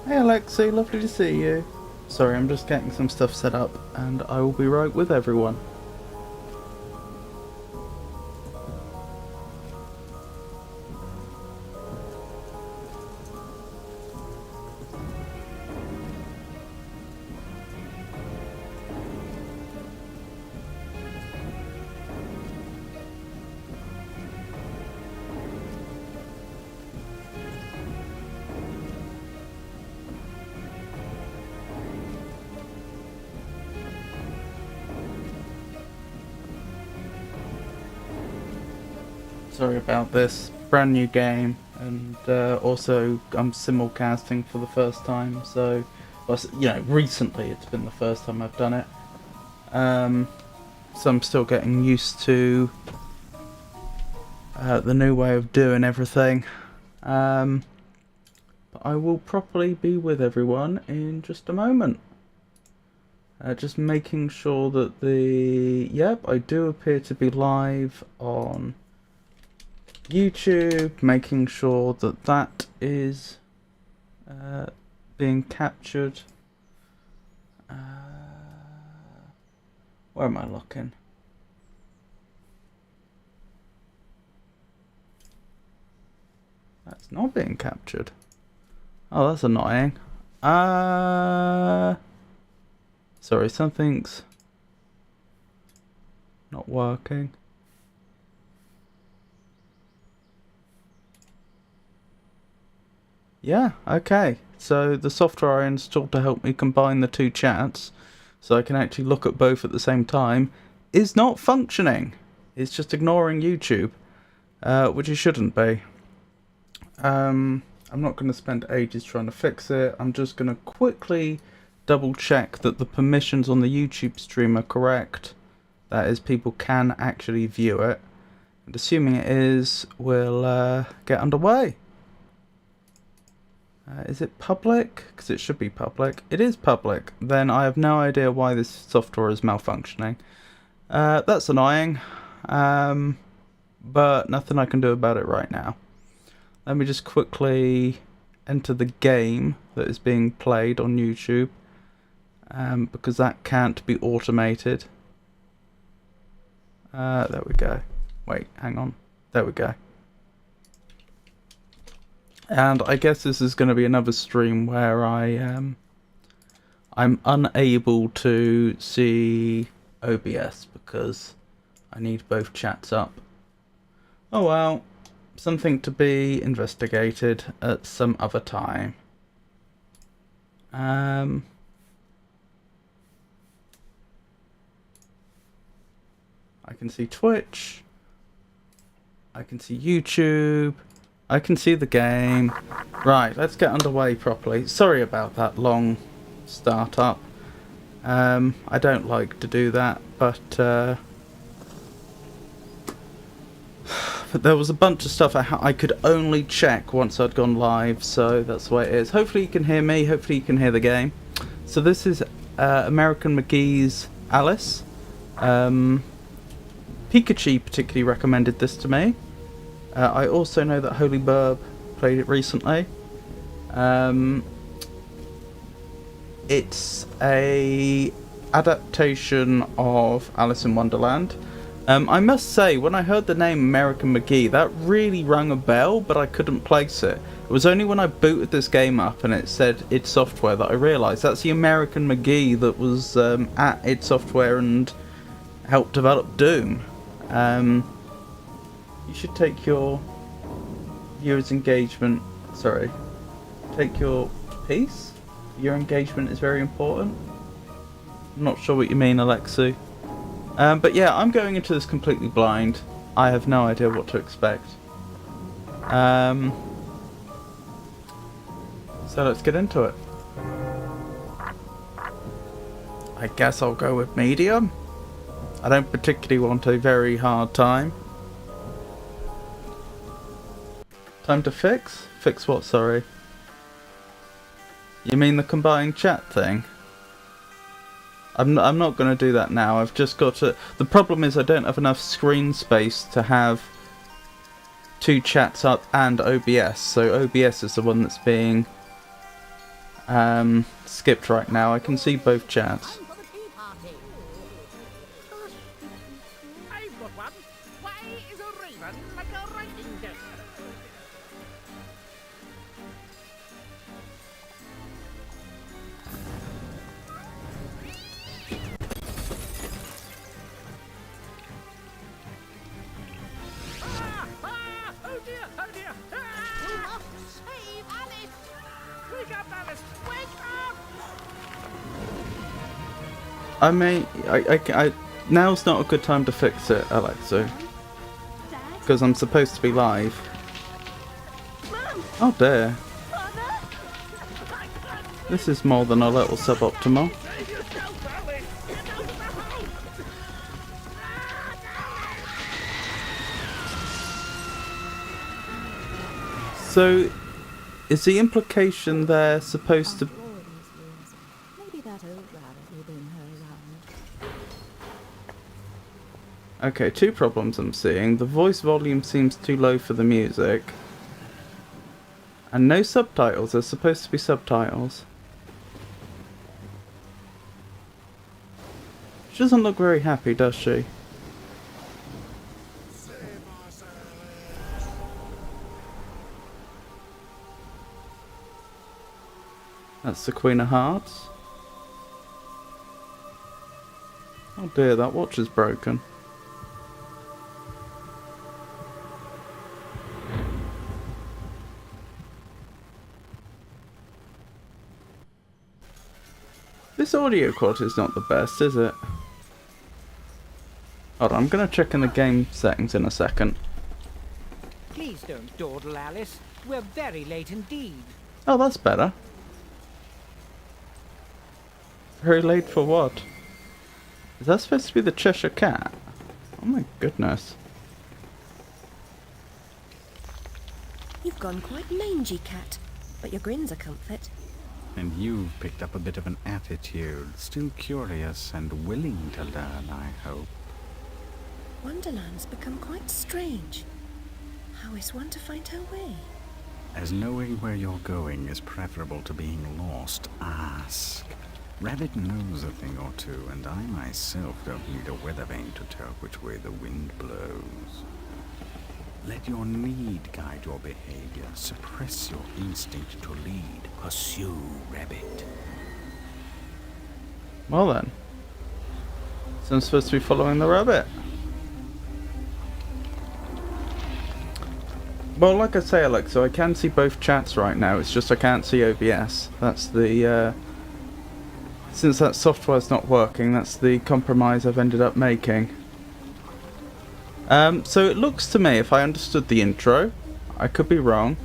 Hey Alexi, lovely to see you. Sorry, I'm just getting some stuff set up and I will be right with everyone. Sorry about this, brand new game, and also I'm simulcasting for the first time, so, well, you know, recently it's been the first time I've done it. So I'm still getting used to the new way of doing everything. But I will probably be with everyone in just a moment. Just making sure that yep, I do appear to be live on YouTube, making sure that that is being captured. Where am I looking? That's not being captured. Oh, that's annoying. Sorry, something's not working. Yeah, okay. So the software I installed to help me combine the two chats, so I can actually look at both at the same time, is not functioning. It's just ignoring YouTube, which it shouldn't be. I'm not going to spend ages trying to fix it. I'm just going to quickly double check that the permissions on the YouTube stream are correct. That is, people can actually view it. And assuming it is, we'll get underway. Is it public? Because it should be public. It is public. Then I have no idea why this software is malfunctioning. That's annoying. But nothing I can do about it right now. Let me just quickly enter the game that is being played on YouTube. Because that can't be automated. There we go. Wait, hang on. There we go. And I guess this is going to be another stream where I'm unable to see OBS because I need both chats up. Oh well, something to be investigated at some other time. I can see Twitch. I can see YouTube. I can see the game. Right, let's get underway properly. Sorry about that long startup. I don't like to do that, but there was a bunch of stuff I could only check once I'd gone live, so that's the way it is. Hopefully you can hear me, hopefully you can hear the game. So this is American McGee's Alice. Pikachu particularly recommended this to me. I also know that Holy Burb played it recently. It's a adaptation of Alice in Wonderland. I must say, when I heard the name American McGee, that really rang a bell, but I couldn't place it. It was only when I booted this game up and it said id Software that I realised that's the American McGee that was at id Software and helped develop Doom. You should take your viewers' engagement. Sorry. Take your piece. Your engagement is very important. I'm not sure what you mean, Alexu. But yeah, I'm going into this completely blind. I have no idea what to expect. So let's get into it. I guess I'll go with medium. I don't particularly want a very hard time. Time to fix? Fix what, sorry? You mean the combined chat thing? I'm not going to do that now. I've just got to... The problem is I don't have enough screen space to have two chats up and OBS. So OBS is the one that's being skipped right now. I can see both chats. Time for the tea party. I've got one. Why is a raven like a writing desk? Oh dear, oh dear. You must save Alice. Wake up, Alice, wake up! I may... now's not a good time to fix it, Alexa. Because I'm supposed to be live. Oh dear. This is more than a little suboptimal. Save yourself, Alice! Get out of the house! So, is the implication there supposed to... Maybe that old rabbit will bring her around. Okay, two problems I'm seeing. The voice volume seems too low for the music. And no subtitles. There's supposed to be subtitles. She doesn't look very happy, does she? That's the Queen of Hearts. Oh dear, that watch is broken. This audio quality is not the best, is it? Hold on, I'm going to check in the game settings in a second. Please don't dawdle, Alice. We're very late indeed. Oh, that's better. Very late for what? Is that supposed to be the Cheshire Cat? Oh my goodness. You've gone quite mangy, Cat, but your grin's a comfort. And you've picked up a bit of an attitude. Still curious and willing to learn, I hope. Wonderland's become quite strange. How is one to find her way? As knowing where you're going is preferable to being lost, ask. Rabbit knows a thing or two, and I myself don't need a weather vane to tell which way the wind blows. Let your need guide your behavior. Suppress your instinct to lead. Pursue, rabbit. Well then. So I'm supposed to be following the rabbit. Well, like I say, Alexa, I can see both chats right now. It's just I can't see OBS. That's the, since that software's not working, that's the compromise I've ended up making. So it looks to me, if I understood the intro, I could be wrong,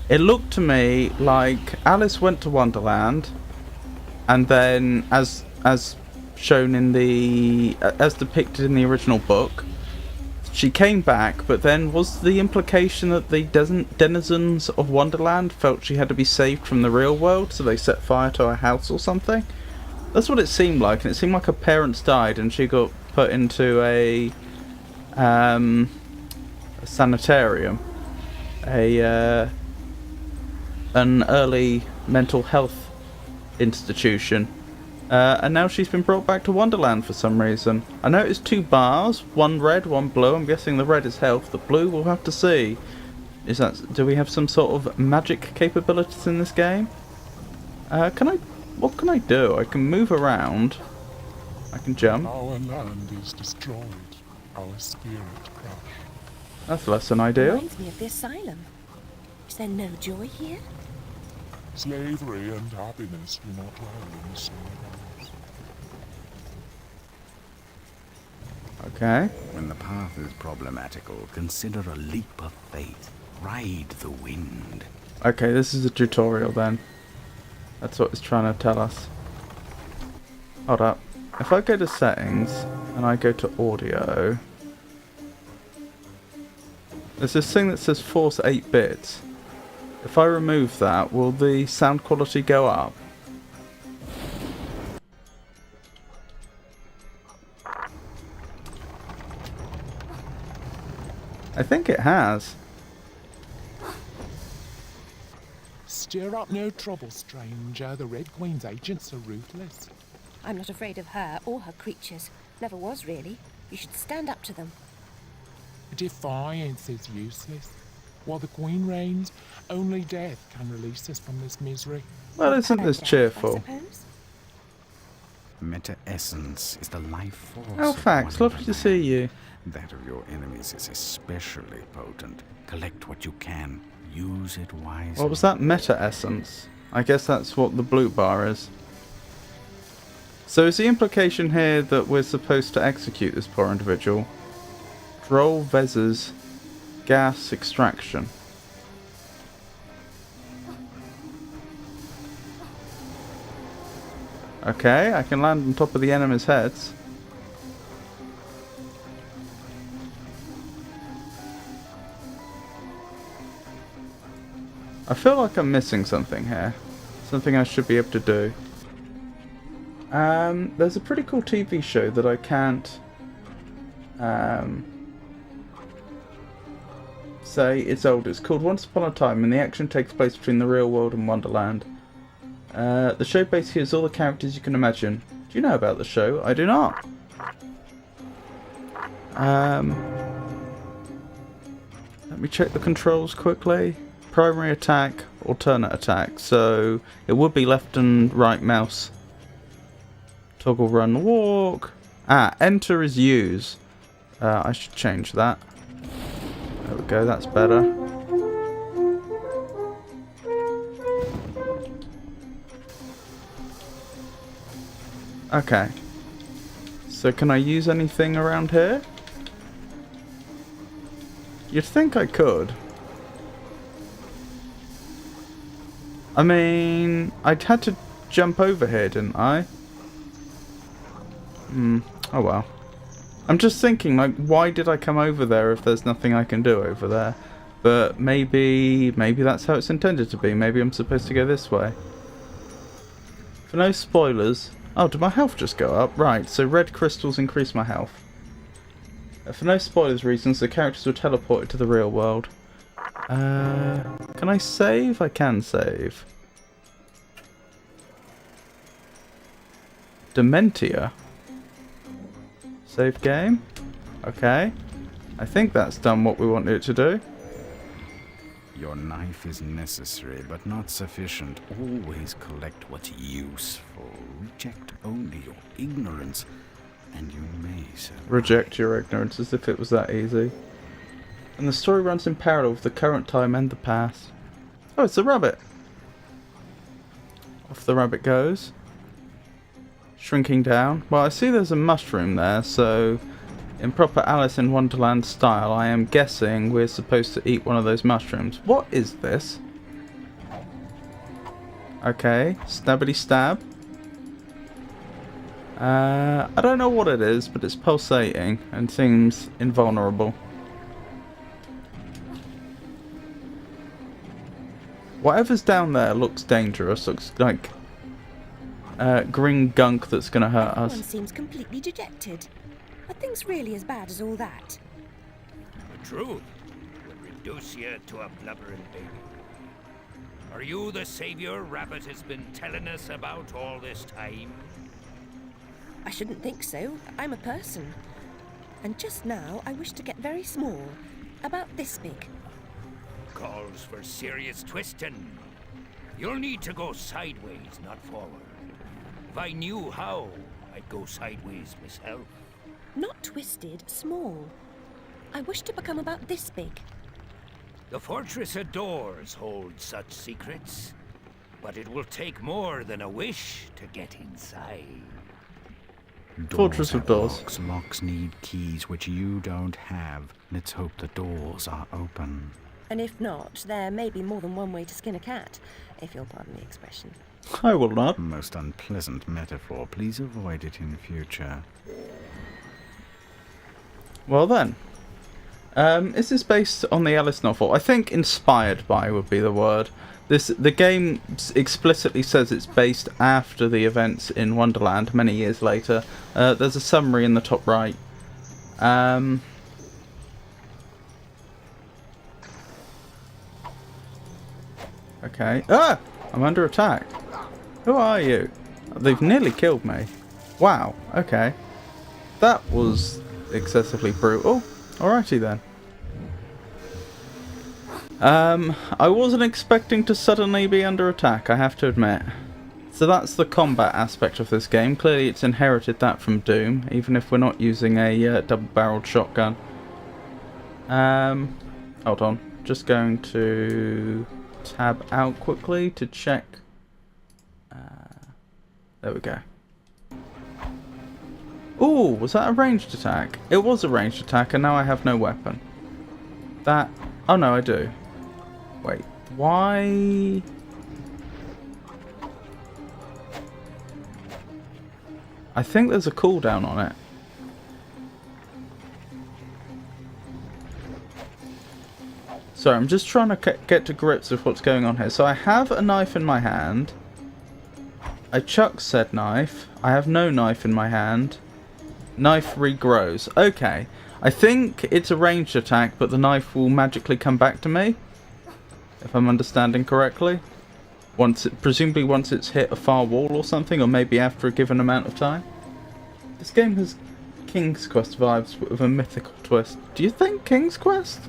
it looked to me like Alice went to Wonderland, and then, as shown in the, as depicted in the original book, she came back, but then was the implication that the denizens of Wonderland felt she had to be saved from the real world, so they set fire to her house or something? That's what it seemed like, and it seemed like her parents died and she got put into a sanitarium, an early mental health institution, and now she's been brought back to Wonderland for some reason. I noticed two bars, one red, one blue. I'm guessing the red is health, the blue we'll have to see. Is that, do we have some sort of magic capabilities in this game? What can I do? I can move around. I can jump. Our land is destroyed. Our spirit crushed. That's less than ideal. Reminds me of the asylum. Is there no joy here? Slavery and happiness do not dwell in the same house. Okay. When the path is problematical, consider a leap of faith. Ride the wind. Okay, this is a tutorial then. That's what it's trying to tell us. Hold up. If I go to settings and I go to audio, there's this thing that says force 8 bits. If I remove that, will the sound quality go up? I think it has. Stir up no trouble, stranger. The Red Queen's agents are ruthless. I'm not afraid of her or her creatures. Never was, really. You should stand up to them. Defiance is useless. While the Queen reigns, only death can release us from this misery. Well, isn't this cheerful? I suppose. Meta essence is the life force. Oh, of facts. Lovely to see you. That of your enemies is especially potent. Collect what you can. Use it wisely. What was that? Meta essence. I guess that's what the blue bar is. So is the implication here that we're supposed to execute this poor individual? Droll Vez's gas extraction. Okay, I can land on top of the enemy's heads. I feel like I'm missing something here. Something I should be able to do. There's a pretty cool TV show that I can't say it's old. It's called Once Upon a Time, and the action takes place between the real world and Wonderland. The show basically has all the characters you can imagine. Do you know about the show? I do not. Let me check the controls quickly. Primary attack, alternate attack. So it would be left and right mouse. Toggle run walk. Enter is use. I should change that. There we go, that's better. Okay. So can I use anything around here? You'd think I could. I mean, I'd had to jump over here, didn't I? Oh well. I'm just thinking, like, why did I come over there if there's nothing I can do over there? But maybe that's how it's intended to be. Maybe I'm supposed to go this way. For no spoilers... Oh, did my health just go up? Right, so red crystals increase my health. For no spoilers reasons, the characters were teleported to the real world. Can I save? I can save. Dementia. Save game. Okay. I think that's done what we wanted it to do. Your knife is necessary, but not sufficient. Always collect what's useful. Reject only your ignorance, and you may survive. Reject your ignorance, as if it was that easy. And the story runs in parallel with the current time and the past. Oh, it's a rabbit. Off the rabbit goes. Shrinking down. Well, I see there's a mushroom there, so in proper Alice in Wonderland style, I am guessing we're supposed to eat one of those mushrooms. What is this? Okay, stabbity stab. I don't know what it is, but it's pulsating and seems invulnerable. Whatever's down there looks dangerous. Looks like green gunk that's going to hurt us. Everyone seems completely dejected. Are things really as bad as all that? The truth would reduce you to a blubbering baby. Are you the savior Rabbit has been telling us about all this time? I shouldn't think so. I'm a person. And just now, I wish to get very small. About this big. Calls for serious twisting. You'll need to go sideways, not forward. If I knew how, I'd go sideways myself. Not twisted, small. I wish to become about this big. The Fortress of Doors holds such secrets, but it will take more than a wish to get inside. Fortress of Doors. Locks need keys which you don't have. Let's hope the doors are open. And if not, there may be more than one way to skin a cat, if you'll pardon the expression. I will not. Most unpleasant metaphor. Please avoid it in future. Well then. Is this based on the Alice novel? I think inspired by would be the word. The game explicitly says it's based after the events in Wonderland many years later. There's a summary in the top right. Okay. Ah! I'm under attack. Who are you? They've nearly killed me. Wow. Okay. That was excessively brutal. Alrighty then. I wasn't expecting to suddenly be under attack, I have to admit. So that's the combat aspect of this game. Clearly it's inherited that from Doom, even if we're not using a double-barreled shotgun. Hold on. Just going to tab out quickly to check. There we go. Ooh, was that a ranged attack? It was a ranged attack, and now I have no weapon. That... Oh no, I do. Wait, why... I think there's a cooldown on it. Sorry, I'm just trying to get to grips with what's going on here. So I have a knife in my hand. I chuck said knife. I have no knife in my hand. Knife regrows. Okay. I think it's a ranged attack, but the knife will magically come back to me. If I'm understanding correctly. Presumably once it's hit a far wall or something, or maybe after a given amount of time. This game has King's Quest vibes, but with a mythical twist. Do you think King's Quest?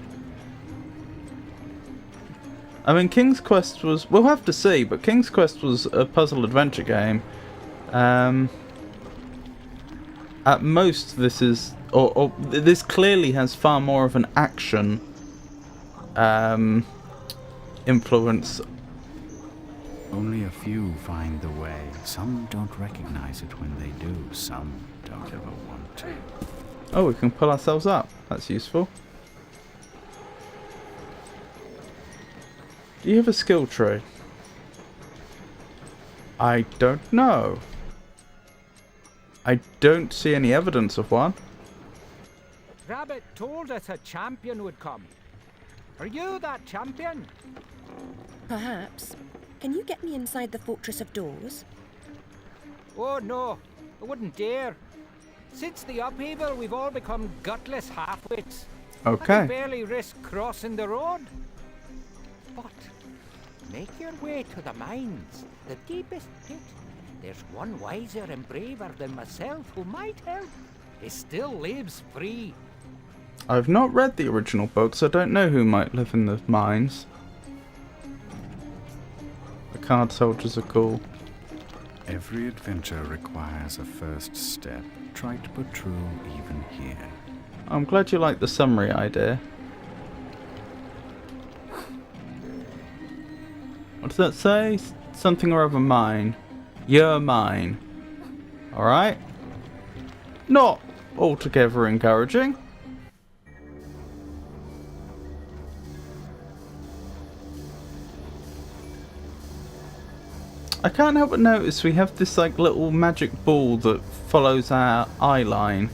I mean, King's Quest was... We'll have to see, but King's Quest was a puzzle adventure game. At most, this is... Or this clearly has far more of an action influence. Only a few find the way. Some don't recognize it when they do. Some don't ever want to. Oh, we can pull ourselves up. That's useful. Do you have a skill tree? I don't know. I don't see any evidence of one. Rabbit told us a champion would come. Are you that champion? Perhaps. Can you get me inside the Fortress of Doors? Oh no, I wouldn't dare. Since the upheaval, we've all become gutless halfwits. I Okay. can barely risk crossing the road. But make your way to the mines, the deepest pit. There's one wiser and braver than myself who might help. He still lives free. I've not read the original books. I don't know who might live in the mines. The card soldiers are cool. Every adventure requires a first step. Try to put true even here. I'm glad you like the summary idea. What does that say? Something or other mine. You're mine. Alright. Not altogether encouraging. I can't help but notice we have this like little magic ball that follows our eye line.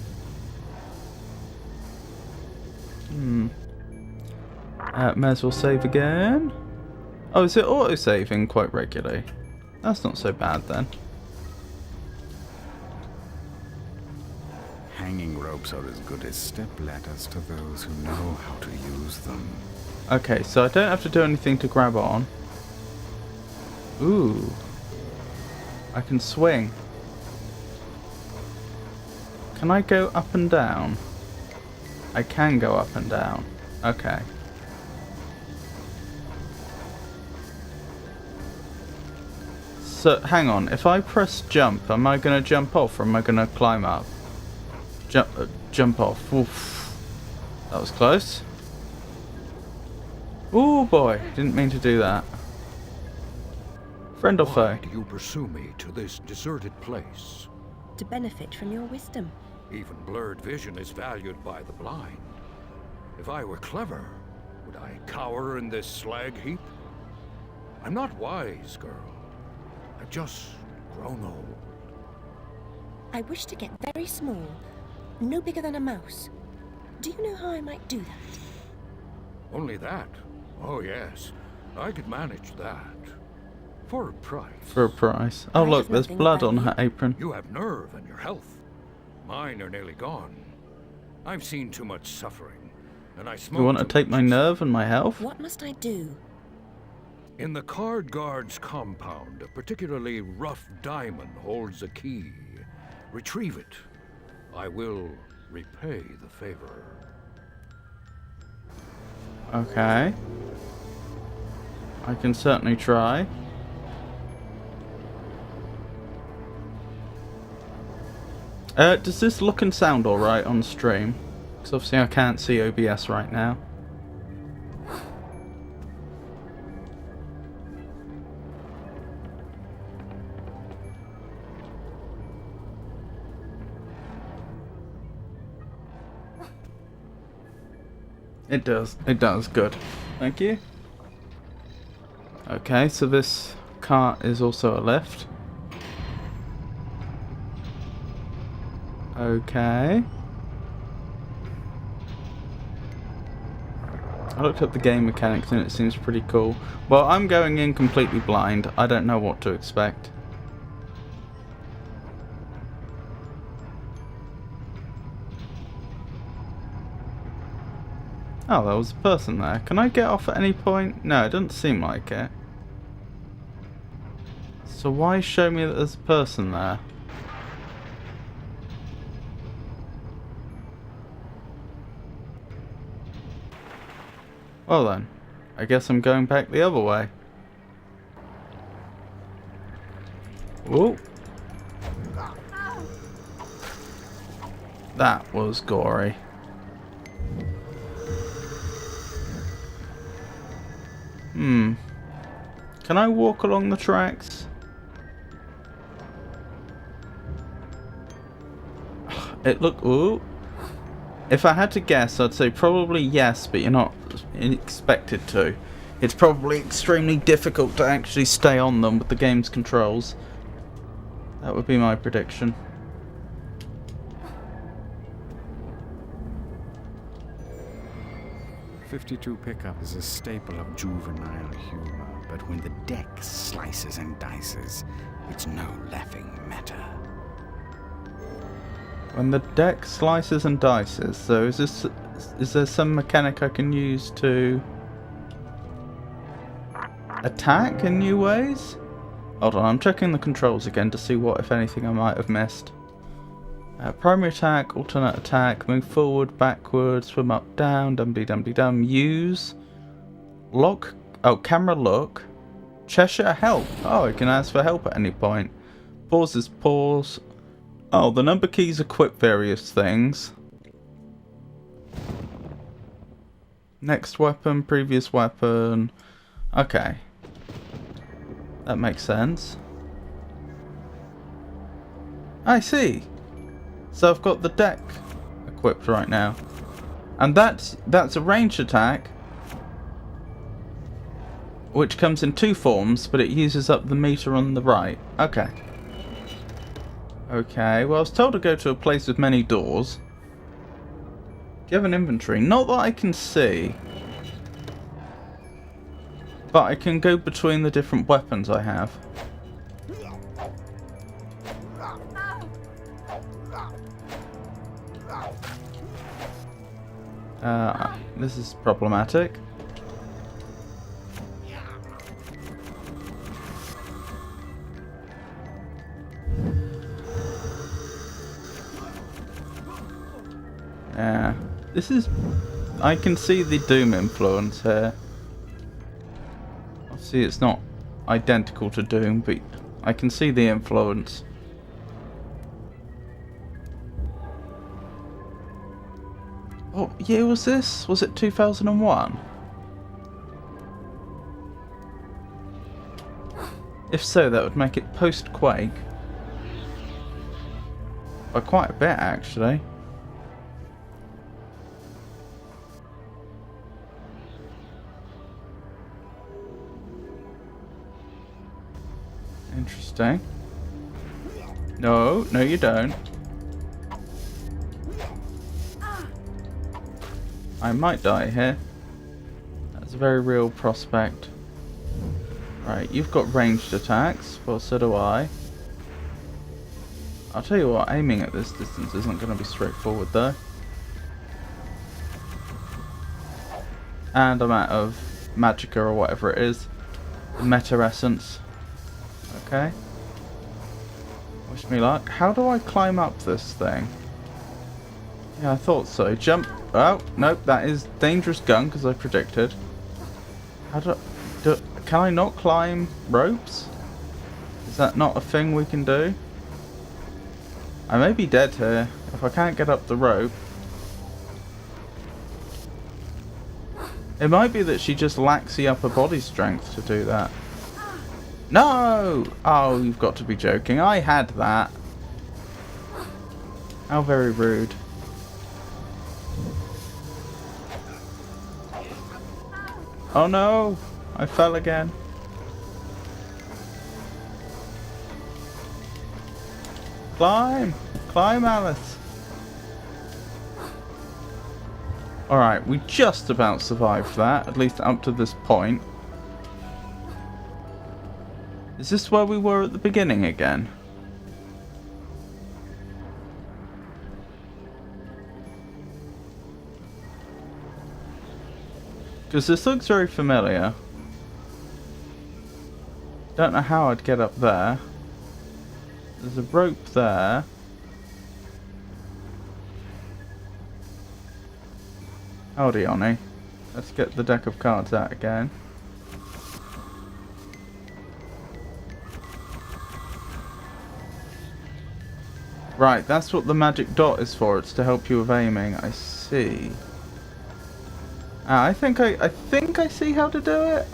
May as well save again. Oh, is it auto-saving quite regularly? That's not so bad then. Hanging ropes are as good as step ladders to those who know how to use them. Okay, so I don't have to do anything to grab on. Ooh. I can swing. Can I go up and down? I can go up and down. Okay. So, hang on. If I press jump, am I going to jump off or am I going to climb up? Jump off. Oof. That was close. Ooh boy, didn't mean to do that. Friend or foe? Why do you pursue me to this deserted place? To benefit from your wisdom. Even blurred vision is valued by the blind. If I were clever, would I cower in this slag heap? I'm not wise, girl. I've just grown old. I wish to get very small. No bigger than a mouse. Do you know how I might do that? Only that? Oh yes, I could manage that. For a price. For a price. Oh I look, have there's nothing blood but on you. her apron. You have nerve and your health. Mine are nearly gone. I've seen too much suffering, and I smoke. You want to too take much. my nerve and my health? What must I do? In the card guard's compound, a particularly rough diamond holds a key. Retrieve it. I will repay the favor. Okay. I can certainly try. Does this look and sound alright on stream? Because obviously I can't see OBS right now. It does. It does. Good. Thank you. Okay, so this cart is also a lift. Okay. I looked up the game mechanics and it seems pretty cool. Well, I'm going in completely blind. I don't know what to expect. Oh, there was a person there. Can I get off at any point? No, it doesn't seem like it. So why show me that there's a person there? Well then, I guess I'm going back the other way. Whoa. That was gory. Can I walk along the tracks? It look. Ooh. If I had to guess, I'd say probably yes, but you're not expected to. It's probably extremely difficult to actually stay on them with the game's controls. That would be my prediction. .52 pickup is a staple of juvenile humor, but when the deck slices and dices, it's no laughing matter. When the deck slices and dices, so is there some mechanic I can use to attack in new ways? Hold on, I'm checking the controls again to see what, if anything, I might have missed. Primary attack, alternate attack, move forward, backward, swim up, down, dum-de-dum-de-dum, use, lock, oh, camera look, Cheshire help, oh, I can ask for help at any point, pause is pause, oh, the number keys equip various things, next weapon, previous weapon, okay, that makes sense, I see. So I've got the deck equipped right now. And that's a ranged attack, which comes in two forms, but it uses up the meter on the right. Okay. Okay, well I was told to go to a place with many doors. Do you have an inventory? Not that I can see. But I can go between the different weapons I have. This is problematic. Yeah, this is... I can see the Doom influence here. Obviously it's not identical to Doom, but I can see the influence. What year was this? Was it 2001? If so, that would make it post-Quake. By quite a bit, actually. Interesting. No, no you don't. I might die here. That's a very real prospect. Right, you've got ranged attacks. Well, so do I. I'll tell you what, aiming at this distance isn't going to be straightforward though. And I'm out of magicka or whatever it is. Meta essence. Okay. Wish me luck. How do I climb up this thing? Yeah, I thought so. Jump. Oh, nope, that is dangerous gun because I predicted. How can I not climb ropes? Is that not a thing we can do? I may be dead here if I can't get up the rope. It might be that she just lacks the upper body strength to do that. No! Oh, you've got to be joking. I had that. How very rude. Oh no! I fell again. Climb! Climb, Alice! Alright, we just about survived that, at least up to this point. Is this where we were at the beginning again? Because this looks very familiar. Don't know how I'd get up there. There's a rope there. Howdy, Oni. Let's get the deck of cards out again. Right, that's what the magic dot is for. It's to help you with aiming. I see. I think I see how to do it.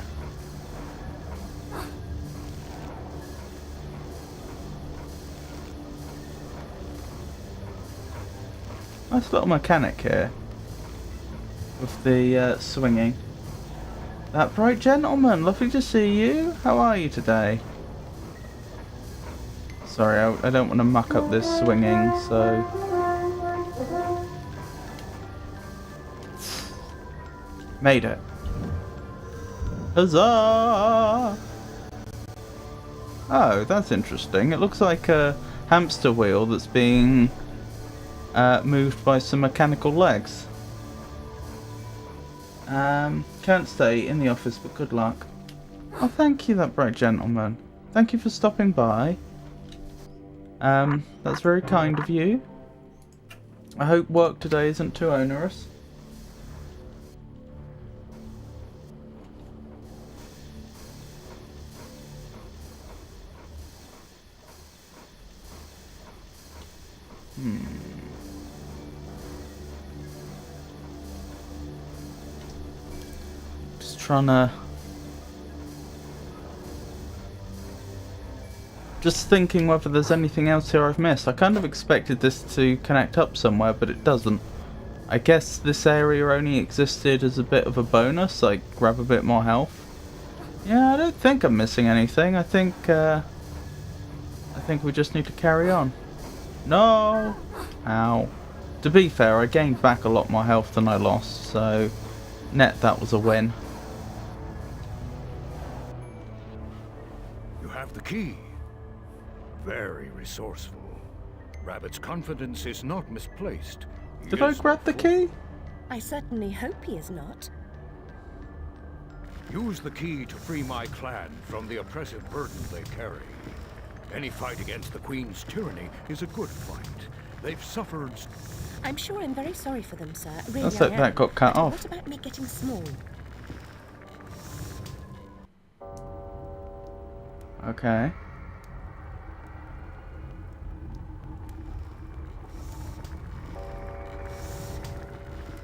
Nice little mechanic here with the swinging. That bright gentleman, lovely to see you. How are you today? Sorry, I don't want to muck up this swinging, so... Made it. Huzzah! Oh, that's interesting. It looks like a hamster wheel that's being moved by some mechanical legs. Can't stay in the office, but good luck. Oh, thank you, that bright gentleman. Thank you for stopping by. That's very kind of you. I hope work today isn't too onerous. Just trying to... Just thinking whether there's anything else here I've missed. I kind of expected this to connect up somewhere, but it doesn't. I guess this area only existed as a bit of a bonus, like grab a bit more health. Yeah, I don't think I'm missing anything. I think we just need to carry on. No! Ow. To be fair, I gained back a lot more health than I lost, so net that was a win. You have the key. Very resourceful. Rabbit's confidence is not misplaced. Did I grab the key? I certainly hope he is not. Use the key to free my clan from the oppressive burden they carry. Any fight against the Queen's tyranny is a good fight. They've suffered... I'm sure I'm very sorry for them, sir. Really, Looks like that got cut But off. what about me getting small? Okay.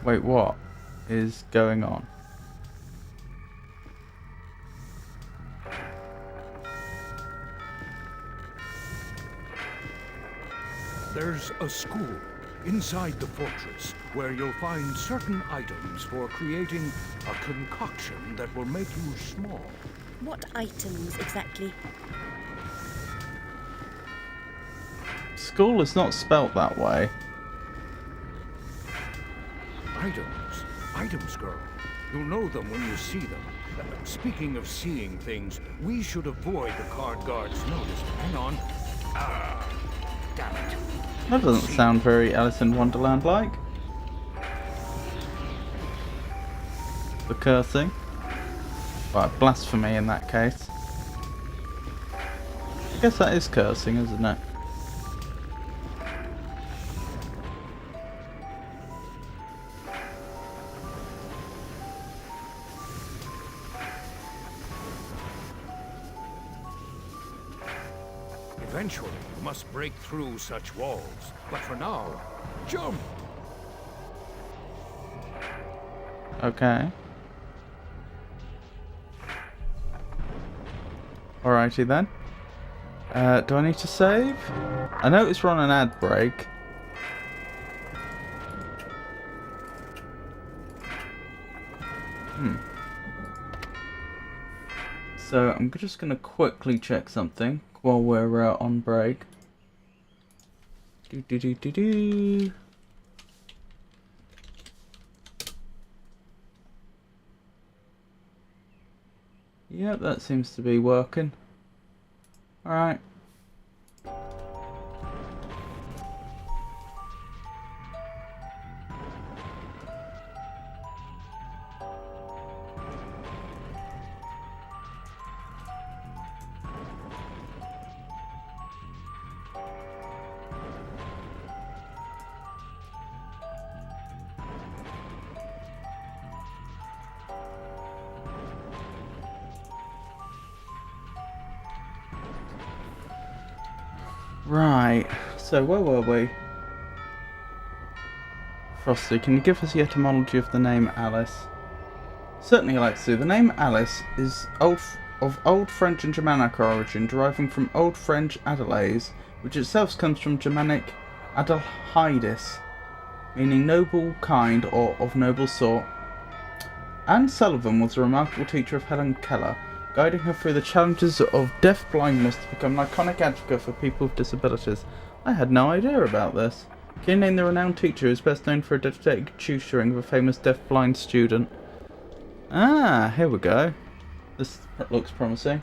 Wait, what is going on? There's a school inside the fortress where you'll find certain items for creating a concoction that will make you small. What items exactly? School is not spelt that way. Items, girl. You'll know them when you see them. Speaking of seeing things, we should avoid the card guard's notice. Hang on. Damn it. That doesn't sound very Alice in Wonderland-like. The cursing. Well, blasphemy in that case. I guess that is cursing, isn't it? Eventually, you must break through such walls. But for now, jump! Okay. Alrighty then. Do I need to save? I noticed we're on an ad break. So I'm just going to quickly check something while we're on break. Do. Yep, that seems to be working. Alright. Right, so where were we? Frosty, can you give us the etymology of the name Alice? Certainly, I'd like to. The name Alice is of Old French and Germanic origin, deriving from Old French Adelaise, which itself comes from Germanic Adelheidis, meaning noble, kind, or of noble sort. Anne Sullivan was a remarkable teacher of Helen Keller, guiding her through the challenges of deaf blindness to become an iconic advocate for people with disabilities. I had no idea about this. Can you name the renowned teacher who is best known for a dedicated tutoring of a famous deaf-blind student? Ah, here we go. This looks promising.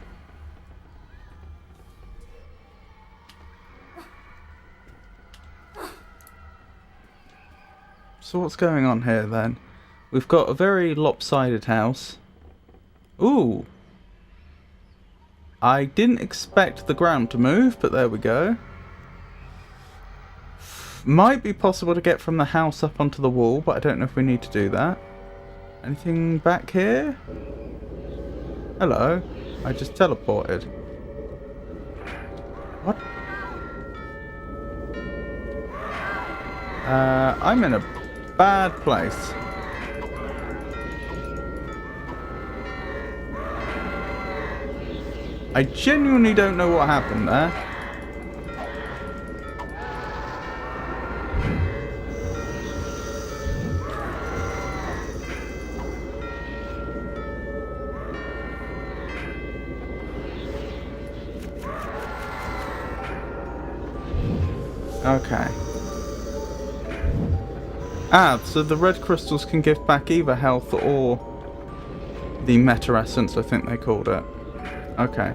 So what's going on here then? We've got a very lopsided house. Ooh! I didn't expect the ground to move, but there we go. Might be possible to get from the house up onto the wall, but I don't know if we need to do that. Anything back here? Hello. I just teleported. What? I'm in a bad place. I genuinely don't know what happened there. Okay. Ah, so the red crystals can give back either health or the meta essence, I think they called it. Okay.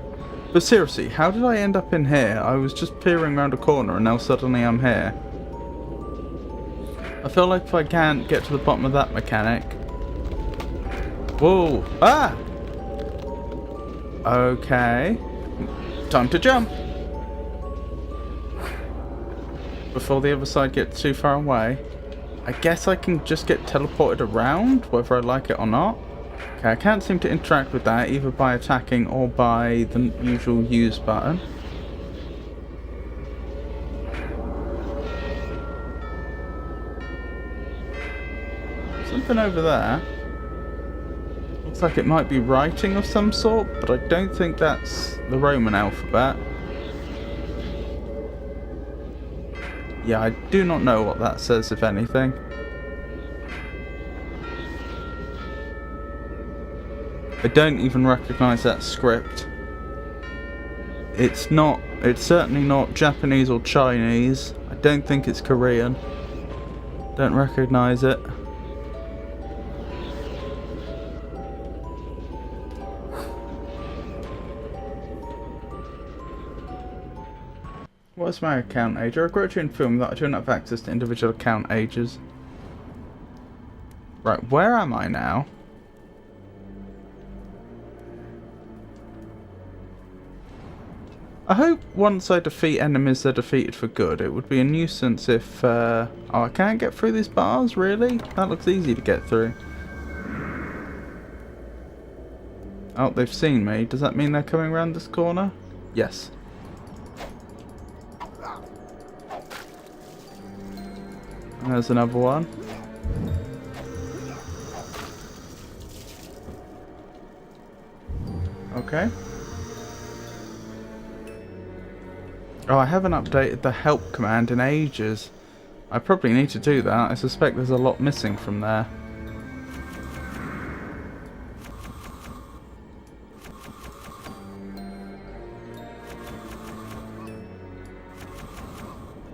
But seriously, how did I end up in here? I was just peering around a corner and now suddenly I'm here. I feel like if I can't get to the bottom of that mechanic... Whoa! Ah! Okay. Time to jump! Before the other side gets too far away. I guess I can just get teleported around, whether I like it or not. Okay, I can't seem to interact with that, either by attacking or by the usual use button. Something over there. Looks like it might be writing of some sort, but I don't think that's the Roman alphabet. Yeah, I do not know what that says, if anything. I don't even recognise that script. It's certainly not Japanese or Chinese. I don't think it's Korean. Don't recognise it. What is my account age? I regret to inform that I do not have access to individual account ages. Right, where am I now? I hope once I defeat enemies, they're defeated for good. It would be a nuisance if... oh, I can't get through these bars? Really? That looks easy to get through. Oh, they've seen me. Does that mean they're coming around this corner? Yes. And there's another one. Okay. Oh, I haven't updated the help command in ages. I probably need to do that. I suspect there's a lot missing from there.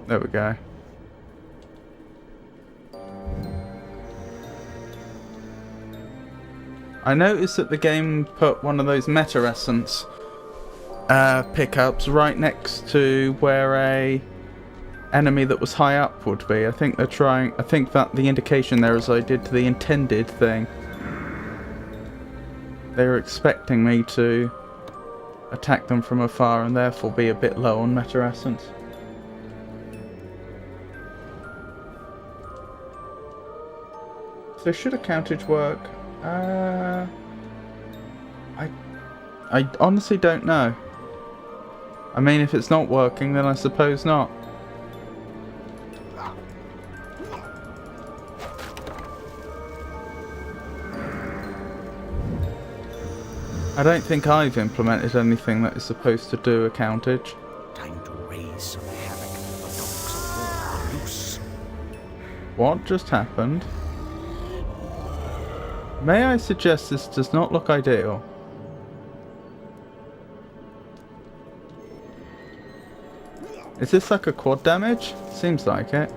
There we go. I noticed that the game put one of those meta essence pickups right next to where a enemy that was high up would be. I think they're trying. I think that the indication there is I did to the intended thing. They were expecting me to attack them from afar and therefore be a bit low on meta essence. So should a countage work? I honestly don't know. I mean, if it's not working, then I suppose not. I don't think I've implemented anything that is supposed to do a countage. Time to raise some havoc. The dogs of war are loose. What just happened? May I suggest this does not look ideal? Is this like a quad damage? Seems like it.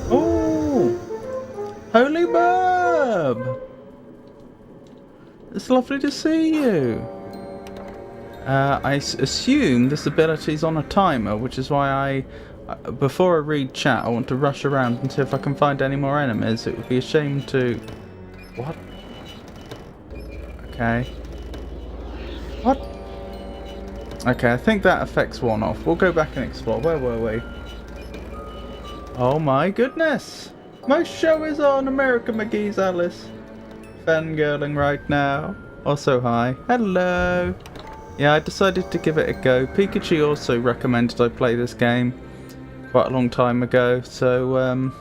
Oh! Holy Burb! It's lovely to see you. I assume this ability is on a timer, which is why before I read chat, I want to rush around and see if I can find any more enemies. It would be a shame to... What? Okay. What? Okay, I think that affects one off. We'll go back and explore. Where were we? Oh my goodness! My show is on, American McGee's Alice. Fangirling right now. Also, hi. Hello! Yeah, I decided to give it a go. Pikachu also recommended I play this game quite a long time ago, so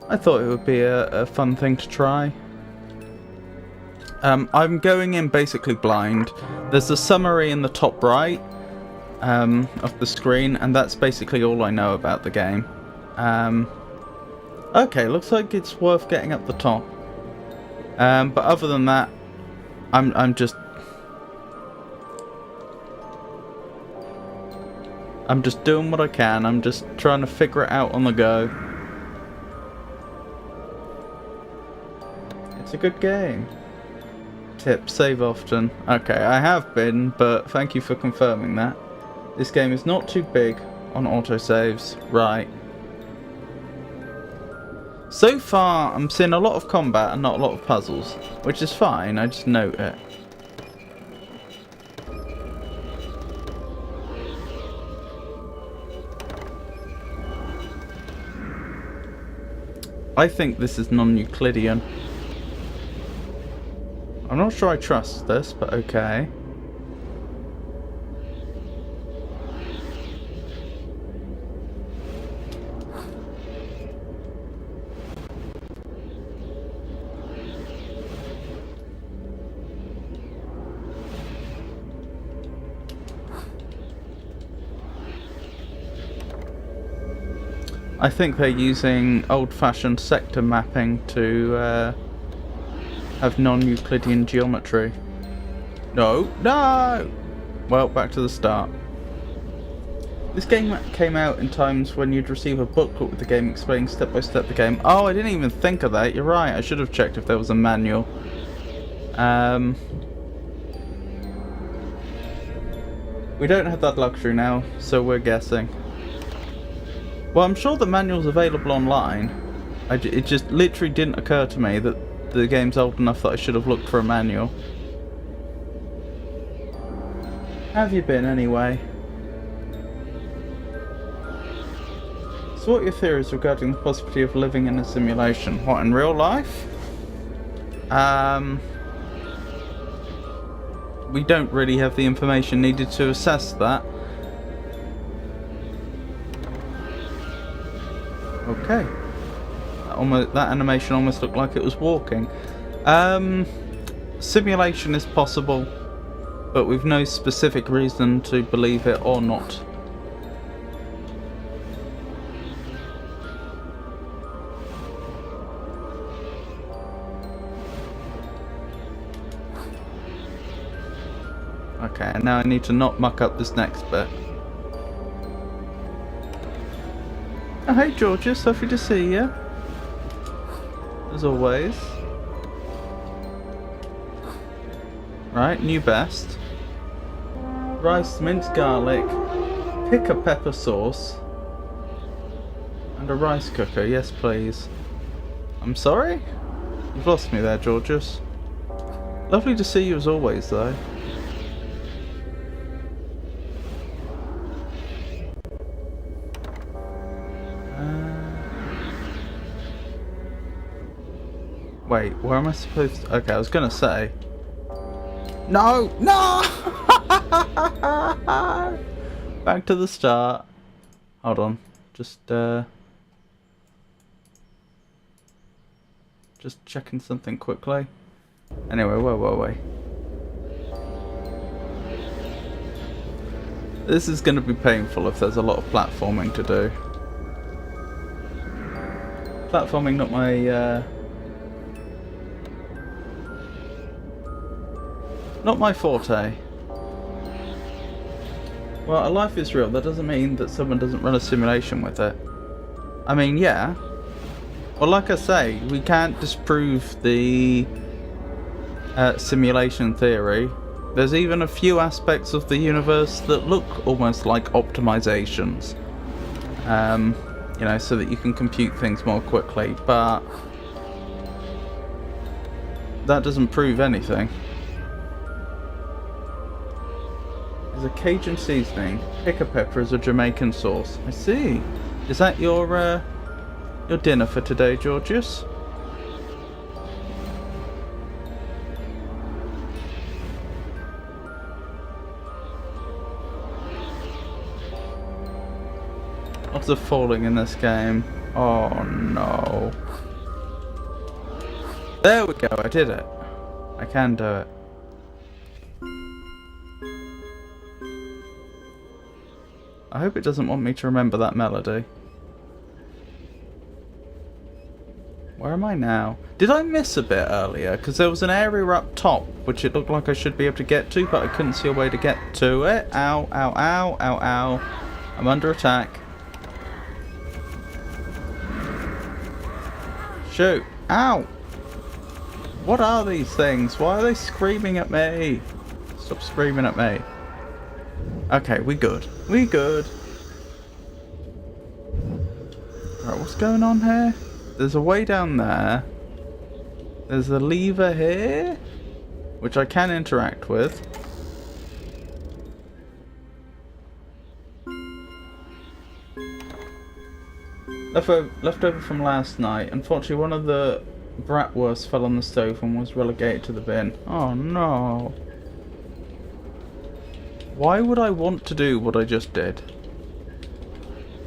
I thought it would be a fun thing to try. I'm going in basically blind. There's a summary in the top right of the screen, and that's basically all I know about the game. Okay, looks like it's worth getting up the top. But other than that, I'm just doing what I can. I'm just trying to figure it out on the go. It's a good game. Tip, save often. Okay, I have been, but thank you for confirming that. This game is not too big on autosaves. Right. So far, I'm seeing a lot of combat and not a lot of puzzles, which is fine, I just note it. I think this is non-Euclidean. I'm not sure I trust this, but okay. I think they're using old-fashioned sector mapping to have non-Euclidean geometry. No! No! Well, back to the start. This game came out in times when you'd receive a booklet with the game explaining step by step the game. Oh, I didn't even think of that. You're right. I should have checked if there was a manual. We don't have that luxury now, so we're guessing. Well, I'm sure the manual's available online. It just literally didn't occur to me that the game's old enough that I should have looked for a manual. How have you been anyway? So what are your theories regarding the possibility of living in a simulation? What, in real life? We don't really have the information needed to assess that. Okay. That animation almost looked like it was walking. Simulation is possible, but with no specific reason to believe it or not. Okay, and now I need to not muck up this next bit. Oh, hey Georgia, lovely to see you. As always. Right, new best. Rice, minced garlic, pick a pepper sauce, and a rice cooker. Yes, please. I'm sorry? You've lost me there, Georgius. Lovely to see you as always, though. Wait, where am I supposed to... Okay, I was gonna say... No! No! Back to the start. Hold on. Just checking something quickly. Anyway, wait. This is gonna be painful if there's a lot of platforming to do. Platforming, not my, not my forte. Well, a life is real. That doesn't mean that someone doesn't run a simulation with it. I mean, yeah. Well, like I say, we can't disprove the simulation theory. There's even a few aspects of the universe that look almost like optimizations. You know, so that you can compute things more quickly, but that doesn't prove anything. There's a Cajun seasoning. Pick a pepper as a Jamaican sauce. I see. Is that your dinner for today, Georgius? Lots of falling in this game. Oh no. There we go, I did it. I can do it. I hope it doesn't want me to remember that melody. Where am I now? Did I miss a bit earlier? Because there was an area up top, which it looked like I should be able to get to, but I couldn't see a way to get to it. Ow, ow, ow, ow, ow. I'm under attack. Shoot. Ow! What are these things? Why are they screaming at me? Stop screaming at me. Okay, we good. We good. Right, what's going on here? There's a way down there. There's a lever here, which I can interact with. Leftover from last night. Unfortunately, one of the bratwursts fell on the stove and was relegated to the bin. Oh no. Why would I want to do what I just did?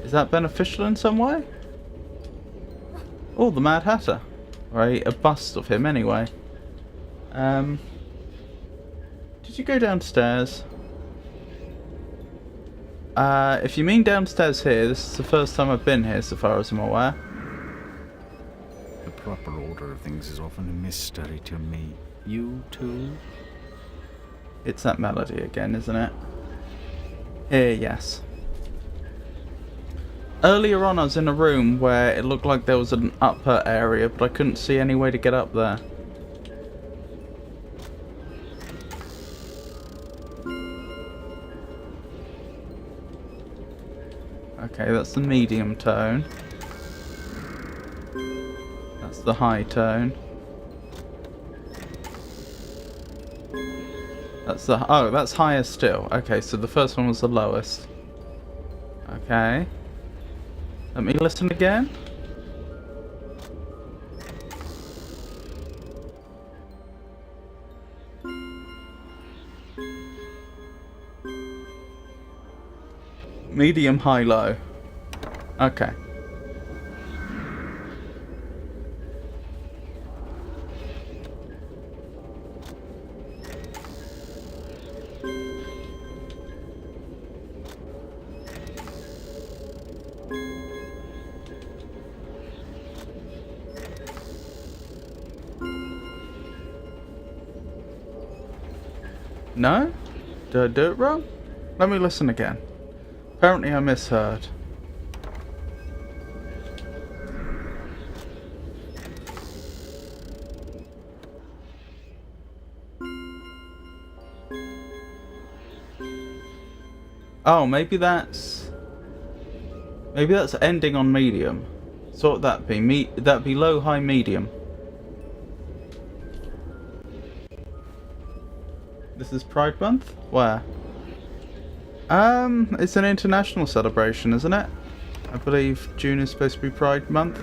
Is that beneficial in some way? Oh, the Mad Hatter. Right, a bust of him anyway. Did you go downstairs? If you mean downstairs here, this is the first time I've been here so far as I'm aware. The proper order of things is often a mystery to me. You too? It's that melody again, isn't it? Here, yes. Earlier on I was in a room where it looked like there was an upper area, but I couldn't see any way to get up there. Okay, that's the medium tone. the high tone. That's the... Oh, that's higher still. Okay, so the first one was the lowest. Okay. Let me listen again. Medium, high, low. Okay. No? Did I do it wrong? Let me listen again. Apparently I misheard. Oh, maybe that's ending on medium. So what would that be? That'd be low, high, medium. This is Pride Month? Where? It's an international celebration, isn't it? I believe June is supposed to be Pride Month.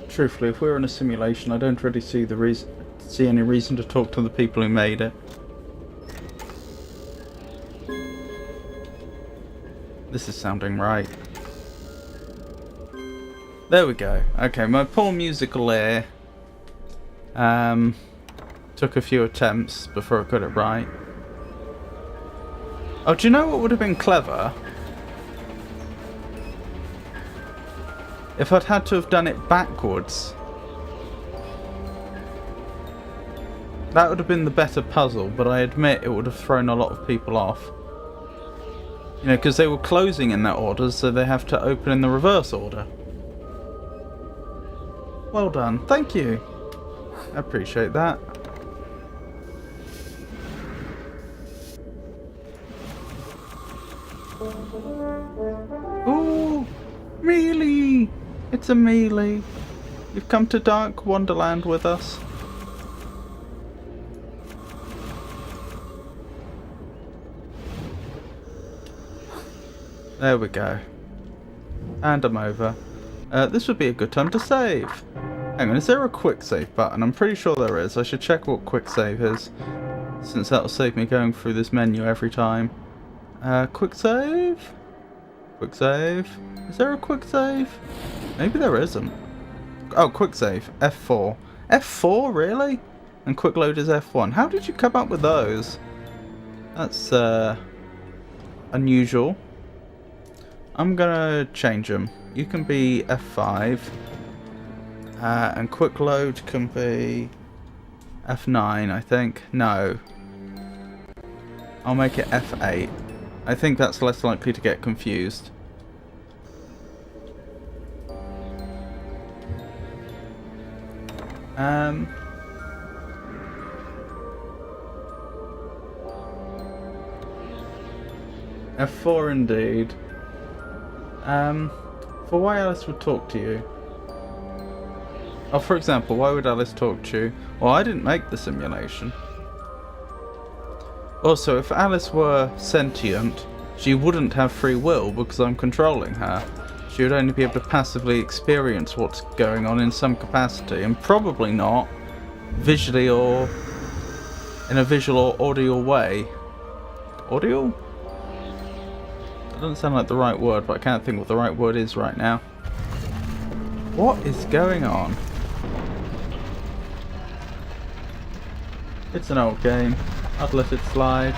Truthfully, if we're in a simulation, I don't really see any reason to talk to the people who made it. This is sounding right. There we go. Okay, my poor musical ear took a few attempts before I got it right. Oh, do you know what would have been clever? If I'd had to have done it backwards. That would have been the better puzzle, but I admit it would have thrown a lot of people off. You know, because they were closing in that order, so they have to open in the reverse order. Well done. Thank you. I appreciate that. Ooh! Mealy! It's a mealy. You've come to Dark Wonderland with us. There we go. And I'm over. This would be a good time to save. Hang on, is there a quick save button? I'm pretty sure there is. I should check what quick save is, since that'll save me going through this menu every time. Quick save? Quick save? Is there a quick save? Maybe there isn't. Oh, quick save. F4. F4, really? And quick load is F1. How did you come up with those? That's, unusual. I'm gonna change them. You can be F5. And quick load can be F9, I think. No. I'll make it F8. I think that's less likely to get confused. F4 indeed. For why Alice would talk to you. Oh, for example, why would Alice talk to you? Well, I didn't make the simulation. Also, if Alice were sentient, she wouldn't have free will because I'm controlling her. She would only be able to passively experience what's going on in some capacity, and probably not visually or in a visual or audio way. Audio? That doesn't sound like the right word, but I can't think what the right word is right now. What is going on? It's an old game. I'd let it slide.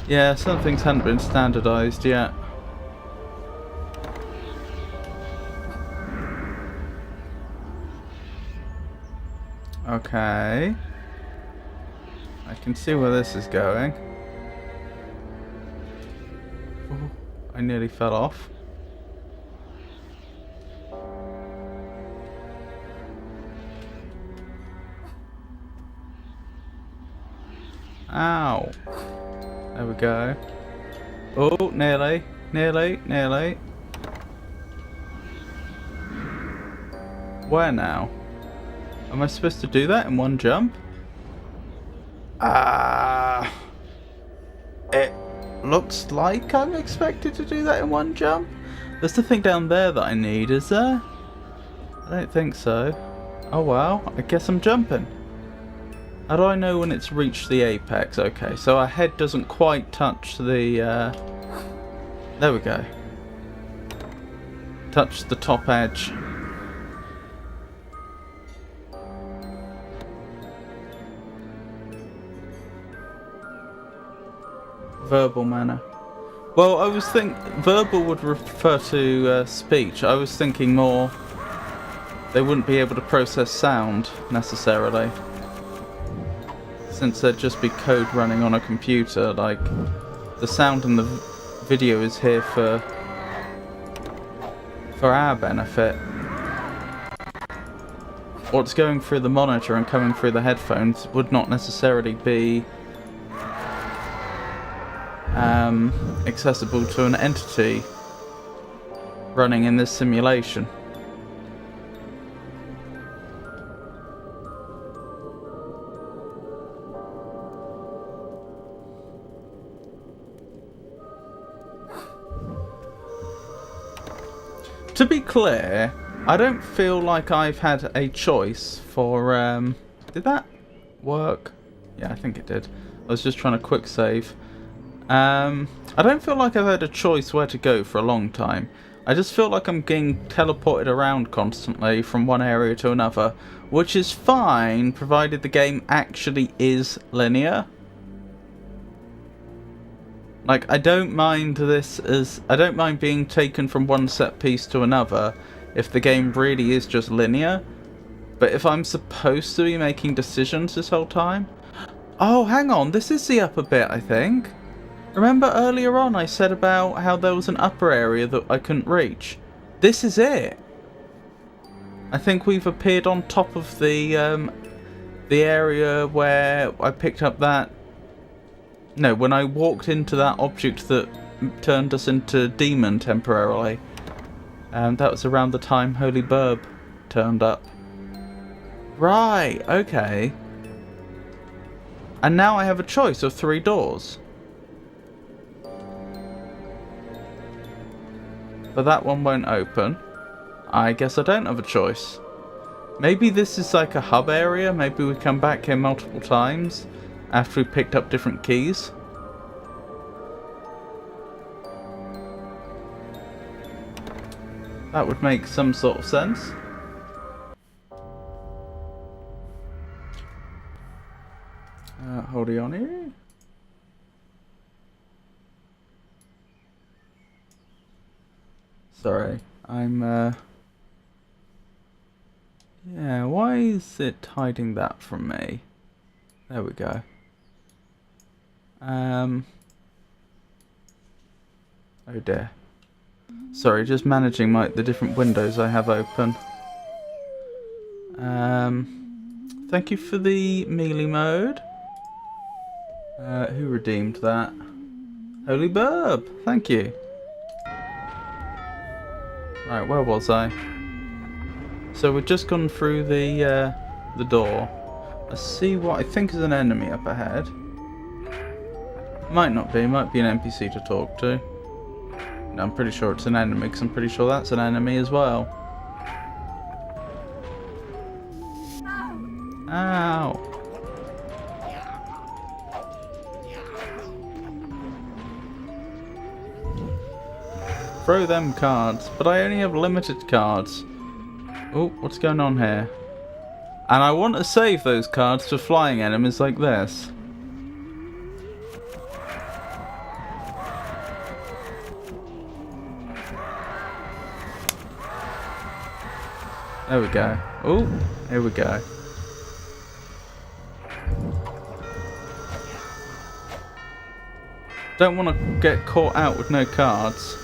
Yeah, some things hadn't been standardized yet. Okay. I can see where this is going. Ooh, I nearly fell off. Ow. There we go. Oh, nearly. Nearly. Nearly. Where now? Am I supposed to do that in one jump? It looks like I'm expected to do that in one jump. There's the thing down there that I need, is there? I don't think so. Oh well, I guess I'm jumping. How do I know when it's reached the apex? Okay, so our head doesn't quite touch the... There we go. Touch the top edge. Verbal manner. Well, I was verbal would refer to speech. I was thinking more they wouldn't be able to process sound necessarily, since there'd just be code running on a computer. Like, the sound in the video is here for our benefit. What's going through the monitor and coming through the headphones would not necessarily be accessible to an entity running in this simulation. To be clear, I don't feel like I've had a choice for... Did that work? Yeah, I think it did. I was just trying to quick save. I don't feel like I've had a choice where to go for a long time. I just feel like I'm getting teleported around constantly from one area to another, which is fine, provided the game actually is linear. Like, I don't mind being taken from one set piece to another if the game really is just linear. But if I'm supposed to be making decisions this whole time... Oh, hang on, this is the upper bit, I think. Remember earlier on I said about how there was an upper area that I couldn't reach? This is it. I think we've appeared on top of the area where I picked up that... No, when I walked into that object that turned us into demon temporarily. That was around the time Holy Burb turned up. Right, okay. And now I have a choice of 3 doors. But that one won't open. I guess I don't have a choice. Maybe this is like a hub area. Maybe we come back here multiple times after we picked up different keys. That would make some sort of sense. Hold on here. Sorry, I'm yeah, why is it hiding that from me? There we go. Oh dear. Sorry, just managing the different windows I have open. Thank you for the melee mode. Who redeemed that? Holy Burb, thank you. Right, where was I? So we've just gone through the door. I see what I think is an enemy up ahead. Might not be, might be an NPC to talk to. No, I'm pretty sure it's an enemy, because I'm pretty sure that's an enemy as well. Ow! Throw them cards, but I only have limited cards. Oh, what's going on here? And I want to save those cards for flying enemies like this. There we go. Oh, here we go. Don't want to get caught out with no cards.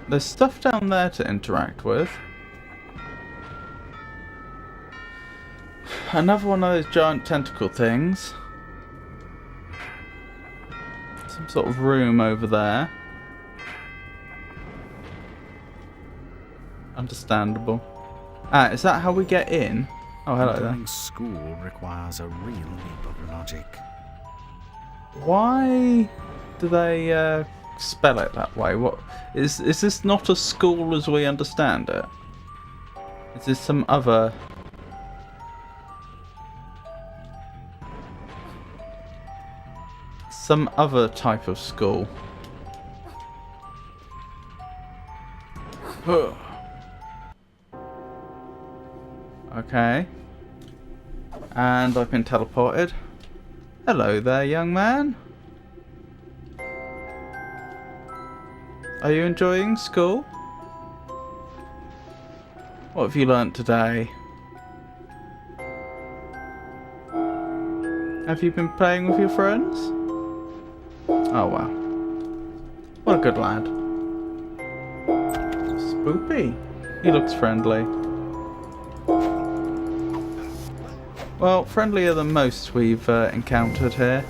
There's stuff down there to interact with. Another one of those giant tentacle things. Some sort of room over there. Understandable. Ah, is that how we get in? Oh, hello there. Entering school requires a real leap of logic. Why do they spell it that way? What is this not a school as we understand it? Is this some other type of school? Okay. And I've been teleported. Hello there, young man. Are you enjoying school? What have you learnt today? Have you been playing with your friends? Oh wow. What a good lad. Spoopy. He looks friendly. Well, friendlier than most we've encountered here.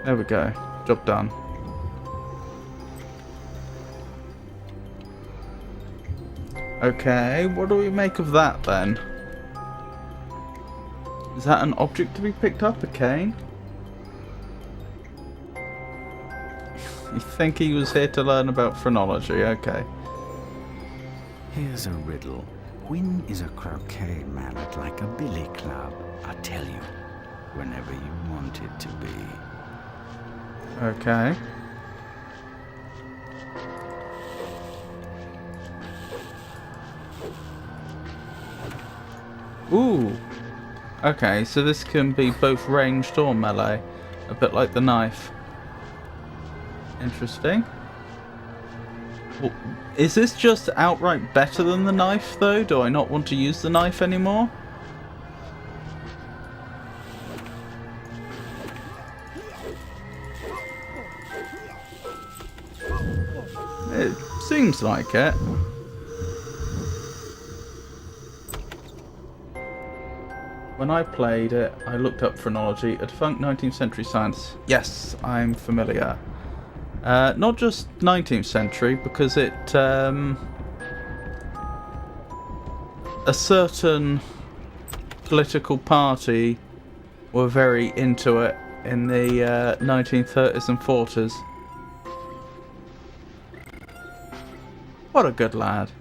There we go. Job done. Okay, what do we make of that then? Is that an object to be picked up? A cane? You think he was here to learn about phrenology? Okay. Here's a riddle. When is a croquet mallet like a billy club? I tell you, whenever you want it to be. Okay. Ooh. Okay, so this can be both ranged or melee. A bit like the knife. Interesting. Well, is this just outright better than the knife, though? Do I not want to use the knife anymore? It seems like it. When I played it, I looked up phrenology, a defunct 19th century science. Yes, I'm familiar. Not just 19th century, because it, a certain political party were very into it in the 1930s and 40s. What a good lad.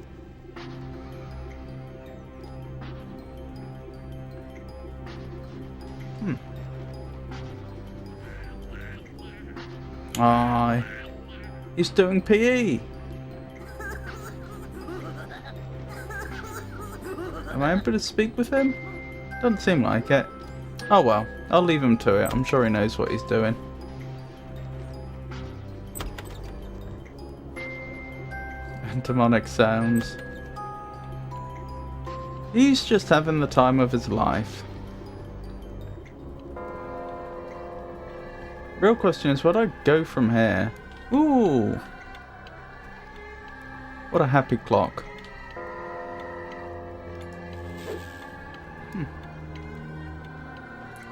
Aye. He's doing PE. Am I able to speak with him? Doesn't seem like it. Oh well, I'll leave him to it. I'm sure he knows what he's doing. And demonic sounds. He's just having the time of his life. Real question is, where do I go from here? Ooh! What a happy clock.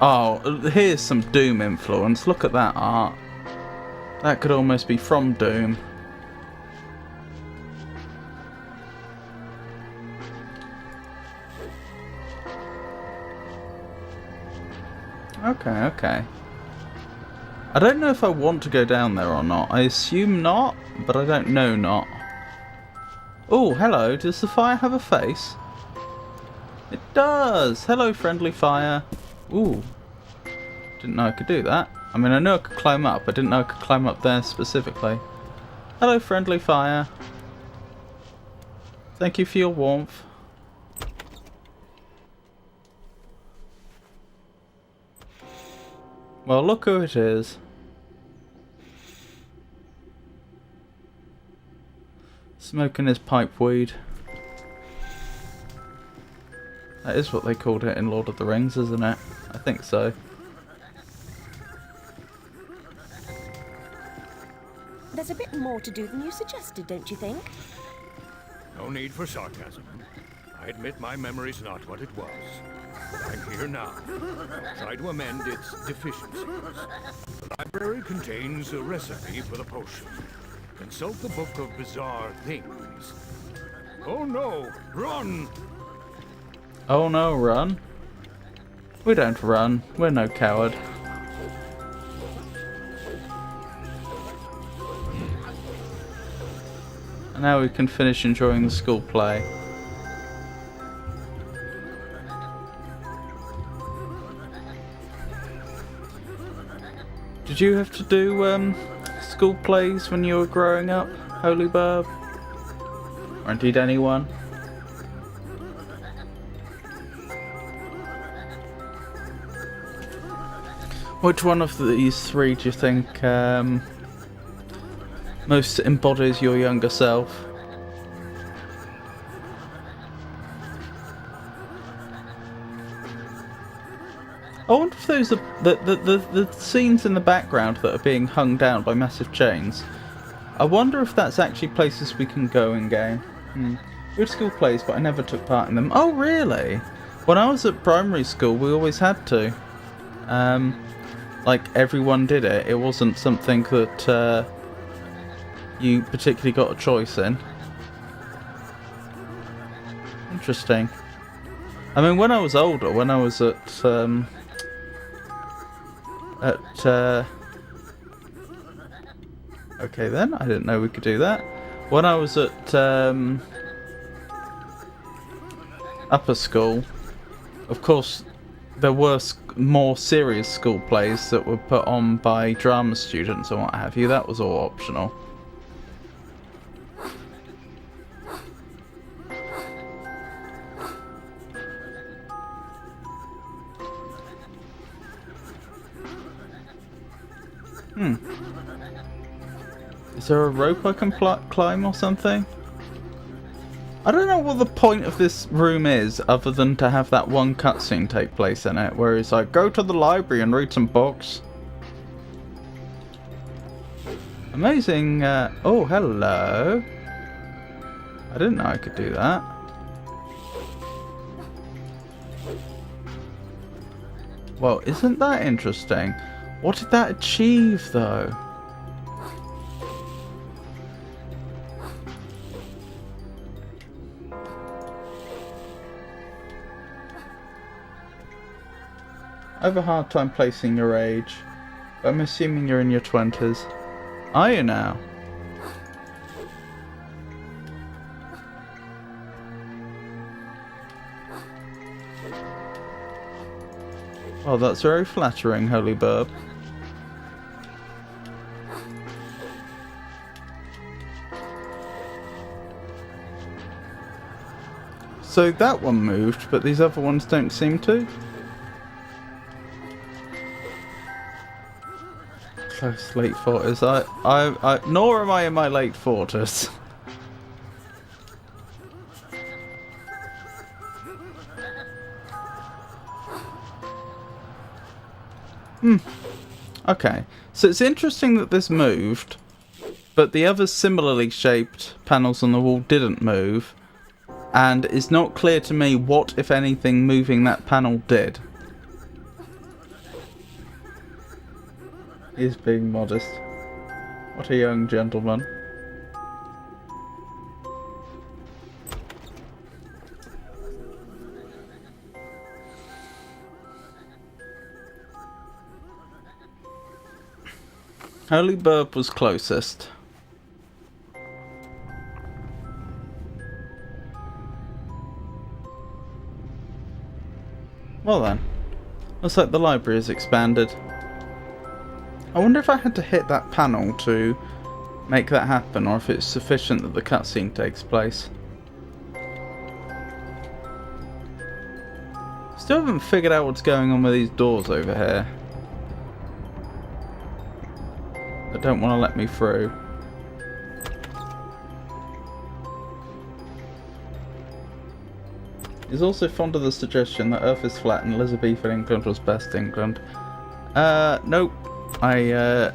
Oh, here's some Doom influence. Look at that art. That could almost be from Doom. Okay, okay. I don't know if I want to go down there or not. I assume not, but I don't know not. Oh, hello. Does the fire have a face? It does! Hello, friendly fire. Ooh. Didn't know I could do that. I mean, I know I could climb up. I didn't know I could climb up there specifically. Hello, friendly fire. Thank you for your warmth. Well, look who it is. Smoking his pipe weed. That is what they called it in Lord of the Rings, isn't it? I think so. There's a bit more to do than you suggested, don't you think? No need for sarcasm. I admit my memory's not what it was. But I'm here now. I'll try to amend its deficiencies. The library contains a recipe for the potion. Consult the Book of Bizarre Things. Oh no! Run! Oh no, run. We don't run. We're no coward. And now we can finish enjoying the school play. Did you have to do school plays when you were growing up, Holy Burb? Or indeed anyone? Which one of these three do you think most embodies your younger self? I wonder if those are the scenes in the background that are being hung down by massive chains. I wonder if that's actually places we can go in game. We had school plays, but I never took part in them. Oh, really? When I was at primary school, we always had to. Like, everyone did it. It wasn't something that you particularly got a choice in. Interesting. I mean, when I was older, when I was at okay then, I didn't know we could do that. When I was at upper school, of course, there were more serious school plays that were put on by drama students and what have you. That was all optional. Is there a rope I can climb or something? I don't know what the point of this room is, other than to have that one cutscene take place in it, where it's like, go to the library and read some books. Amazing, oh, hello. I didn't know I could do that. Well, isn't that interesting? What did that achieve, though? I have a hard time placing your age, but I'm assuming you're in your 20s. Are you now? Oh, that's very flattering, Holy Burb. So that one moved, but these other ones don't seem to. Close late 40s. Nor am I in my late 40s. Okay, so it's interesting that this moved, but the other similarly shaped panels on the wall didn't move, and it's not clear to me what, if anything, moving that panel did. He's being modest. What a young gentleman. Holy Burb was closest. Well then, looks like the library has expanded. I wonder if I had to hit that panel to make that happen, or if it's sufficient that the cutscene takes place. Still haven't figured out what's going on with these doors over here. They don't want to let me through. He's also fond of the suggestion that Earth is flat and Elizabethan England was best England. Nope. I'm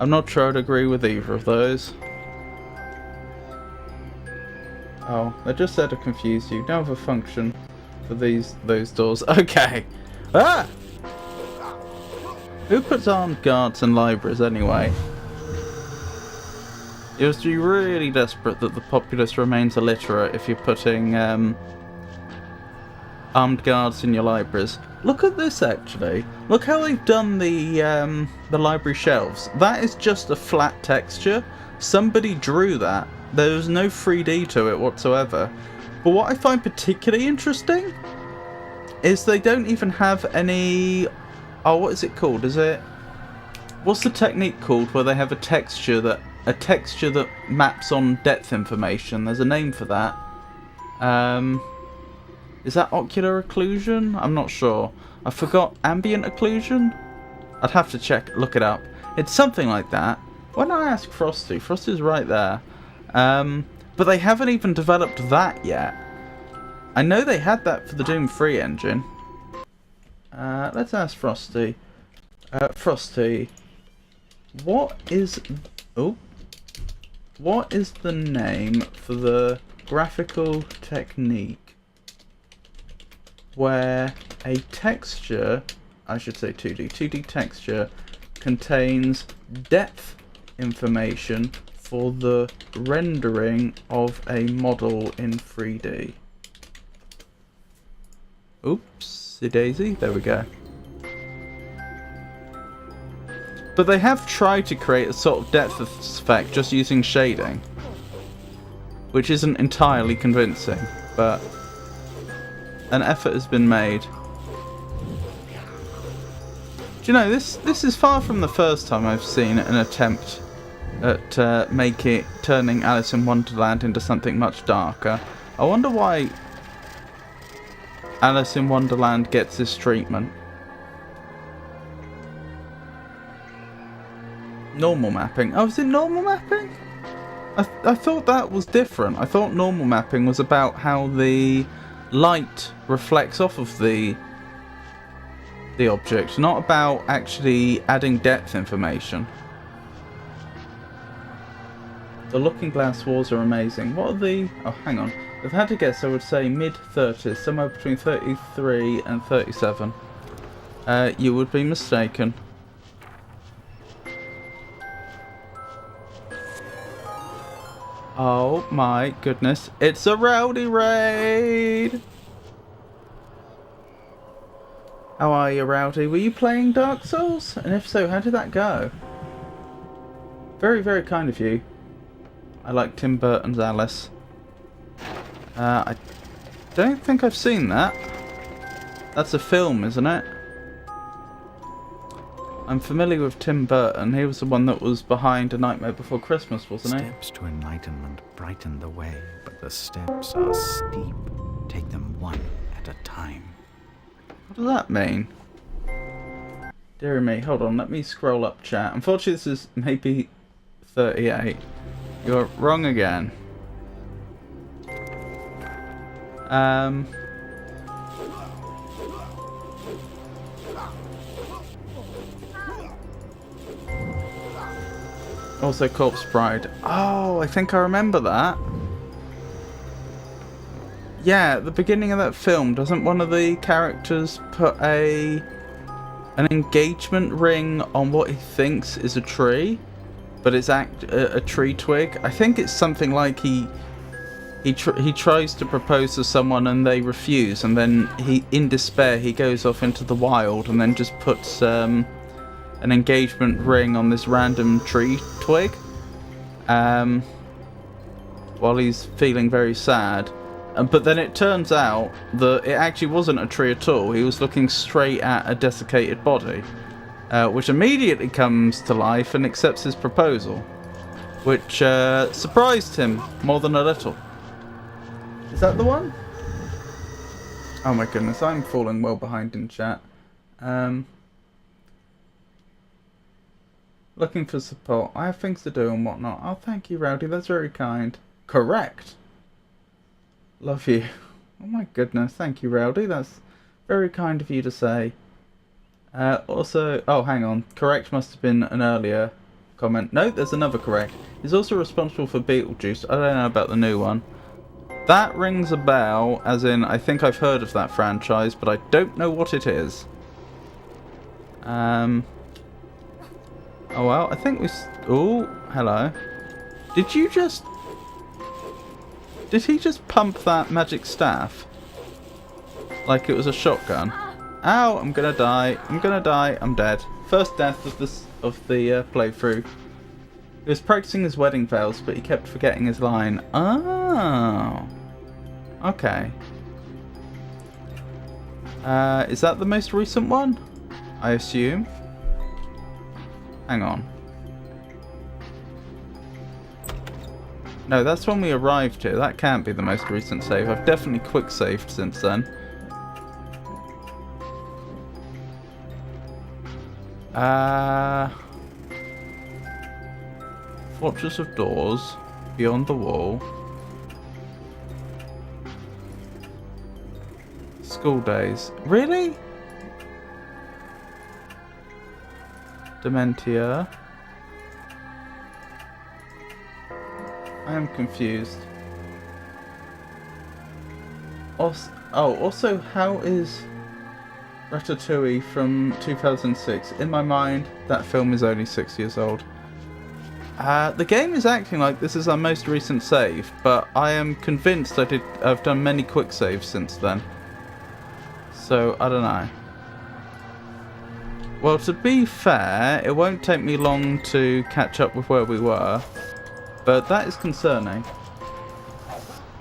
not sure I'd agree with either of those. Oh, I just said to confuse you. Now have a function for those doors. Okay. Ah! Who puts armed guards in libraries anyway? You must be really desperate that the populace remains illiterate if you're putting armed guards in your libraries. Look at this, actually. Look how they've done the library shelves. That is just a flat texture. Somebody drew that. There's no 3D to it whatsoever. But what I find particularly interesting is they don't even have any... Oh, what is it called? What's the technique called where they have a texture that maps on depth information? There's a name for that. Is that ocular occlusion? I'm not sure. I forgot. Ambient occlusion? I'd have to look it up. It's something like that. When I ask Frosty, Frosty's right there. But they haven't even developed that yet. I know they had that for the Doom 3 engine. Let's ask Frosty. Frosty, what is the name for the graphical technique where a texture, I should say 2D texture, contains depth information for the rendering of a model in 3D? Oopsie daisy, there we go. But they have tried to create a sort of depth effect just using shading, which isn't entirely convincing, but an effort has been made. Do you know, this is far from the first time I've seen an attempt at turning Alice in Wonderland into something much darker. I wonder why Alice in Wonderland gets this treatment. Normal mapping. Oh, is it normal mapping? I thought that was different. I thought normal mapping was about how the light reflects off of the object, not about actually adding depth information. The looking glass walls are amazing. What are the... Oh, hang on. If I had to guess, I would say mid-30s, somewhere between 33 and 37. You would be mistaken. Oh my goodness, it's a rowdy raid! How are you, Rowdy? Were you playing Dark Souls? And if so, how did that go? Very, very kind of you. I like Tim Burton's Alice. I don't think I've seen that. That's a film, isn't it? I'm familiar with Tim Burton. He was the one that was behind A Nightmare Before Christmas, wasn't he? Steps to enlightenment brighten the way, but the steps are steep. Take them one at a time. What does that mean? Dear me, hold on, let me scroll up chat. Unfortunately, this is maybe 38. You're wrong again. Also Corpse Bride. Oh, I think I remember that. Yeah, at the beginning of that film, doesn't one of the characters put an engagement ring on what he thinks is a tree? But it's a tree twig? I think it's something like he tries to propose to someone and they refuse, and then in despair he goes off into the wild and then just puts an engagement ring on this random tree twig while he's feeling very sad. But then it turns out that it actually wasn't a tree at all. He was looking straight at a desiccated body, which immediately comes to life and accepts his proposal, which surprised him more than a little. Is that the one? Oh my goodness, I'm falling well behind in chat. Looking for support. I have things to do and whatnot. Oh, thank you, Rowdy. That's very kind. Correct. Love you. Oh my goodness, thank you, Rowdy. That's very kind of you to say. Also, oh, hang on. Correct must have been an earlier comment. No, there's another correct. He's also responsible for Beetlejuice. I don't know about the new one. That rings a bell, as in, I think I've heard of that franchise, but I don't know what it is. Oh well, I think we... Oh, hello. Did he just pump that magic staff? Like it was a shotgun? Ow, I'm gonna die. I'm gonna die. I'm dead. First death of the playthrough. He was practicing his wedding vows, but he kept forgetting his line. Oh. Okay. Is that the most recent one? I assume. Hang on. No, that's when we arrived here. That can't be the most recent save. I've definitely quick saved since then. Fortress of Doors, Beyond the Wall, School Days. Really? Dementia. I am confused. Also, how is Ratatouille from 2006? In my mind, that film is only 6 years old. The game is acting like this is our most recent save, but I am convinced I've done many quick saves since then. So, I don't know. Well, to be fair, it won't take me long to catch up with where we were, but that is concerning.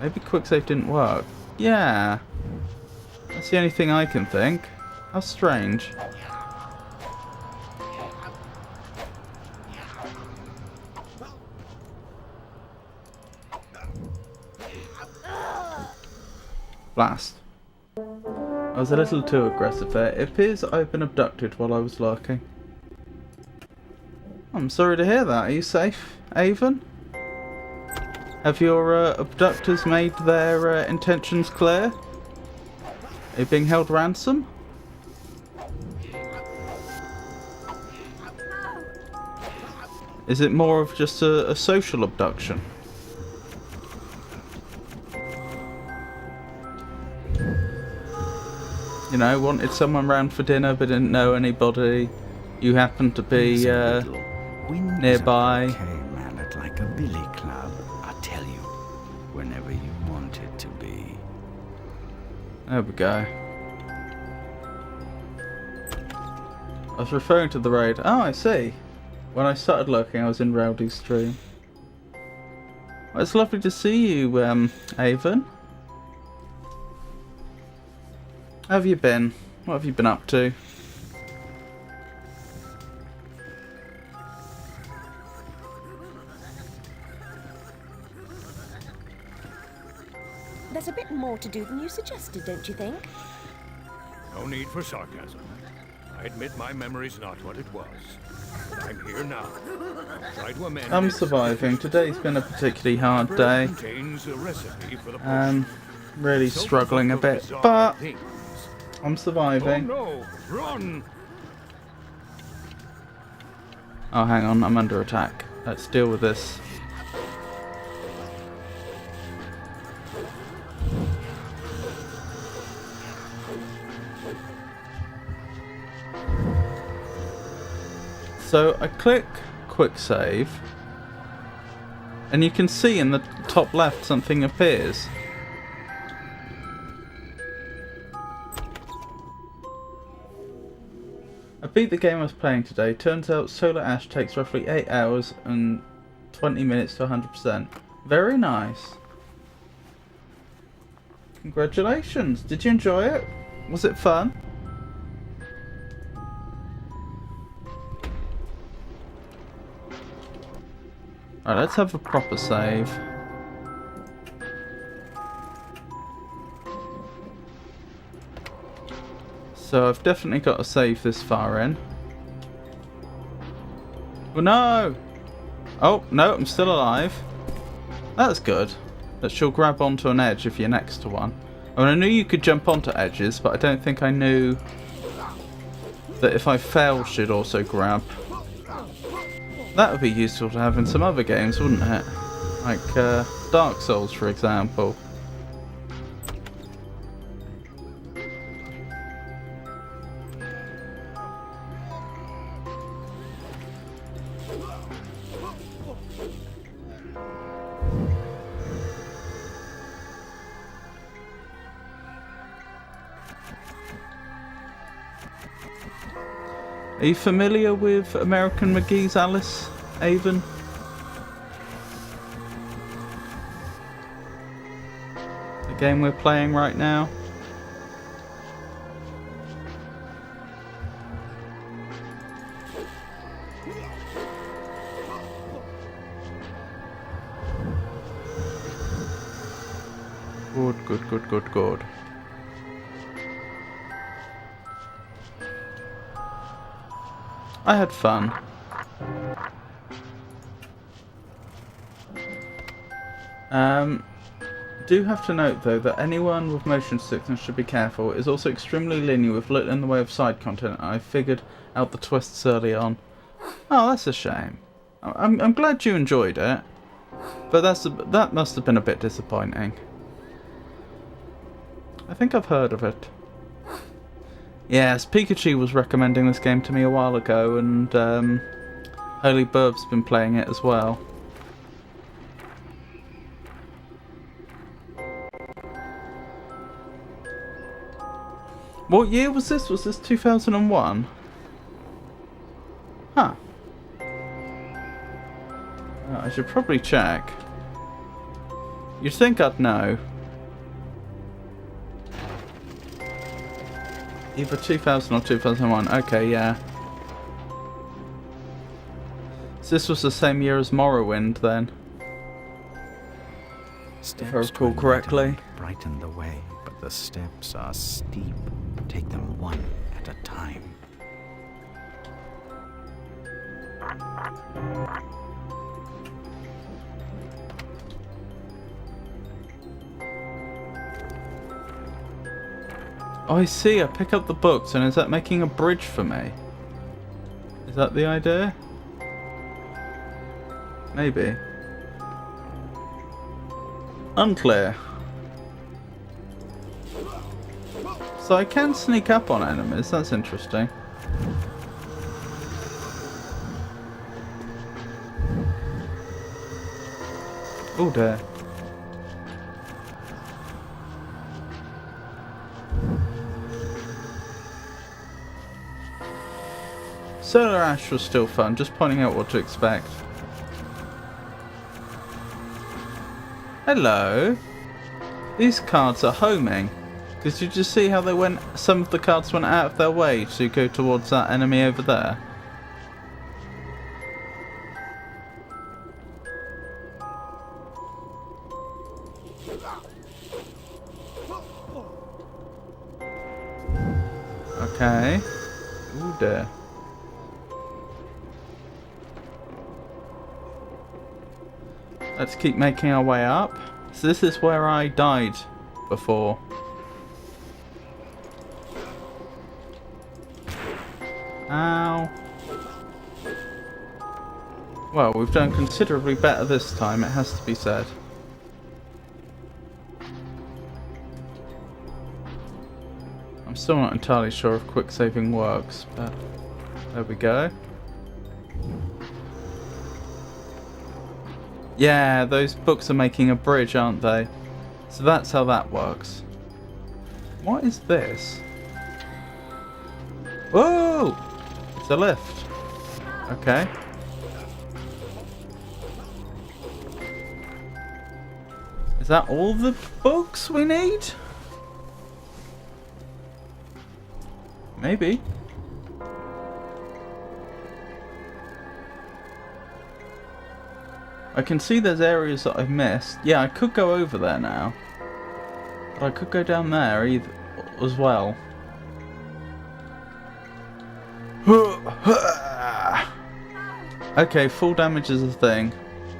Maybe quick save didn't work. Yeah. That's the only thing I can think. How strange. Blast. I was a little too aggressive there. It appears I've been abducted while I was lurking. I'm sorry to hear that. Are you safe, Avon? Have your abductors made their intentions clear? Are you being held ransom? Is it more of just a social abduction? You know, wanted someone round for dinner but didn't know anybody. You happened to be nearby. Okay, man, it's like a billy club. I tell you, whenever you want it to be. There we go. I was referring to the raid. Oh, I see. When I started looking, I was in Rowdy's stream. Well, it's lovely to see you, Avon. How have you been? What have you been up to? There's a bit more to do than you suggested, don't you think? No need for sarcasm. I admit my memory's not what it was. But I'm here now. Try to amend I'm it. surviving. Today's been a particularly hard day. Contains a recipe for the Really struggling a bit, but I'm surviving. Oh no! Run! Oh, hang on, I'm under attack. Let's deal with this. So I click quick save, and you can see in the top left something appears. I beat the game I was playing today. Turns out Solar Ash takes roughly 8 hours and 20 minutes to 100%. Very nice. Congratulations. Did you enjoy it? Was it fun? Alright, let's have a proper save. So I've definitely got to save this far in. Oh no! Oh, no, I'm still alive. That's good. That she'll grab onto an edge if you're next to one. I mean, I knew you could jump onto edges, but I don't think I knew that if I failed, she'd also grab. That would be useful to have in some other games, wouldn't it? Like Dark Souls, for example. Are you familiar with American McGee's, Alice? Avon? The game we're playing right now? Good. I had fun. Do have to note though that anyone with motion sickness should be careful. It is also extremely linear with little in the way of side content. I figured out the twists early on. Oh, that's a shame. I'm glad you enjoyed it, but that must have been a bit disappointing. I think I've heard of it. Yes, Pikachu was recommending this game to me a while ago, and Holy Burb's been playing it as well. What year was this? Was this 2001? Huh. I should probably check. You'd think I'd know. Either 2000 or 2001. Okay, yeah. So this was the same year as Morrowind, then. If I recall correctly. Brighten the way, but the steps are steep. Take them one at a time. Oh, I see. I pick up the books, and is that making a bridge for me? Is that the idea? Maybe. Unclear. So I can sneak up on enemies. That's interesting. Oh dear. Solar Ash was still fun, just pointing out what to expect. Hello. These cards are homing. Because you just see how they went, some of the cards went out of their way to go towards that enemy over there. Okay. Ooh dear. Let's keep making our way up. So this is where I died before. Ow. Well, we've done considerably better this time, it has to be said. I'm still not entirely sure if quick saving works, but there we go. Yeah, those books are making a bridge, aren't they? So that's how that works. What is this? Whoa! It's a lift. Okay. Is that all the books we need? Maybe. I can see there's areas that I've missed. Yeah, I could go over there now. But I could go down there either as well. Okay, full damage is a thing.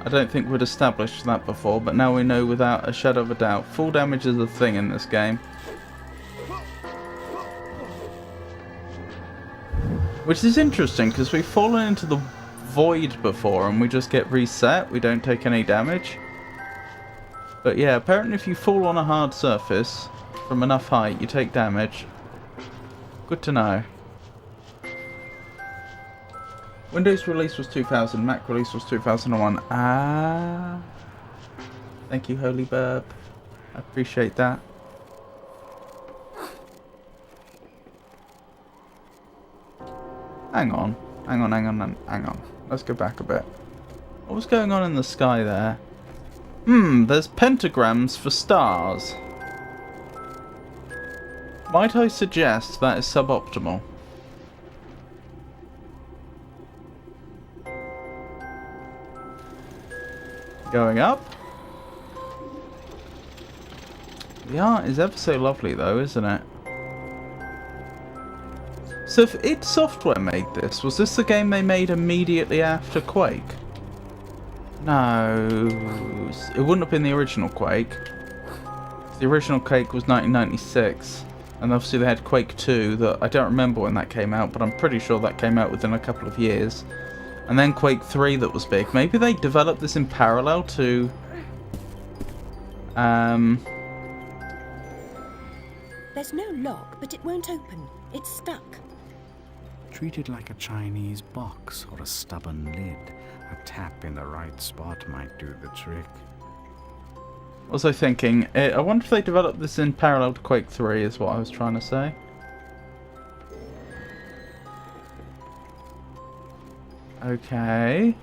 I don't think we'd established that before, but now we know without a shadow of a doubt. Full damage is a thing in this game. Which is interesting, because we've fallen into the void before and we just get reset. We don't take any damage. But yeah, apparently if you fall on a hard surface from enough height, you take damage. Good to know. Windows release was 2000, Mac release was 2001. Ah. Thank you, Holy Burp. I appreciate that. Hang on. Hang on. Let's go back a bit. What was going on in the sky there? There's pentagrams for stars. Might I suggest that is suboptimal? Going up. The art is ever so lovely though, isn't it? So if id Software made this, was this the game they made immediately after Quake? No, it wouldn't have been the original Quake. The original Quake was 1996, and obviously they had Quake 2 that I don't remember when that came out, but I'm pretty sure that came out within a couple of years. And then Quake 3 that was big. Maybe they developed this in parallel to... There's no lock, but it won't open. It's stuck. Treat it like a Chinese box or a stubborn lid. A tap in the right spot might do the trick. What was I thinking? I wonder if they developed this in parallel to Quake 3 is what I was trying to say. Okay.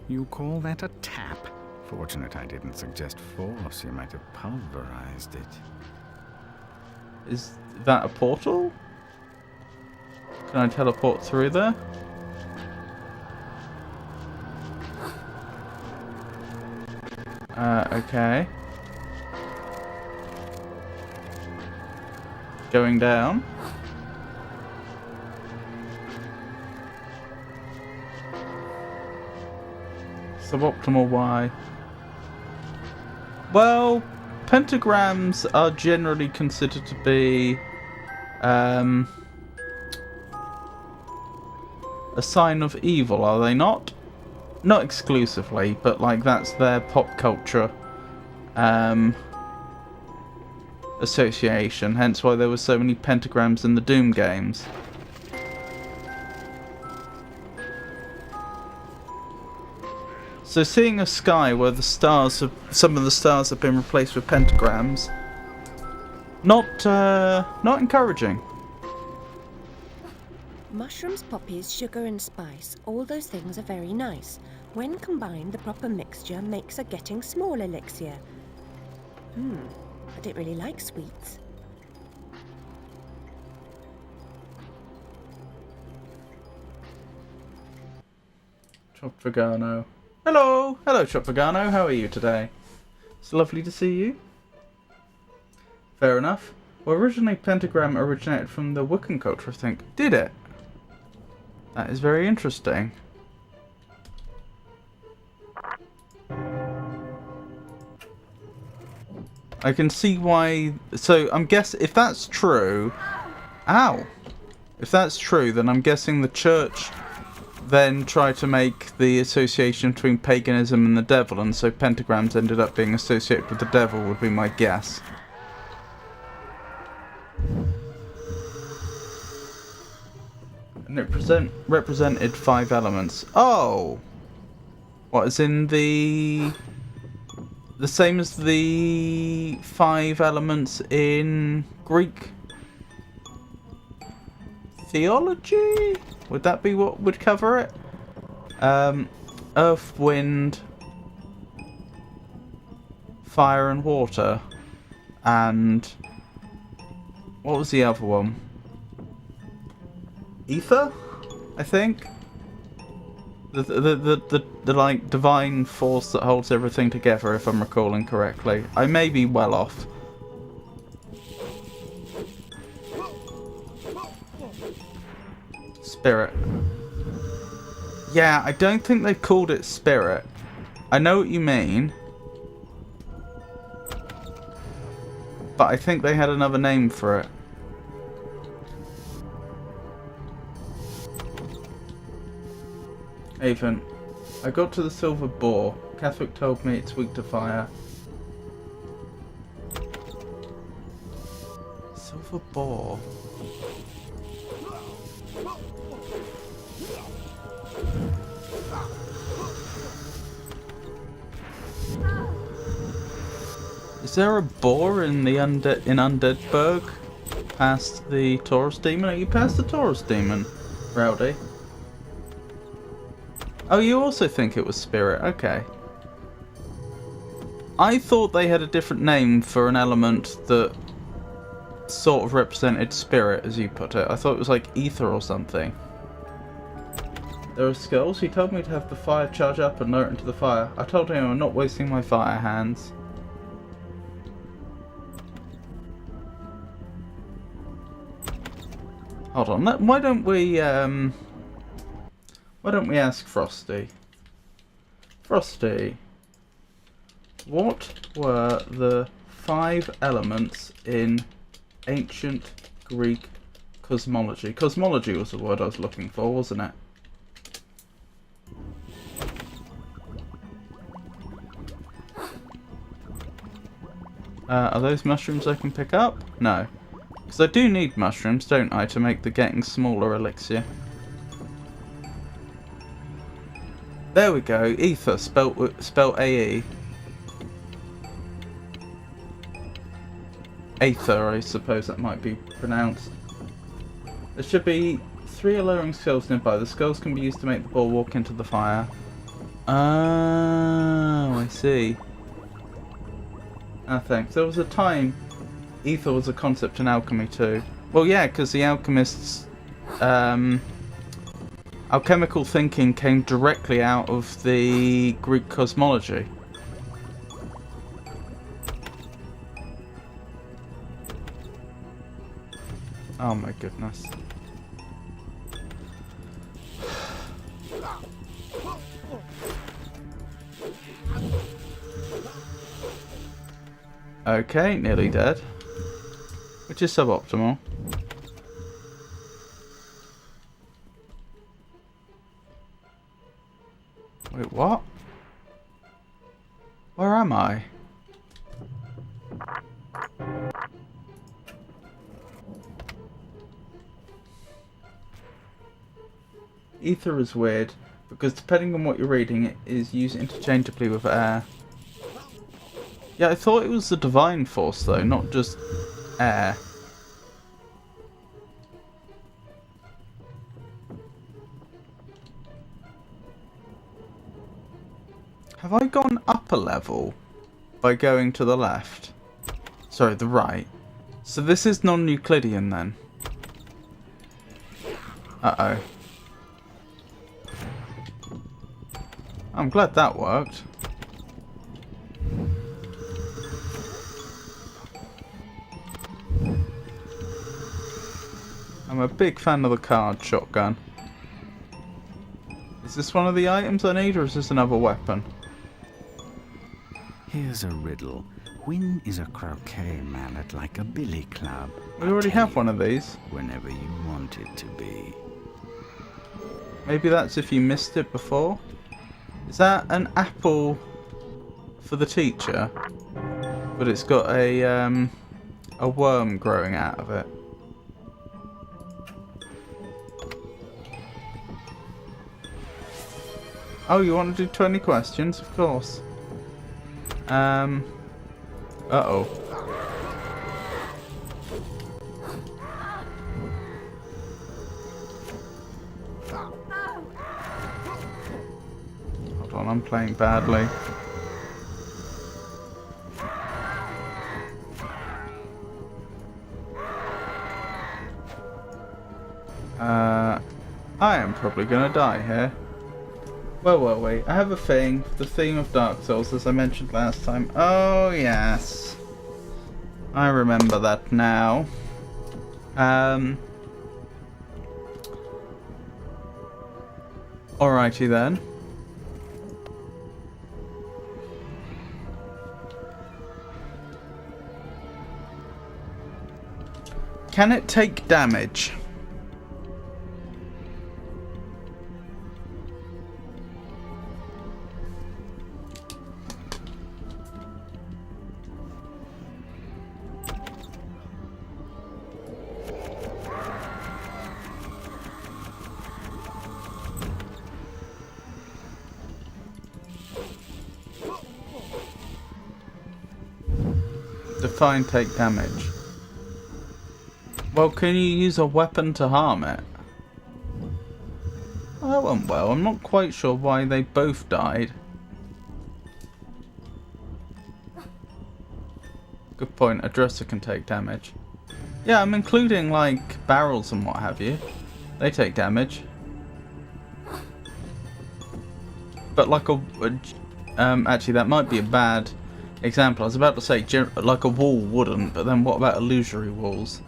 You call that a tap? Fortunate I didn't suggest force. You might have pulverized it. Is that a portal? Can I teleport through there? Okay. Going down. Suboptimal Y. Well, pentagrams are generally considered to be a sign of evil, are they not? Not exclusively, but like that's their pop culture association, hence why there were so many pentagrams in the Doom games. So seeing a sky where the stars have, some of the stars have been replaced with pentagrams, not encouraging. Mushrooms, poppies, sugar and spice, all those things are very nice. When combined, the proper mixture makes a getting small elixir. I don't really like sweets. Chop Vegano. Hello! Hello, Chop Vegano. How are you today? It's lovely to see you. Fair enough. Well, originally pentagram originated from the Wiccan culture, I think. Did it? That is very interesting. I can see why... So, I'm guessing... If that's true... Ow! If that's true, then I'm guessing the church then tried to make the association between paganism and the devil, and so pentagrams ended up being associated with the devil, would be my guess. And it represented 5 elements. Oh! What, as in the same as the 5 elements in Greek theology? Would that be what would cover it? Earth, wind, fire and water. And what was the other one? Ether, I think. The like divine force that holds everything together, if I'm recalling correctly. I may be well off. Spirit. Yeah, I don't think they've called it spirit. I know what you mean. But I think they had another name for it. Ethan, I got to the silver boar. Catholic told me it's weak to fire. Silver boar. Is there a boar in the Undeadburg? Past the Taurus demon? Are you past the Taurus demon, Rowdy? Oh, you also think it was spirit? Okay. I thought they had a different name for an element that sort of represented spirit, as you put it. I thought it was like ether or something. There are skulls. He told me to have the fire charge up and lower it into the fire. I told him I'm not wasting my fire hands. Hold on. Why don't we ask Frosty? Frosty, what were the 5 elements in ancient Greek cosmology? Cosmology was the word I was looking for, wasn't it? Are those mushrooms I can pick up? No. Because I do need mushrooms, don't I, to make the getting smaller elixir. There we go. Ether, spelt A-E. Aether, I suppose that might be pronounced. There should be 3 alluring skulls nearby. The skulls can be used to make the ball walk into the fire. Oh, I see. Ah, thanks. There was a time ether was a concept in alchemy too. Well, yeah, because the alchemists... alchemical thinking came directly out of the Greek cosmology. Oh my goodness. Okay, nearly dead. Which is suboptimal. Wait, what? Where am I? Ether is weird, because depending on what you're reading, it is used interchangeably with air. Yeah, I thought it was the divine force though, not just air. Have I gone up a level by going to the left? Sorry, the right. So this is non-Euclidean then. Uh-oh. I'm glad that worked. I'm a big fan of the card shotgun. Is this one of the items I need, or is this another weapon? Here's a riddle. When is a croquet mallet like a billy club? We already have one of these. Whenever you want it to be. Maybe that's if you missed it before. Is that an apple for the teacher? But it's got a worm growing out of it. Oh, you want to do 20 questions? Of course. Uh-oh. Hold on, I'm playing badly. I am probably gonna die here. Where were we? I have a thing, the theme of Dark Souls, as I mentioned last time. Oh, yes. I remember that now. Alrighty then. Can it take damage? Define take damage. Well, can you use a weapon to harm it? Well, that went well. I'm not quite sure why they both died. Good point. A dresser can take damage. Yeah, I'm including like barrels and what have you. They take damage. But like actually that might be a bad example. I was about to say like a wall wouldn't, but then what about illusory walls?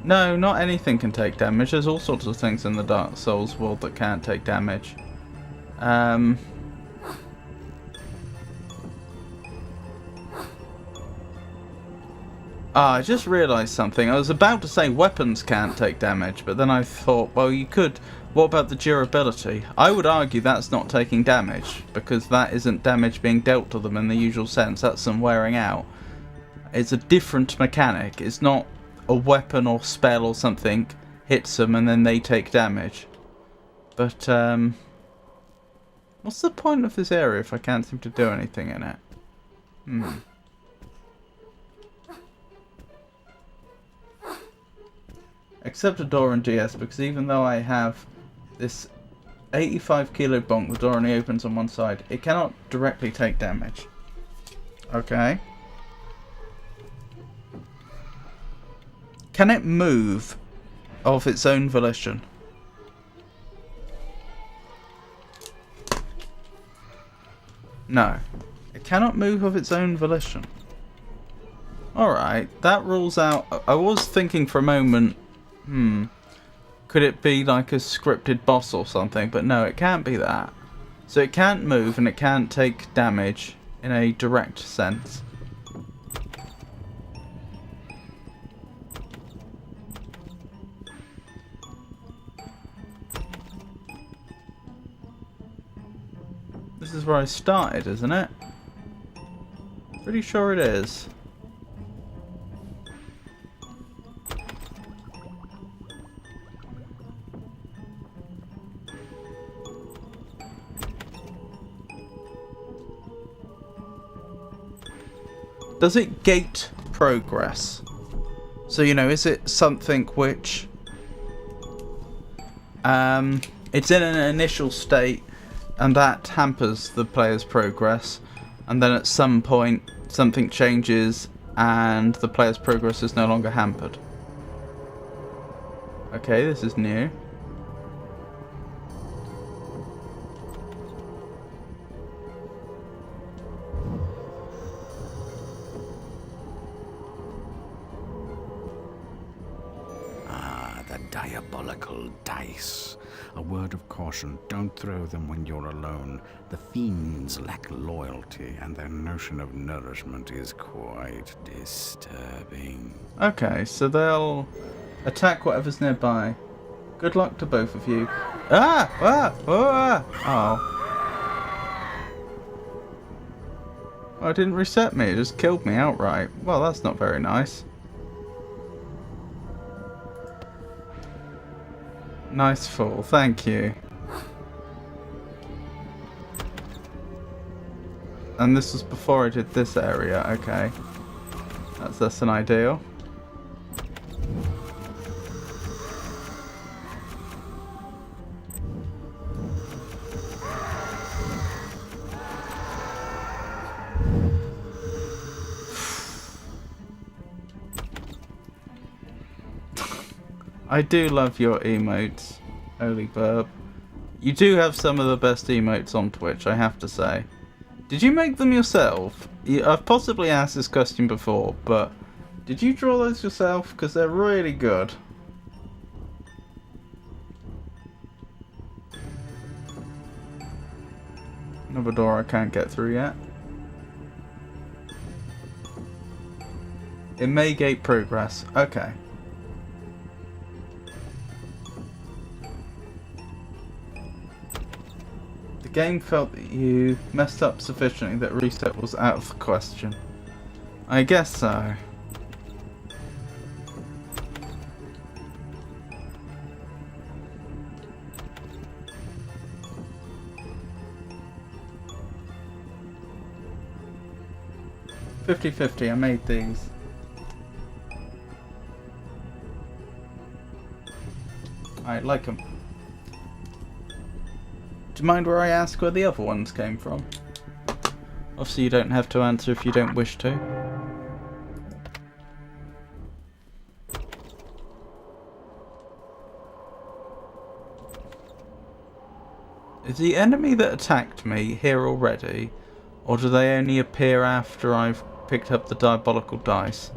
No, not anything can take damage. There's all sorts of things in the Dark Souls world that can't take damage. I just realised something. I was about to say weapons can't take damage, but then I thought, well, you could. What about the durability? I would argue that's not taking damage, because that isn't damage being dealt to them in the usual sense. That's some wearing out. It's a different mechanic. It's not a weapon or spell or something hits them and then they take damage. But, what's the point of this area if I can't seem to do anything in it? Except a door and DS, because even though I have this 85 kilo bonk, the door only opens on one side, it cannot directly take damage. Okay. Can it move of its own volition? No. It cannot move of its own volition. Alright, that rules out... I was thinking for a moment, could it be like a scripted boss or something? But no, it can't be that. So it can't move and it can't take damage in a direct sense. This is where I started, isn't it? Pretty sure it is. Does it gate progress? So, you know, is it something which it's in an initial state and that hampers the player's progress, and then at some point something changes and the player's progress is no longer hampered? Okay, this is new. Diabolical dice. A word of caution, don't throw them when you're alone. The fiends lack loyalty, and their notion of nourishment is quite disturbing. Okay, so they'll attack whatever's nearby. Good luck to both of you. Ah! Ah! Oh! Ah. Oh, it didn't reset me, it just killed me outright. Well, that's not very nice. Nice fall, thank you. And this was before I did this area, okay. That's less than ideal. I do love your emotes, Holy Burb. You do have some of the best emotes on Twitch, I have to say. Did you make them yourself? I've possibly asked this question before, but did you draw those yourself? Because they're really good. Another door I can't get through yet. It may gate progress. Okay. The game felt that you messed up sufficiently that reset was out of the question. I guess so. $50-50, I made these. I like them. Do you mind where I ask where the other ones came from? Obviously you don't have to answer if you don't wish to. Is the enemy that attacked me here already? Or do they only appear after I've picked up the diabolical dice?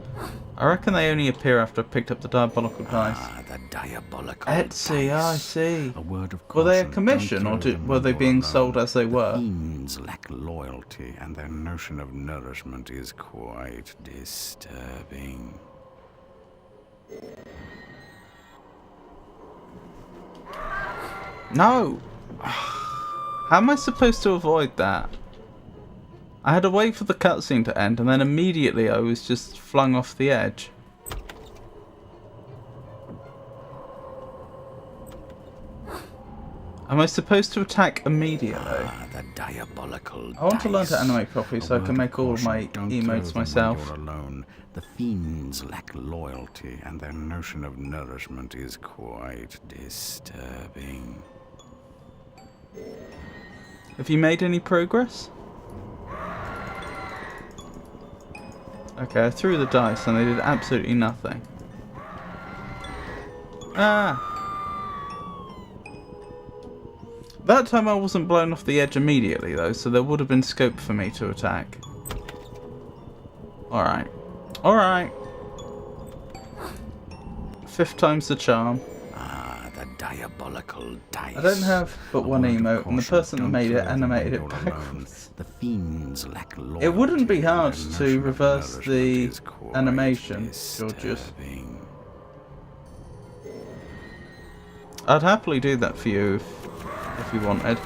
I reckon they only appear after I've picked up the diabolical dice. The diabolical Etsy, I see. A word of Were they a caution, commission, don't or throw them were when they you're being alone. sold as they were? Fiends lack loyalty, and their notion of nourishment is quite disturbing. No! How am I supposed to avoid that? I had to wait for the cutscene to end, and then immediately I was just flung off the edge. Am I supposed to attack immediately? The diabolical I want to learn to dice. animate properly so A I can word make all of caution, my don't throw them emotes when myself. You're alone. The fiends lack loyalty, and their notion of nourishment is quite disturbing. Have you made any progress? Okay, I threw the dice and they did absolutely nothing. Ah! That time I wasn't blown off the edge immediately though, so there would have been scope for me to attack. Alright. Alright. 5th time's the charm. The diabolical dice. I don't have but A one word of emote, and the caution, person that don't made throw it them animated when it you're alone. backwards. The fiends lack loyalty. It wouldn't be and hard their to notion of reverse nourishment the is quite animation, Georgius. disturbing. I'd happily do that for you if you wanted.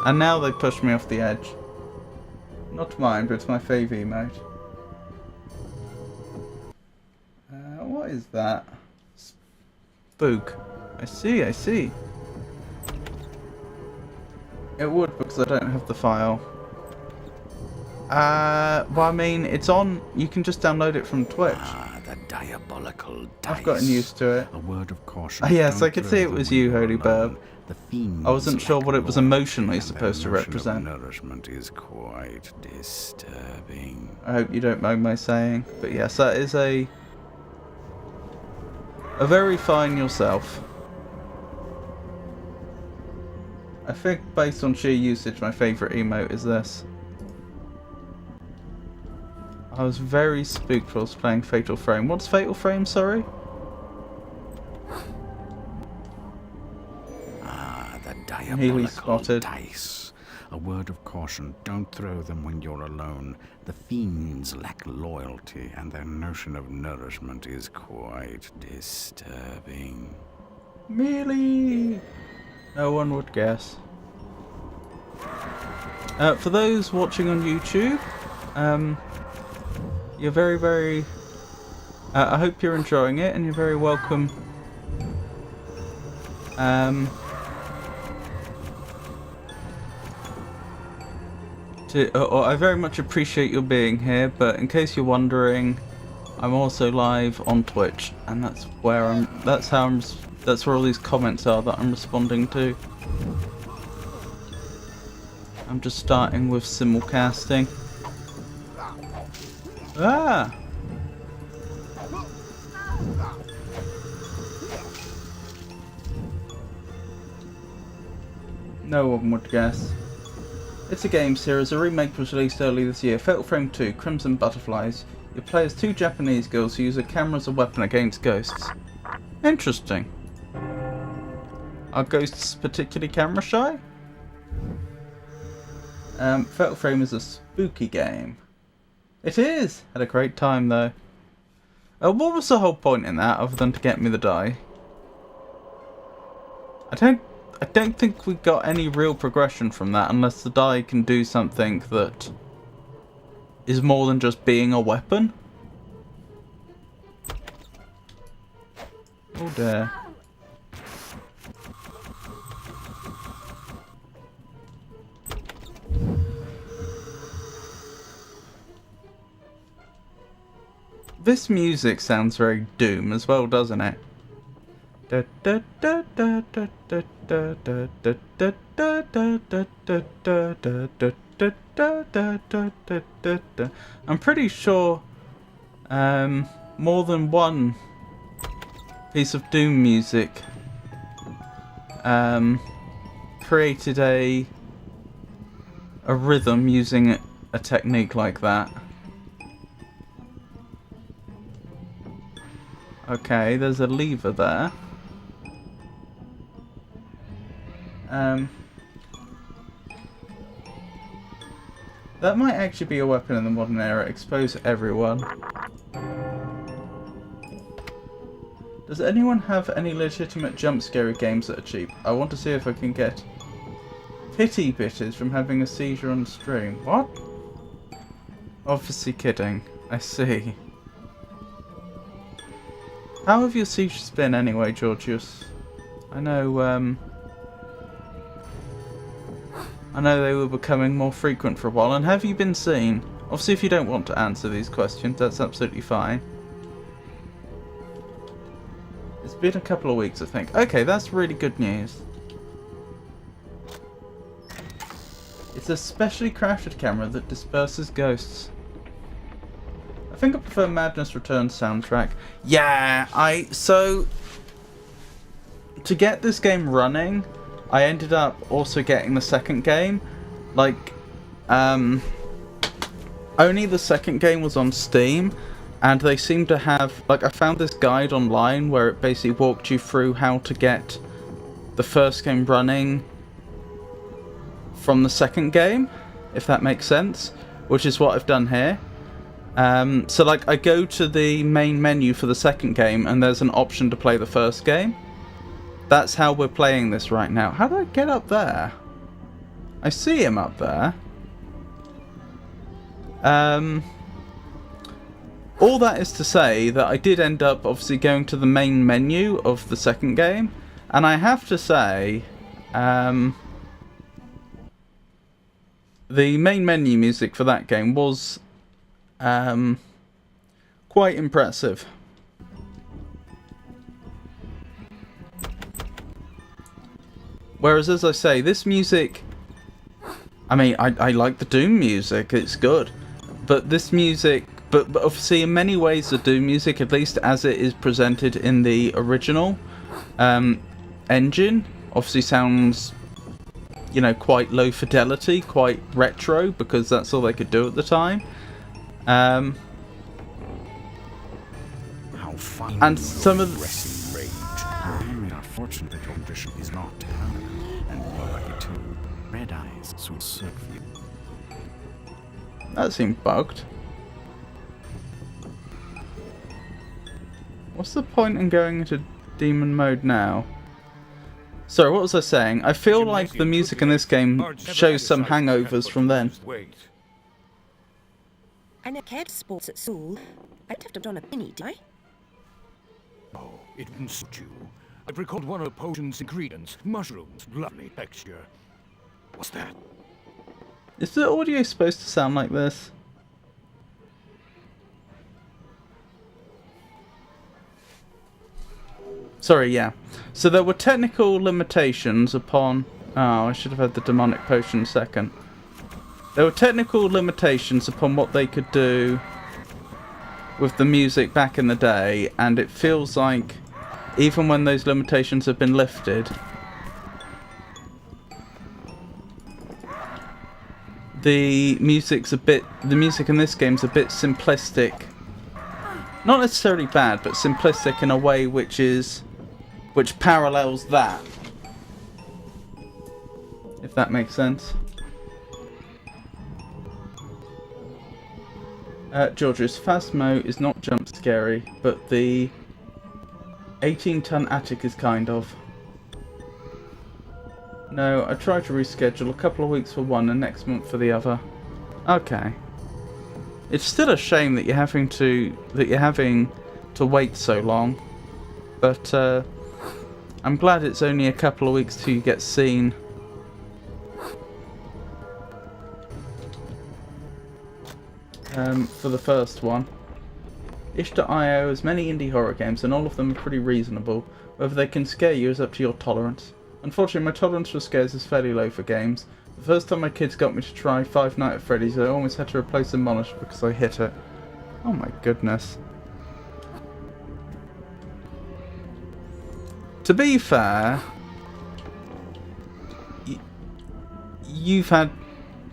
And now they pushed me off the edge. Not mine, but it's my fave emote. What is that? Spook. I see, I see. It would because I don't have the file. Well, I mean, it's on. You can just download it from Twitch. The diabolical dice. I've gotten used to it. A word of caution. Ah, yes, don't I could throw see it them was when you, you're Holy alone. Burb. The fiends I wasn't sure lack what it was loyalty, emotionally and their supposed to notion of represent. Nourishment is quite disturbing. I hope you don't mind my saying, but yes, that is a very fine yourself. I think based on sheer usage, my favourite emote is this. I was very spooked whilst playing Fatal Frame. What's Fatal Frame, sorry? The Nearly diabolical spotted. dice. A word of caution, don't throw them when you're alone. The fiends lack loyalty, and their notion of nourishment is quite disturbing. Mealy! No one would guess. For those watching on YouTube, you're very, I hope you're enjoying it, and you're very welcome. I very much appreciate your being here, but in case you're wondering, I'm also live on Twitch, and that's where that's where all these comments are that I'm responding to. I'm just starting with simulcasting. Ah! No one would guess. It's a game series. A remake was released early this year. Fatal Frame 2, Crimson Butterflies. You play as 2 Japanese girls who use a camera as a weapon against ghosts. Interesting. Are ghosts particularly camera shy? Fatal Frame is a spooky game. It is! Had a great time though. What was the whole point in that other than to get me the die? I don't think we got any real progression from that unless the die can do something that is more than just being a weapon. Oh dear. This music sounds very Doom as well, doesn't it? I'm pretty sure more than one piece of Doom music created a rhythm using a technique like that. Okay, there's a lever there. That might actually be a weapon in the modern era. Expose everyone. Does anyone have any legitimate jump scary games that are cheap? I want to see if I can get pity bitties from having a seizure on stream. What? Obviously kidding. I see. How have your seizures been anyway, Georgius? I know they were becoming more frequent for a while, and have you been seen? Obviously, if you don't want to answer these questions, that's absolutely fine. It's been a couple of weeks, I think. Okay, that's really good news. It's a specially crafted camera that disperses ghosts. I think I prefer Madness Returns soundtrack. Yeah, so to get this game running, I ended up also getting the second game. Like, only the second game was on Steam, and they seem to have, like, I found this guide online where it basically walked you through how to get the first game running from the second game, if that makes sense, which is what I've done here. So like I go to the main menu for the second game and there's an option to play the first game. That's how we're playing this right now. How do I get up there? I see him up there. All that is to say that I did end up obviously going to the main menu of the second game, and I have to say the main menu music for that game was quite impressive. Whereas, as I say, this music, I mean, I like the Doom music, it's good. But this music, but obviously in many ways the Doom music, at least as it is presented in the original engine, obviously sounds, you know, quite low fidelity, quite retro, because that's all they could do at the time. And some of We are fortunate that your condition is not permanent, and you are lucky too. Red eyes will serve you. that seemed bugged. What's the point in going into demon mode now? Sorry, what was I saying? I feel like the music in this game shows some hangovers from then. I never cared for sports at school. I'd have to have done a penny, did I? Oh, it didn't suit you. I've recalled one of the potion's ingredients. Mushrooms. Lovely texture. What's that? Is the audio supposed to sound like this? Sorry, yeah. So there were technical limitations upon... Oh, I should have had the demonic potion second. There were technical limitations upon what they could do with the music back in the day, and it feels like even when those limitations have been lifted, the music in this game's a bit simplistic. Not necessarily bad, but simplistic in a way which parallels that. If that makes sense. Georgius, Phasmo is not jump scary, but the 18-ton attic is kind of. No, I tried to reschedule a couple of weeks for one and next month for the other. Okay. It's still a shame that you're having to wait so long, but I'm glad it's only a couple of weeks till you get seen. For the first one. Ish.io has many indie horror games and all of them are pretty reasonable. Whether they can scare you is up to your tolerance. Unfortunately, my tolerance for scares is fairly low for games. The first time my kids got me to try Five Nights at Freddy's, I almost had to replace the monitor because I hit it. Oh my goodness. To be fair, you've had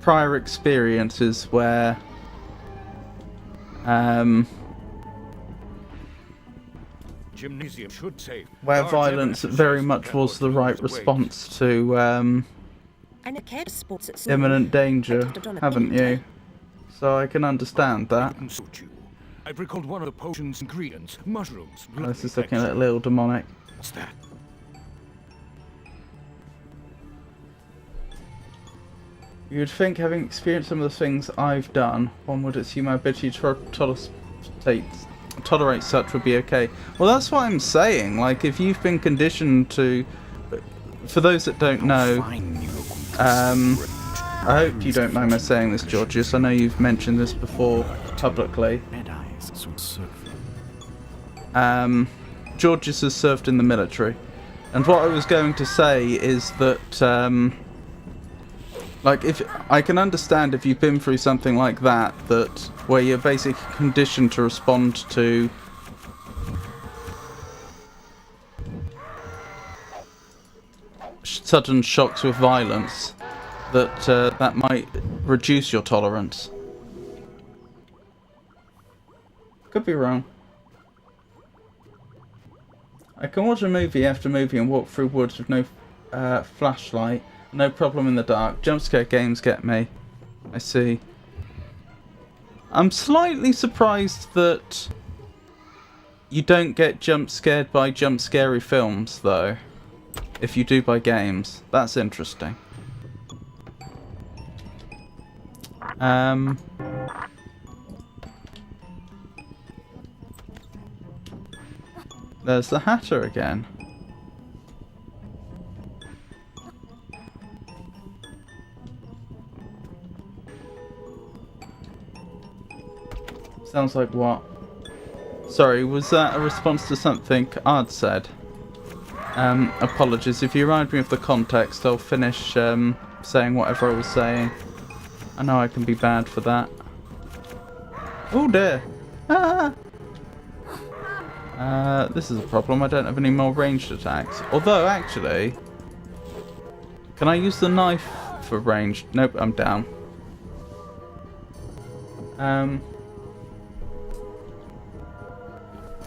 prior experiences where Gymnasium should say. where violence very much was the right response to I never cared for sports at school. imminent I danger, could have done a haven't painting. you? So I can understand that. Wouldn't suit you. I've recalled one of the potion's ingredients, mushrooms. This is looking a little demonic. What's that? You would think, having experienced some of the things I've done, one would assume my ability to tolerate such would be okay. Well, that's what I'm saying. Like, if you've been conditioned to... For those that don't know, I hope you don't mind me saying this, Georgius. I know you've mentioned this before publicly. Georgius has served in the military. And what I was going to say is that... like, if I can understand if you've been through something like that, where you're basically conditioned to respond to sudden shocks with violence, that might reduce your tolerance. Could be wrong. I can watch a movie after movie and walk through woods with no flashlight. No problem in the dark. Jump scare games get me. I see. I'm slightly surprised that you don't get jump scared by jump scary films, though. If you do by games. That's interesting. There's the Hatter again. Sounds like what? Sorry, was that a response to something I'd said? Apologies. If you remind me of the context, I'll finish saying whatever I was saying. I know I can be bad for that. Oh dear! Ah! This is a problem. I don't have any more ranged attacks. Although, actually... Can I use the knife for ranged? Nope, I'm down.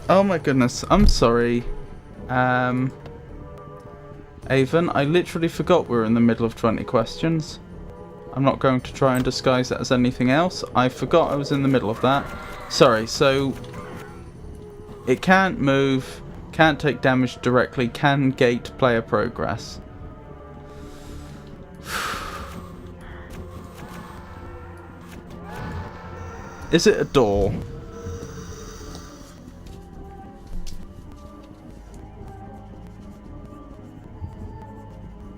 Oh my goodness, I'm sorry. Avon, I literally forgot we were in the middle of 20 questions. I'm not going to try and disguise that as anything else. I forgot I was in the middle of that. Sorry, so... It can't move, can't take damage directly, can gate player progress. Is it a door?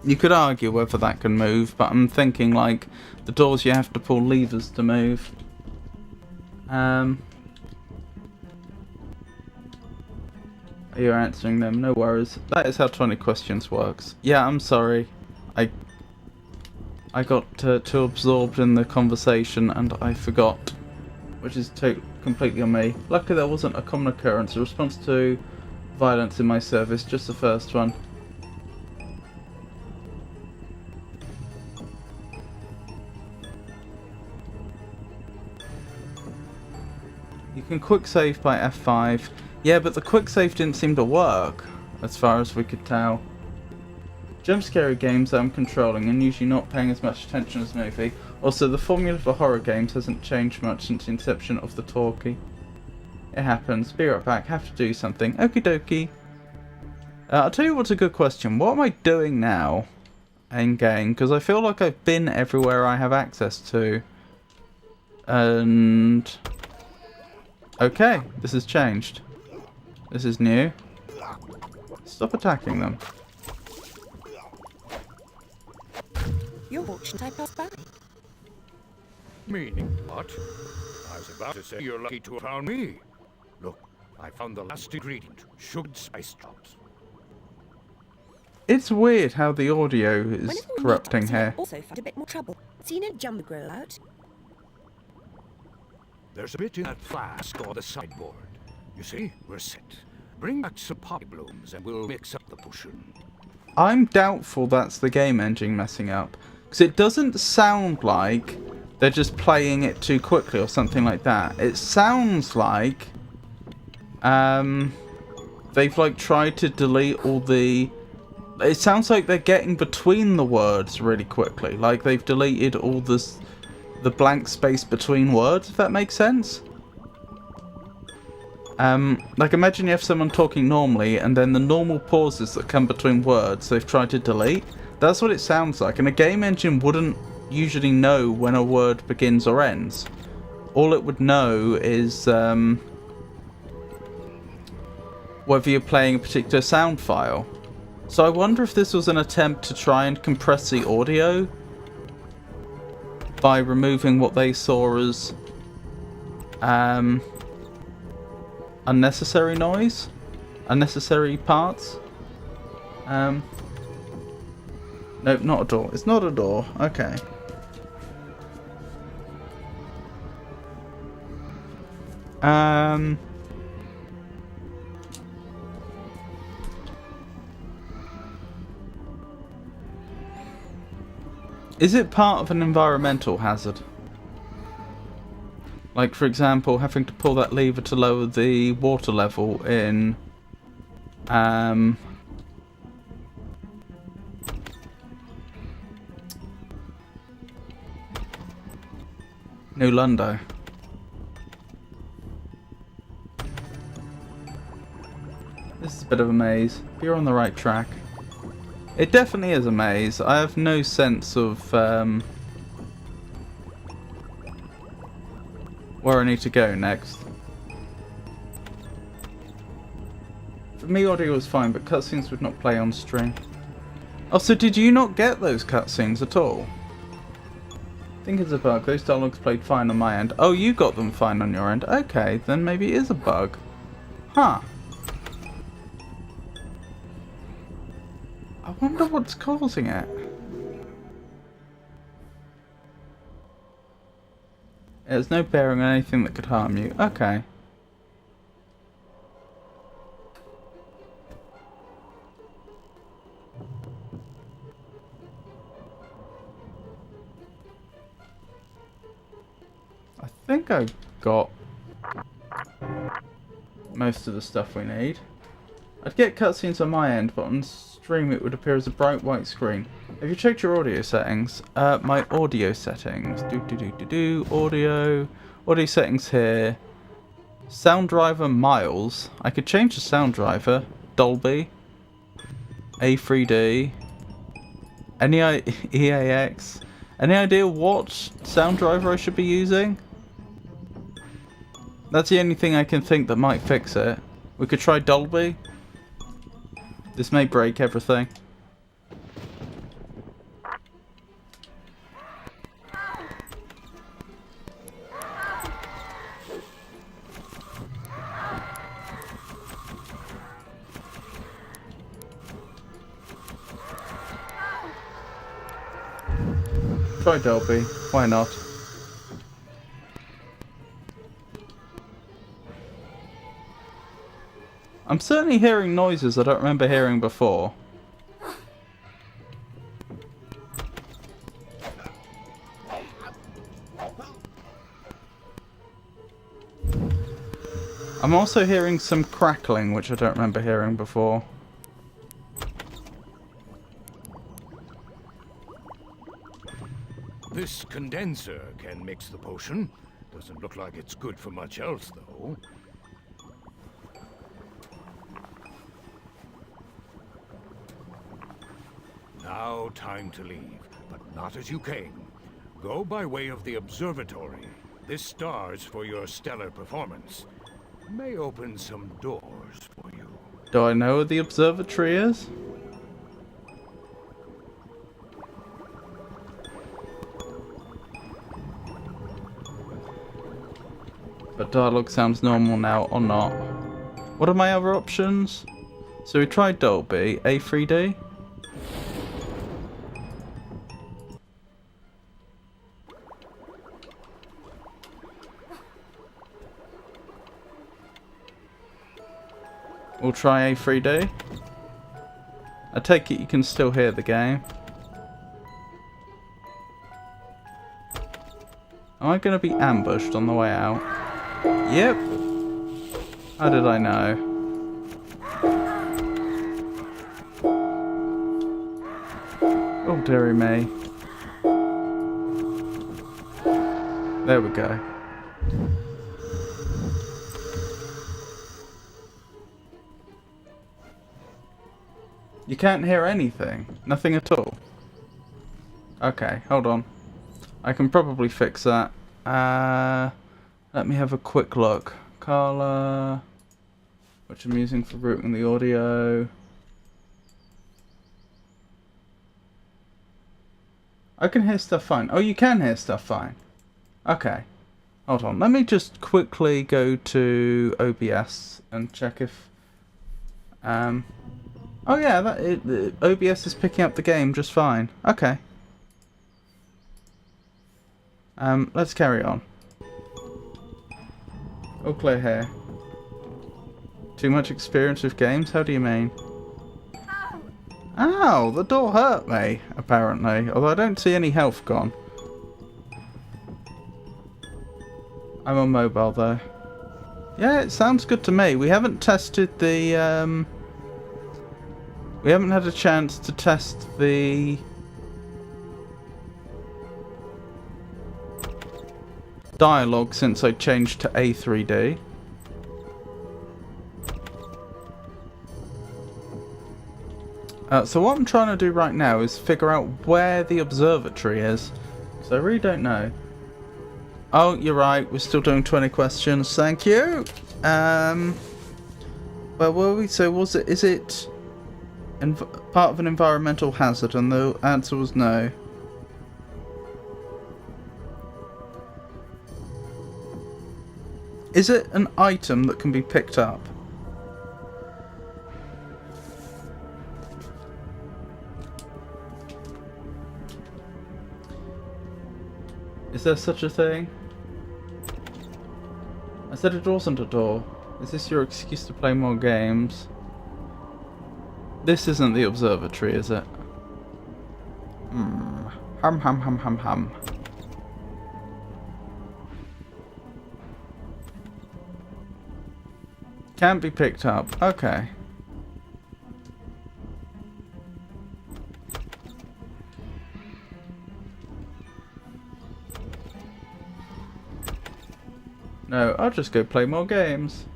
You could argue whether that can move, but I'm thinking like the doors you have to pull levers to move. Are you answering them? No worries. That is how 20 questions works. Yeah, I'm sorry. I got too absorbed in the conversation and I forgot, which is completely on me. Luckily there wasn't a common occurrence. A response to violence in my service, just the first one. You can quick save by F5. Yeah, but the quick save didn't seem to work, as far as we could tell. Jump scary games I'm controlling and usually not paying as much attention as movie. Also, the formula for horror games hasn't changed much since the inception of the talkie. It happens. Be right back. Have to do something. Okie dokie. I'll tell you what's a good question. What am I doing now in game? Because I feel like I've been everywhere I have access to. And... okay, this has changed. This is new. Stop attacking them. You're fortunate I passed by. Meaning what? I was about to say you're lucky to have found me. Look, I found the last ingredient. Sugared spice drops. It's weird how the audio is Whenever we corrupting meet, I've here. also found a bit more trouble. Seen a jumper grill out? There's a bit in that flask on the sideboard. You see, we're set. Bring back some poppy blooms and we'll mix up the potion. I'm doubtful that's the game engine messing up. Because it doesn't sound like they're just playing it too quickly or something like that. It sounds like they've like tried to delete all the... it sounds like they're getting between the words really quickly. Like they've deleted all the blank space between words, if that makes sense. Like imagine you have someone talking normally and then the normal pauses that come between words they've tried to delete. That's what it sounds like, and a game engine wouldn't usually know when a word begins or ends. All it would know is whether you're playing a particular sound file. So I wonder if this was an attempt to try and compress the audio by removing what they saw as unnecessary noise, unnecessary parts. Nope, not a door. It's not a door. Okay. Is it part of an environmental hazard? Like, for example, having to pull that lever to lower the water level in... New Lundo. This is a bit of a maze. But you're on the right track. It definitely is a maze. I have no sense of where I need to go next. For me, audio was fine, but cutscenes would not play on stream. Oh, so did you not get those cutscenes at all? I think it's a bug. Those dialogues played fine on my end. Oh, you got them fine on your end. Okay, then maybe it is a bug. Huh. I wonder what's causing it. There's no bearing on anything that could harm you. Okay. I think I've got most of the stuff we need. I'd get cutscenes on my end, but on stream it would appear as a bright white screen. Have you checked your audio settings? My audio settings. Audio settings here. Sound driver miles. I could change the sound driver. Dolby. A3D. EAX. Any idea what sound driver I should be using? That's the only thing I can think that might fix it. We could try Dolby. This may break everything. Try Dolby. Why not? I'm certainly hearing noises I don't remember hearing before. I'm also hearing some crackling, which I don't remember hearing before. This condenser can mix the potion. Doesn't look like it's good for much else, though. Now time to leave, but not as you came. Go by way of the observatory. This star's for your stellar performance. May open some doors for you. Do I know where the observatory is? But dialogue sounds normal now, or not. What are my other options? So we tried Dolby, A3D. We'll try A3D. I take it you can still hear the game. Am I going to be ambushed on the way out? Yep. How did I know? Oh, dearie me. There we go. You can't hear anything? Nothing at all? Okay, hold on. I can probably fix that. Let me have a quick look. Carla, which I'm using for routing the audio. I can hear stuff fine. Oh, you can hear stuff fine. Okay. Hold on. Let me just quickly go to OBS and check if... Oh yeah, OBS is picking up the game just fine. Okay. Let's carry on. All clear here. Too much experience with games? How do you mean? Ow! The door hurt me, apparently. Although I don't see any health gone. I'm on mobile though. Yeah, it sounds good to me. We haven't tested the, we haven't had a chance to test the dialogue since I changed to A3D. So what I'm trying to do right now is figure out where the observatory is. So I really don't know. Oh, you're right. We're still doing 20 questions. Thank you. Where were we? So was it? Is it part of an environmental hazard? And the answer was no. Is it an item that can be picked up? Is there such a thing? I said it wasn't a door. Is this your excuse to play more games? This isn't the observatory, is it? Hum, hum, hum, hum, hum. Can't be picked up. Okay. No, I'll just go play more games.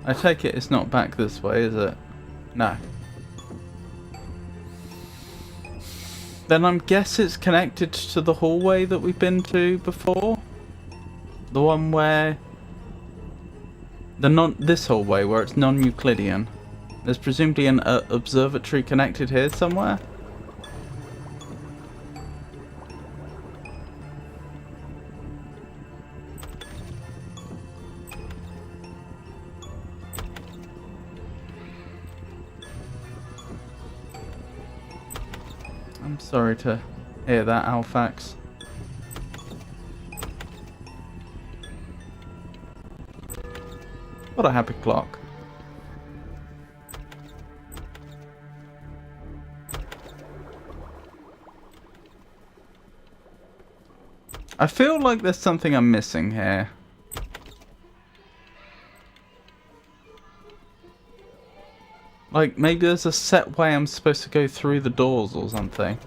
I take it it's not back this way, is it? No. Then I guess it's connected to the hallway that we've been to before. The one where... this hallway where it's non-Euclidean. There's presumably an observatory connected here somewhere. I'm sorry to hear that, Alphax. What a happy clock. I feel like there's something I'm missing here. Like, maybe there's a set way I'm supposed to go through the doors or something.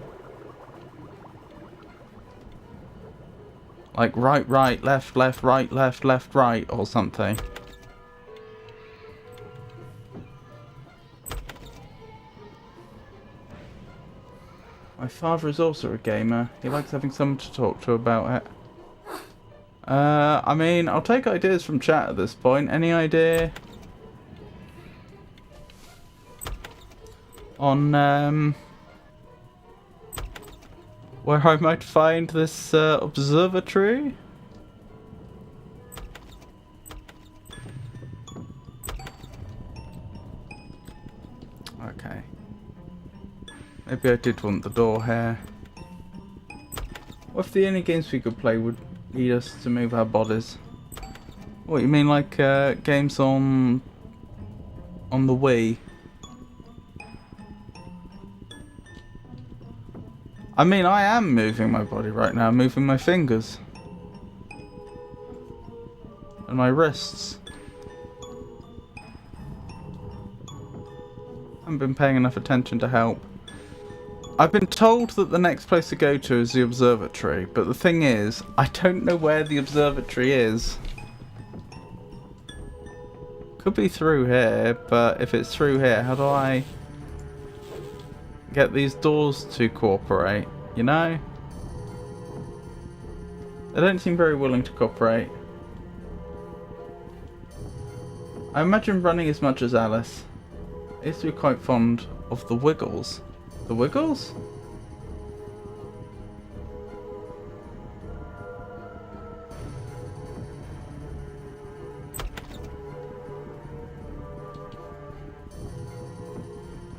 Like right, left, right, left, right or something. My father is also a gamer. He likes having someone to talk to about it. I mean, I'll take ideas from chat at this point. Any idea on where I might find this observatory? Okay. Maybe I did want the door here. What if the only games we could play would lead us to move our bodies? What, you mean like games on the Wii? I mean, I am moving my body right now, moving my fingers. And my wrists. I haven't been paying enough attention to help. I've been told that the next place to go to is the observatory, but the thing is, I don't know where the observatory is. Could be through here, but if it's through here, how do I get these doors to cooperate, you know? They don't seem very willing to cooperate. I imagine running as much as Alice. I used to be quite fond of the Wiggles. The Wiggles?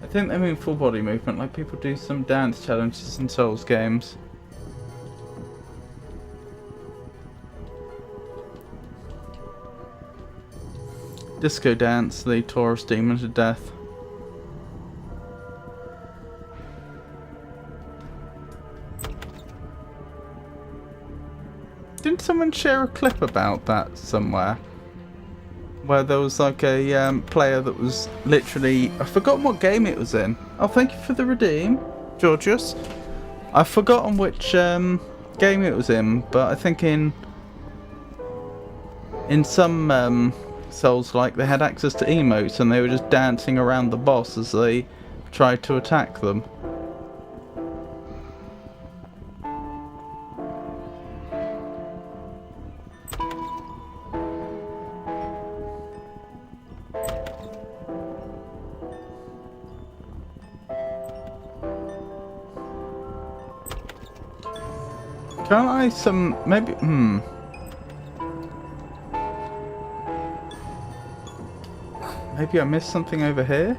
I think they mean full body movement, like people do some dance challenges in Souls games. Disco dance, the Taurus demon to death. Didn't someone share a clip about that somewhere? Where there was like a player that was literally... I've forgotten what game it was in. Oh, thank you for the redeem, Georgius. I've forgotten which game it was in, but I think in some Souls like they had access to emotes and they were just dancing around the boss as they tried to attack them. Can't I maybe maybe I missed something over here?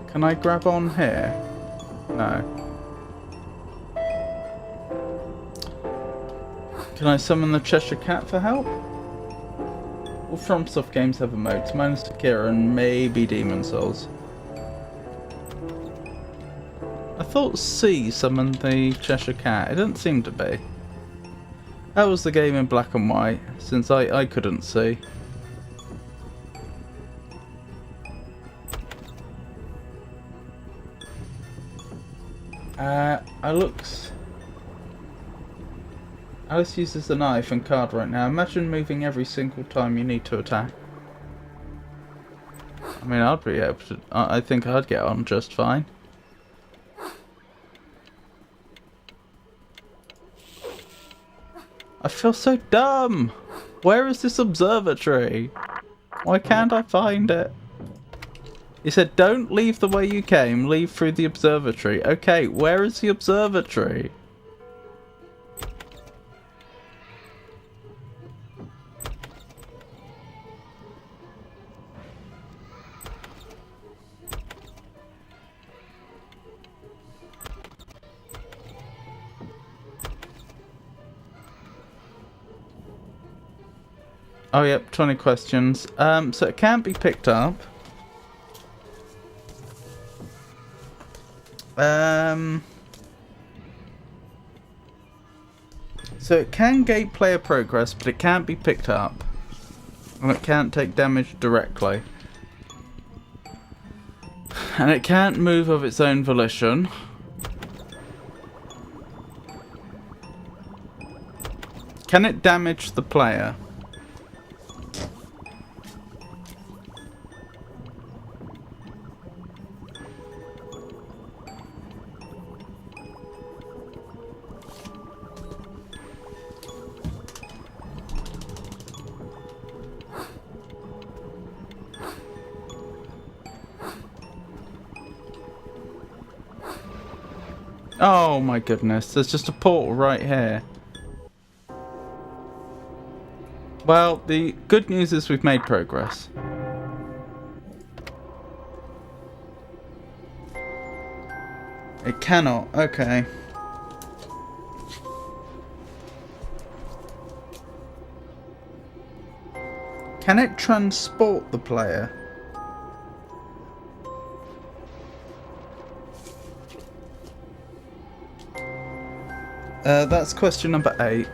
Can I grab on here? No. Can I summon the Cheshire Cat for help? All FromSoft games have emotes, minus Sekiro and maybe Demon Souls. I thought C summoned the Cheshire Cat. It doesn't seem to be. That was the game in black and white, since I couldn't see. Alice uses the knife and card right now. Imagine moving every single time you need to attack. I mean, I'd be able to... I think I'd get on just fine. I feel so dumb! Where is this observatory? Why can't I find it? He said, don't leave the way you came, leave through the observatory. Okay, where is the observatory? Oh yep, 20 questions. So it can't be picked up. So it can gate player progress, but it can't be picked up. And it can't take damage directly. And it can't move of its own volition. Can it damage the player? Oh my goodness, there's just a portal right here. Well, the good news is we've made progress. It cannot, okay. Can it transport the player? That's question number 8.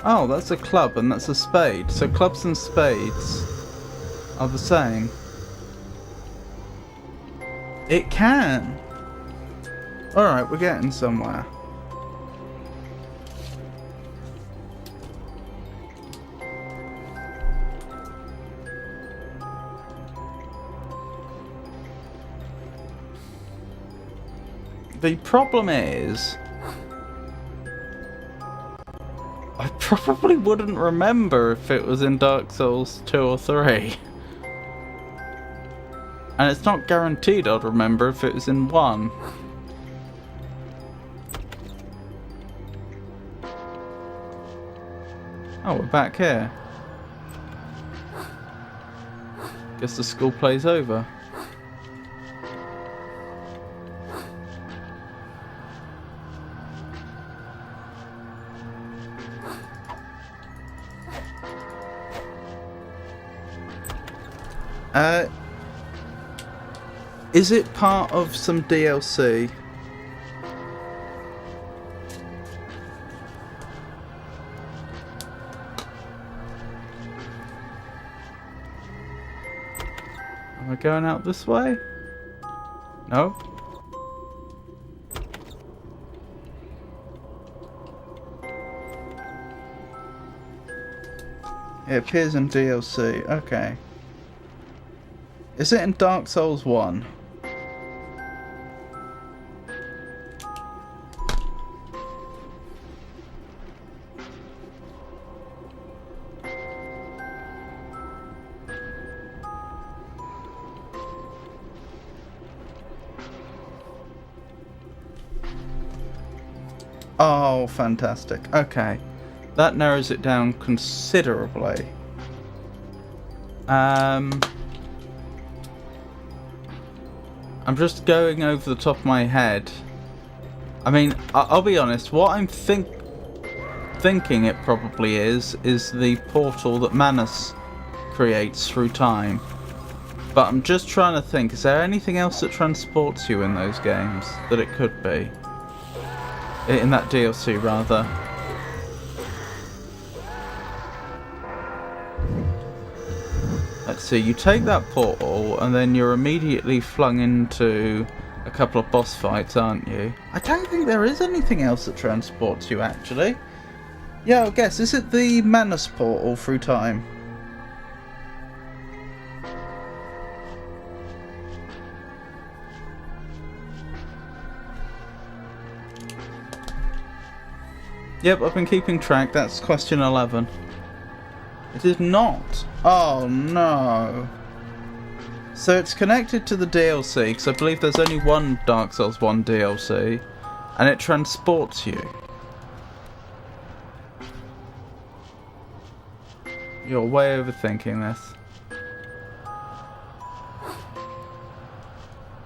Oh, that's a club and that's a spade. So clubs and spades are the same. It can. Alright, we're getting somewhere. The problem is, I probably wouldn't remember if it was in Dark Souls 2 or 3. And it's not guaranteed I'd remember if it was in 1. Oh, we're back here. Guess the school play's over. Is it part of some DLC? Am I going out this way? No? It appears in DLC, okay. Is it in Dark Souls 1? Oh, fantastic. Okay. That narrows it down considerably. I'm just going over the top of my head. I mean, I'll be honest, what I'm thinking it probably is the portal that Manus creates through time. But I'm just trying to think, is there anything else that transports you in those games that it could be? In that DLC, rather. Let's see, you take that portal and then you're immediately flung into a couple of boss fights, aren't you? I don't think there is anything else that transports you, actually. Yeah, I guess, is it the Manus portal through time? Yep, I've been keeping track. That's question 11. It is not. Oh no. So it's connected to the DLC, because I believe there's only one Dark Souls 1 DLC, and it transports you. You're way overthinking this.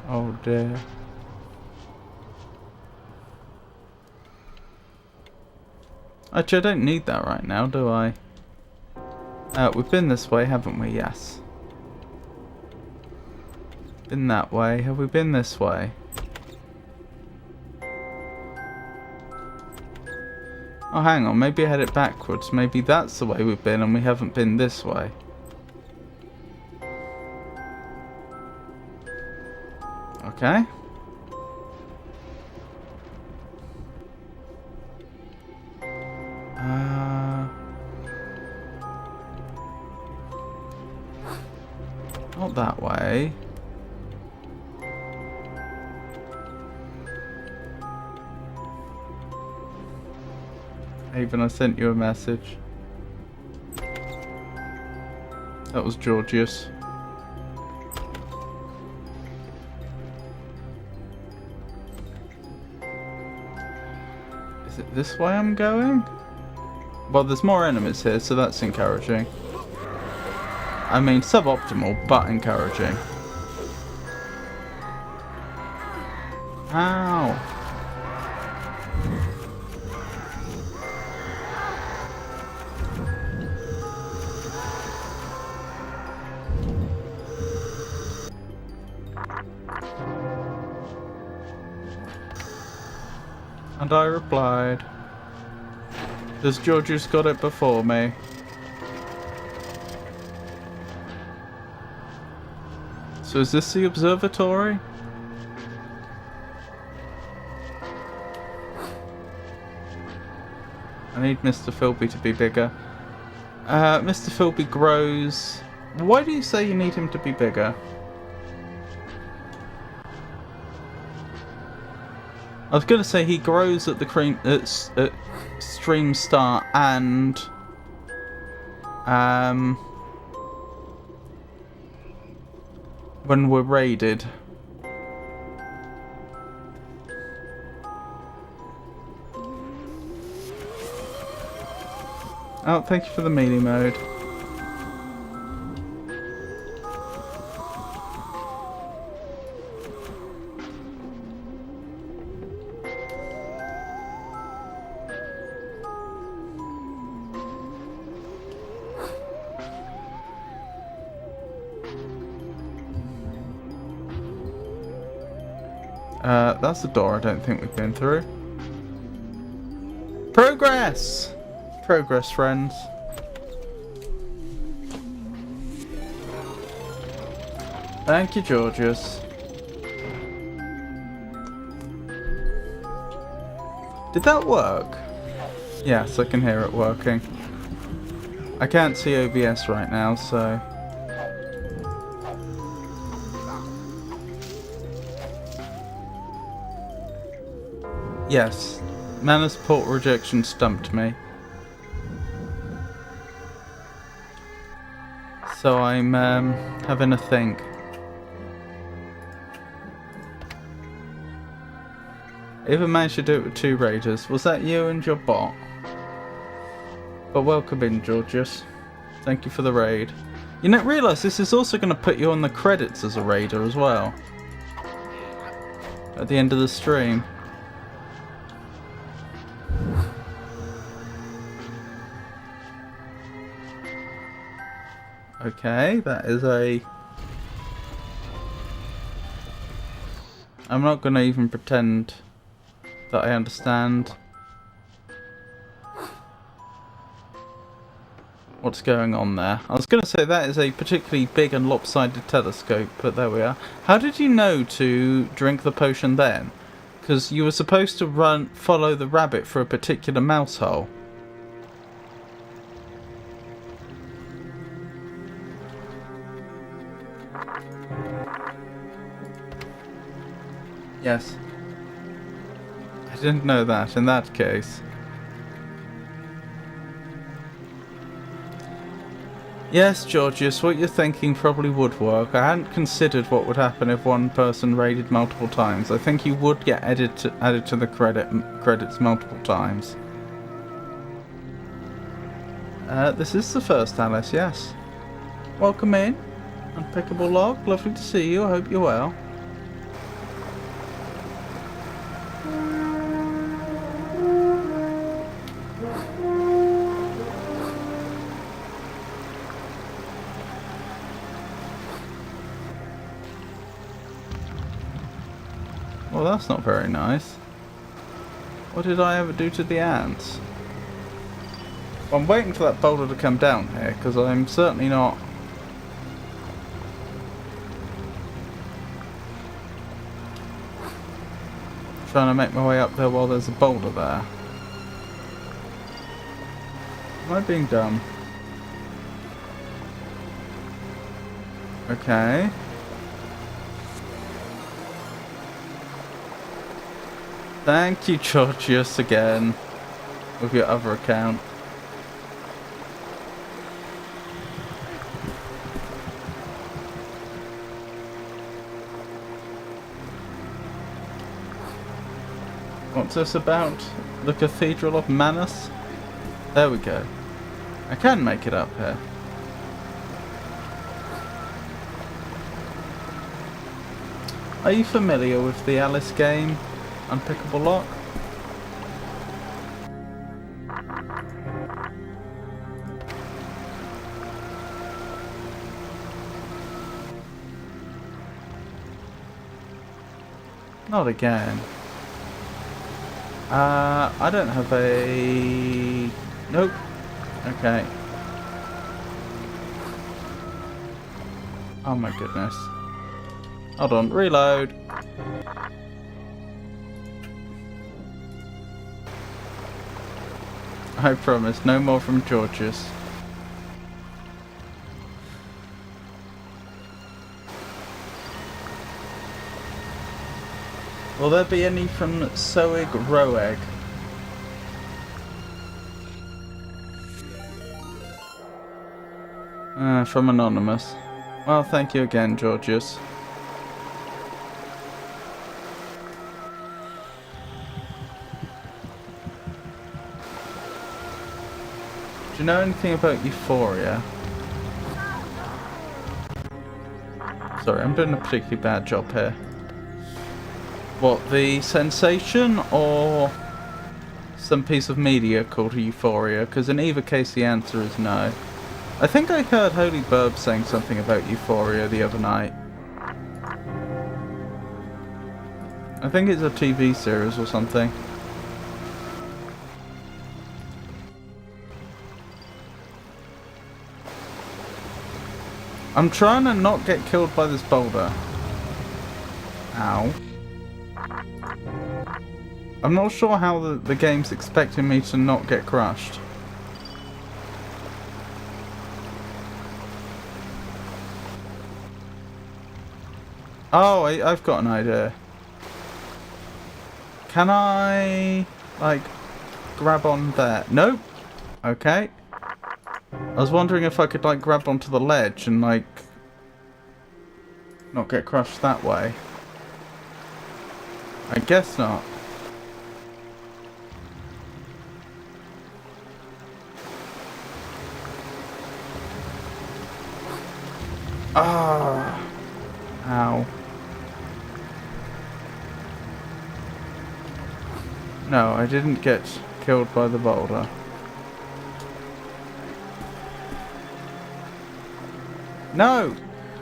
Oh dear. Actually, I don't need that right now, do I? We've been this way, haven't we? Yes. Been that way. Have we been this way? Oh, hang on. Maybe I had it backwards. Maybe that's the way we've been and we haven't been this way. Okay. Not that way. Haven, I sent you a message. That was Georgius. Is it this way I'm going? Well, there's more enemies here, so that's encouraging. I mean, suboptimal, but encouraging. Ow! And I replied, "Does Georgius got it before me?" So is this the observatory? I need Mr. Philby to be bigger. Mr. Philby grows... Why do you say you need him to be bigger? I was going to say he grows at the stream start and when we're raided. Oh, thank you for the melee mode. That's the door I don't think we've been through. Progress! Progress, friends. Thank you, Georgius. Did that work? Yes, I can hear it working. I can't see OBS right now, so... Yes, mana support rejection stumped me. So I'm having a think. I even managed to do it with 2 raiders. Was that you and your bot? But welcome in, Georgius. Thank you for the raid. You don't realise this is also going to put you on the credits as a raider as well. At the end of the stream. Okay, that is a... I'm not going to even pretend that I understand what's going on there. I was going to say that is a particularly big and lopsided telescope, but there we are. How did you know to drink the potion then? Because you were supposed to follow the rabbit for a particular mouse hole. Yes. I didn't know that in that case. Yes, Georgius, what you're thinking probably would work. I hadn't considered what would happen if one person raided multiple times. I think you would get added to the credits multiple times. This is the first Alice, yes. Welcome in. Unpickable log, lovely to see you. I hope you're well. Well, that's not very nice. What did I ever do to the ants? I'm waiting for that boulder to come down here, because I'm certainly not... trying to make my way up there while there's a boulder there. Am I being dumb? Okay. Thank you, Georgius, again. With your other account. What's this about? The Cathedral of Manus? There we go. I can make it up here. Are you familiar with the Alice game, Unpickable Lock? Not again. I don't have a... Nope. Okay. Oh my goodness. Hold on, reload. I promise, no more from Georgius. Will there be any from Soig Roeg? From Anonymous. Well, thank you again, Georgius. Do you know anything about Euphoria? Sorry, I'm doing a particularly bad job here. What, the sensation or some piece of media called Euphoria? Because in either case the answer is no. I think I heard Holy Burb saying something about Euphoria the other night. I think it's a TV series or something. I'm trying to not get killed by this boulder. Ow. I'm not sure how the game's expecting me to not get crushed. Oh, I've got an idea. Can I, like, grab on there? Nope. Okay. I was wondering if I could, like, grab onto the ledge and, like, not get crushed that way. I guess not. Ah. Ow. No, I didn't get killed by the boulder. No!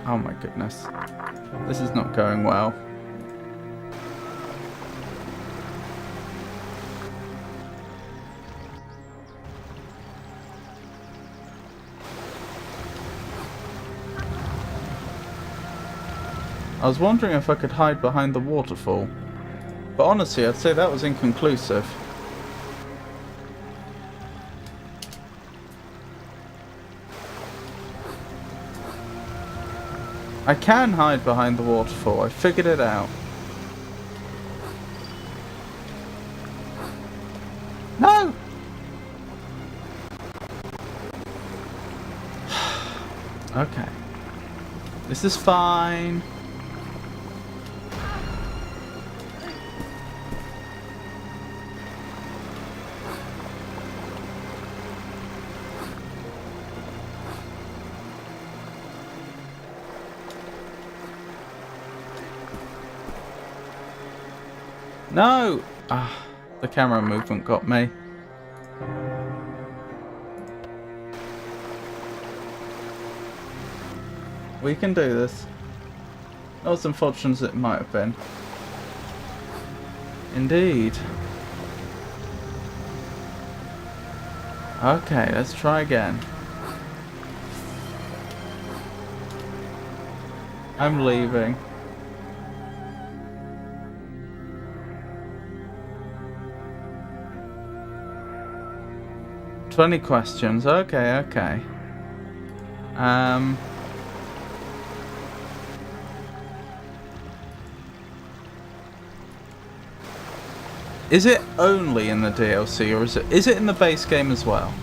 Oh my goodness. This is not going well. I was wondering if I could hide behind the waterfall. But honestly, I'd say that was inconclusive. I can hide behind the waterfall. I figured it out. No! Okay. This is fine. No! Ah, the camera movement got me. We can do this. Not as unfortunate as it might have been. Indeed. Okay, let's try again. I'm leaving. "20 questions. Okay, okay. Is it only in the DLC, or is it in the base game as well?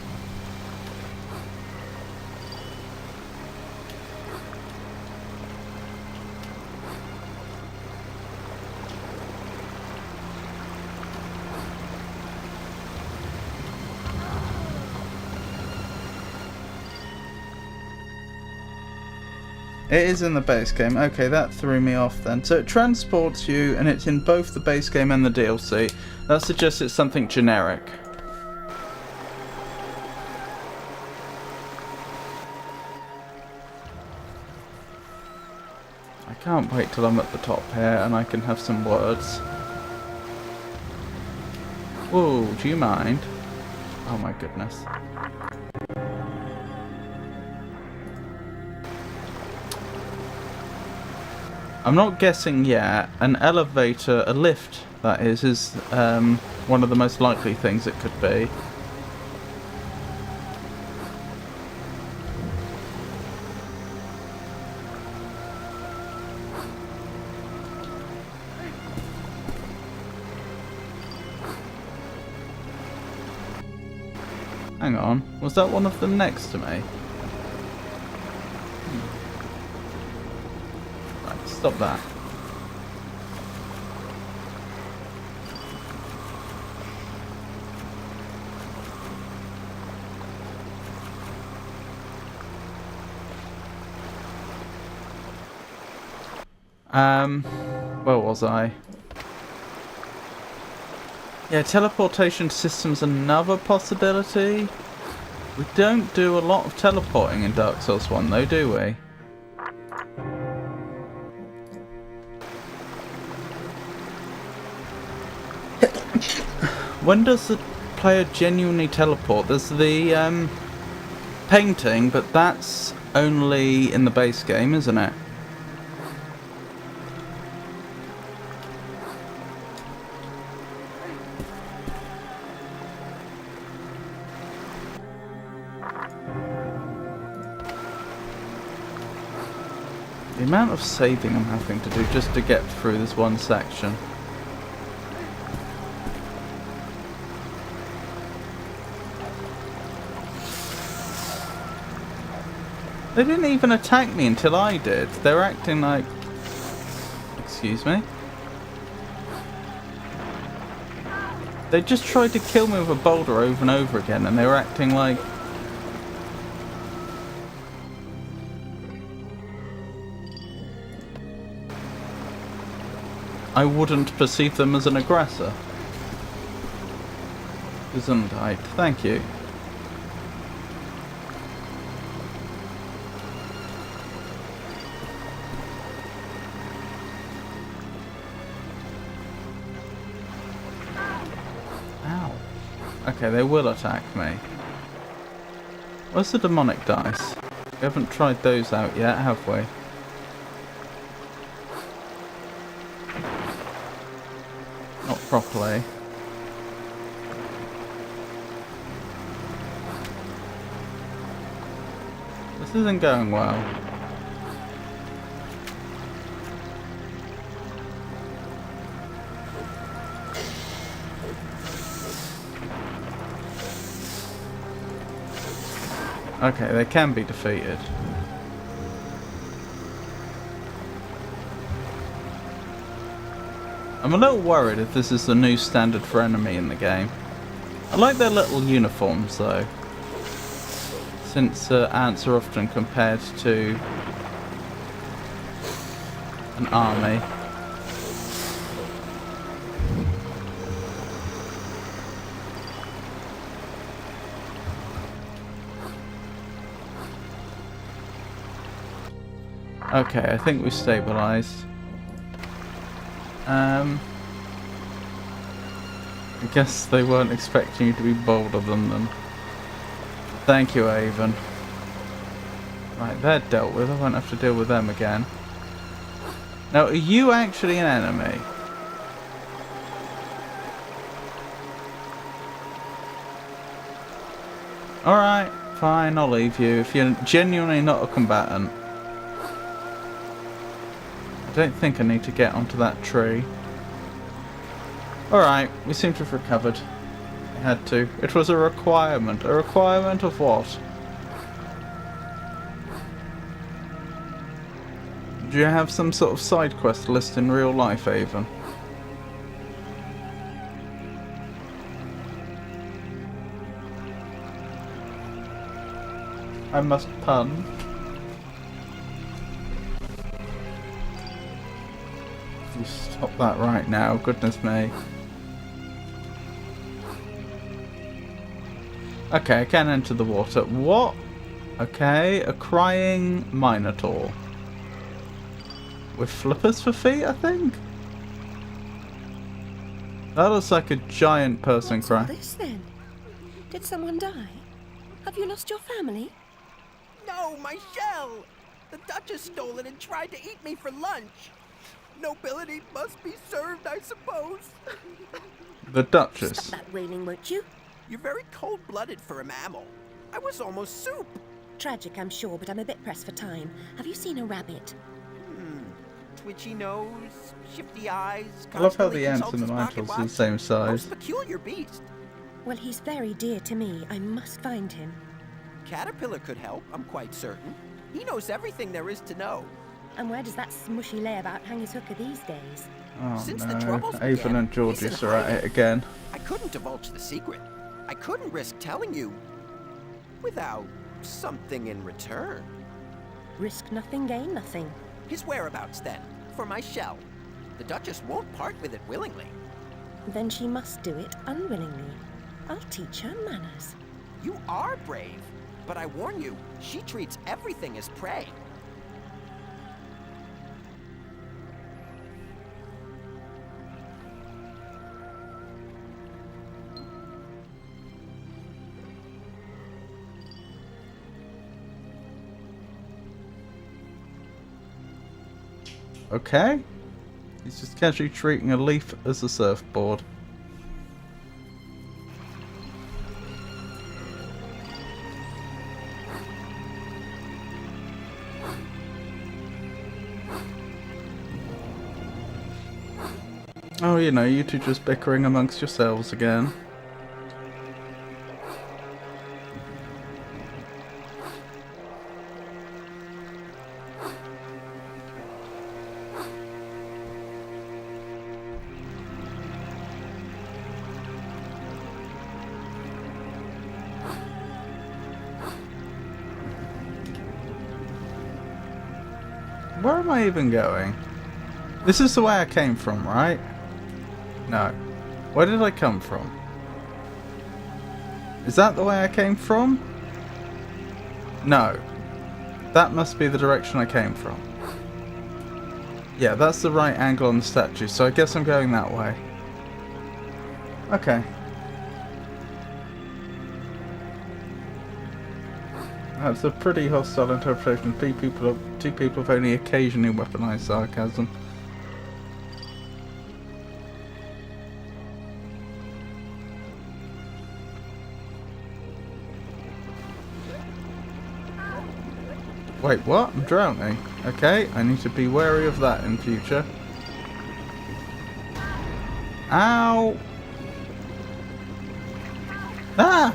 It is in the base game. Okay, that threw me off then. So it transports you, and it's in both the base game and the DLC. That suggests it's something generic. I can't wait till I'm at the top here and I can have some words. Whoa, do you mind? Oh my goodness. I'm not guessing yet. An elevator, a lift, that is one of the most likely things it could be. Hang on, was that one of them next to me? Right, stop that. Where was I? Yeah, teleportation system's another possibility. We don't do a lot of teleporting in Dark Souls 1 though, do we? When does the player genuinely teleport? There's the painting, but that's only in the base game, isn't it? The amount of saving I'm having to do just to get through this one section. They didn't even attack me until I did. They're acting like... Excuse me? They just tried to kill me with a boulder over and over again, and they were acting like... I wouldn't perceive them as an aggressor. Gesundheit. Thank you. Ow. Okay, they will attack me. Where's the demonic dice? We haven't tried those out yet, have we? Not properly. This isn't going well. Okay, they can be defeated. I'm a little worried if this is the new standard for enemy in the game. I like their little uniforms though, since ants are often compared to an army. Okay, I think we've stabilised. I guess they weren't expecting you to be bolder than them. Thank you, Avon. Right, they're dealt with. I won't have to deal with them again. Now, are you actually an enemy? Alright, fine, I'll leave you. If you're genuinely not a combatant. I don't think I need to get onto that tree. Alright, we seem to have recovered. I had to. It was a requirement. A requirement of what? Do you have some sort of side quest list in real life, Avon? I must pun. You stop that right now, goodness me. Okay, I can enter the water. What? Okay, a crying minotaur. With flippers for feet, I think? That looks like a giant person What's crying. all this then? Did someone die? Have you lost your family? No, my shell! The Duchess stole it and tried to eat me for lunch. Nobility must be served, I suppose. The Duchess. Stop that wailing, won't you? You're very cold-blooded for a mammal. I was almost soup. Tragic, I'm sure, but I'm a bit pressed for time. Have you seen a rabbit? Twitchy nose, shifty eyes. I love how the constantly ants consults and the his pocket mantles are the watch. same size. Most peculiar beast. Well, he's very dear to me. I must find him. Caterpillar could help, I'm quite certain. He knows everything there is to know. And where does that smushy layabout hang his hooker these days? Oh Since the no, troubles Avon began, and he's Georgius in are at hiding. it again. I couldn't divulge the secret. I couldn't risk telling you without something in return. Risk nothing, gain nothing. His whereabouts, then, for my shell. The Duchess won't part with it willingly. Then she must do it unwillingly. I'll teach her manners. You are brave, but I warn you, she treats everything as prey. Okay. He's just casually treating a leaf as a surfboard. Oh, you know, you two just bickering amongst yourselves again. Where am I even going? This is the way I came from, right? No. Where did I come from? Is that the way I came from? No. That must be the direction I came from. Yeah, that's the right angle on the statue, so I guess I'm going that way. Okay. That's a pretty hostile interpretation. Two people have only occasionally weaponized sarcasm. Wait, what? I'm drowning. Okay, I need to be wary of that in future. Ow! Ah!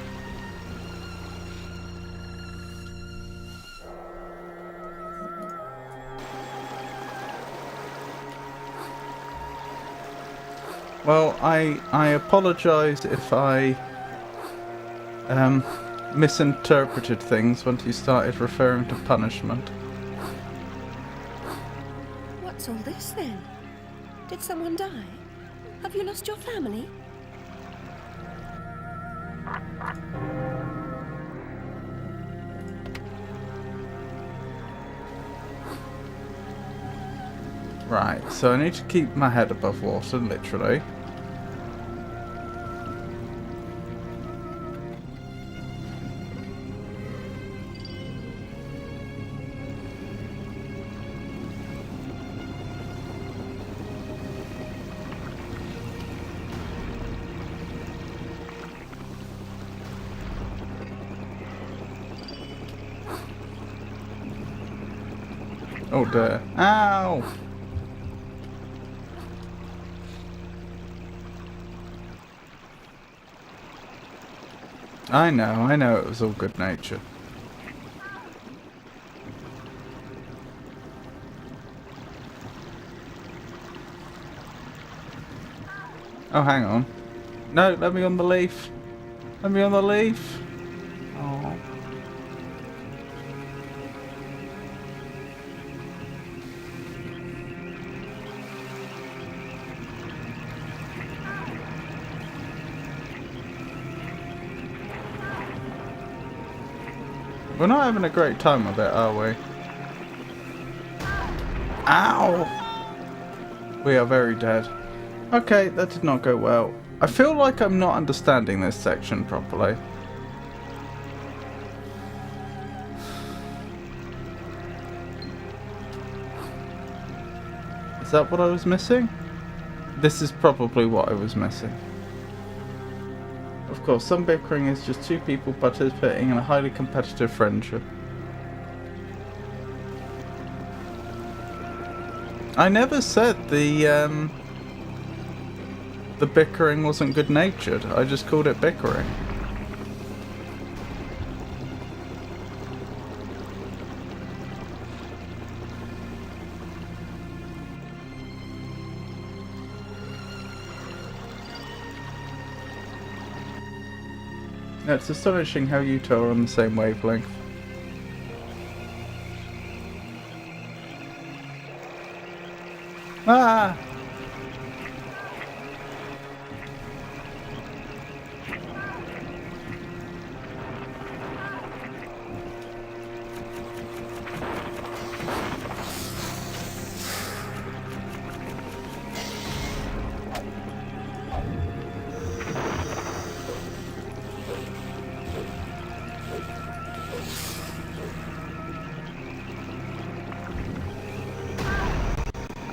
Well, I apologise if I misinterpreted things once you started referring to punishment. What's all this then? Did someone die? Have you lost your family? Right, so I need to keep my head above water, literally. Oh dear. Ow! I know it was all good nature. Oh, hang on. No, let me on the leaf. Let me on the leaf. Oh. We're not having a great time with it, are we? Ow! We are very dead. Okay, that did not go well. I feel like I'm not understanding this section properly. Is that what I was missing? This is probably what I was missing. Of course, some bickering is just two people participating in a highly competitive friendship. I never said the bickering wasn't good-natured. I just called it bickering. It's astonishing how you two are on the same wavelength. Ah!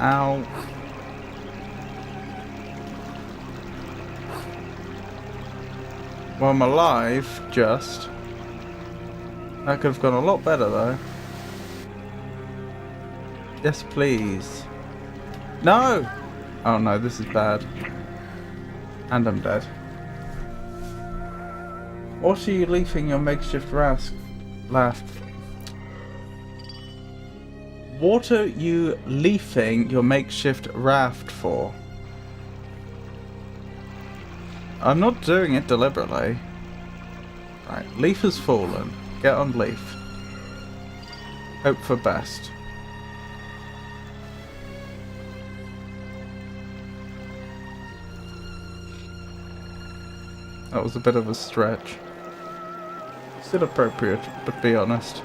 Ow. Well, I'm alive, just. That could have gone a lot better, though. Yes, please. No! Oh no, this is bad. And I'm dead. What are you leafing your makeshift raft? What are you leafing your makeshift raft for? I'm not doing it deliberately. Right, leaf has fallen. Get on leaf. Hope for best. That was a bit of a stretch. Still appropriate, but be honest.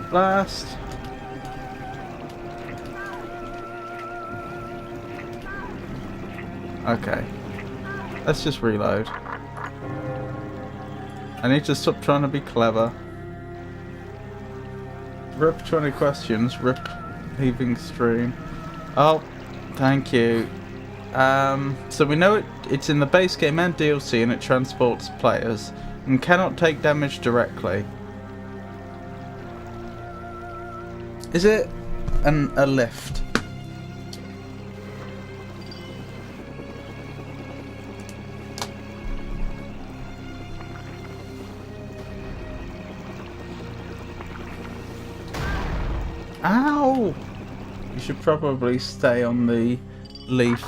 Blast. Okay. Let's just reload. I need to stop trying to be clever. Rip 20 questions. Rip leaving stream. Oh, thank you. So we know it's in the base game and DLC, and it transports players and cannot take damage directly. Is it a lift? Ow! You should probably stay on the leaf.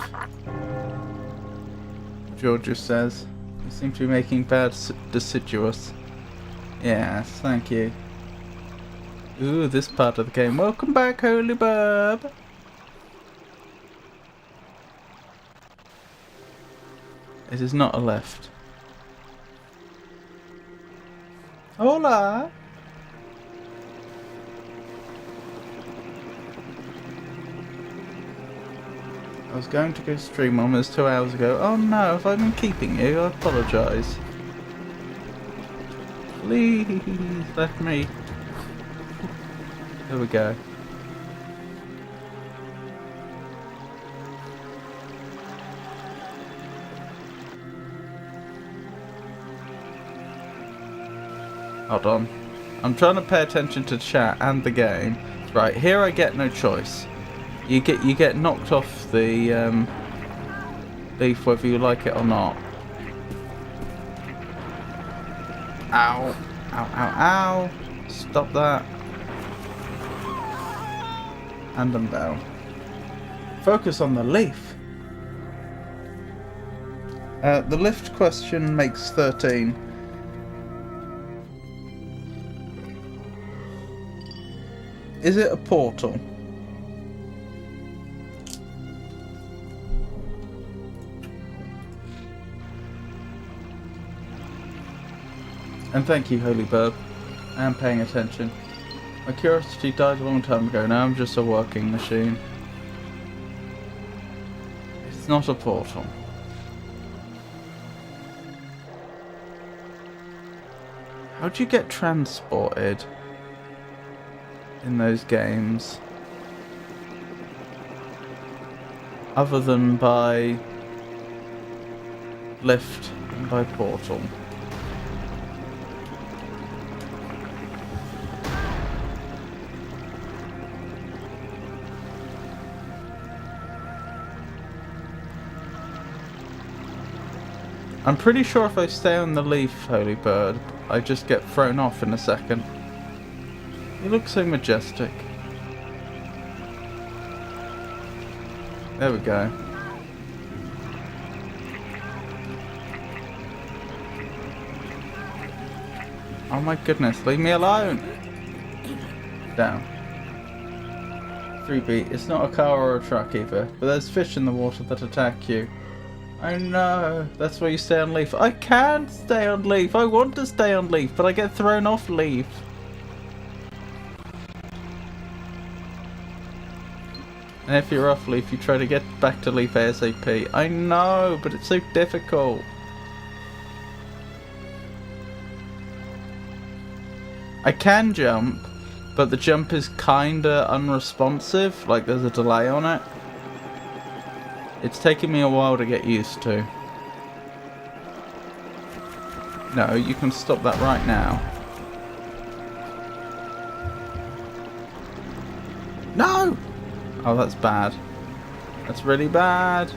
Georgia says. You seem to be making bad deciduous. Yes, thank you. Ooh, this part of the game. Welcome back, Holy Burb. It is not a left. Hola. I was going to go stream almost 2 hours ago. Oh no, if I've been keeping you, I apologise. Please, let me. There we go. Hold on. I'm trying to pay attention to chat and the game. Right, here I get no choice. You get knocked off the leaf whether you like it or not. Ow. Ow, ow, ow. Stop that. And I'm down. Focus on the leaf. The lift question makes 13. Is it a portal? And thank you, Holy Burb. I am paying attention. My curiosity died a long time ago, now I'm just a working machine. It's not a portal. How'd you get transported in those games? Other than by lift and by portal. I'm pretty sure if I stay on the leaf, Holy Bird, I just get thrown off in a second. You look so majestic. There we go. Oh my goodness, leave me alone! Down. 3B, it's not a car or a truck either, but there's fish in the water that attack you. I know, that's why you stay on leaf. I can't stay on leaf, I want to stay on leaf, but I get thrown off leaf. And if you're off leaf, you try to get back to leaf ASAP. I know, but it's so difficult. I can jump, but the jump is kinda unresponsive, like there's a delay on it. It's taken me a while to get used to. No, you can stop that right now. No! Oh, that's bad. That's really bad.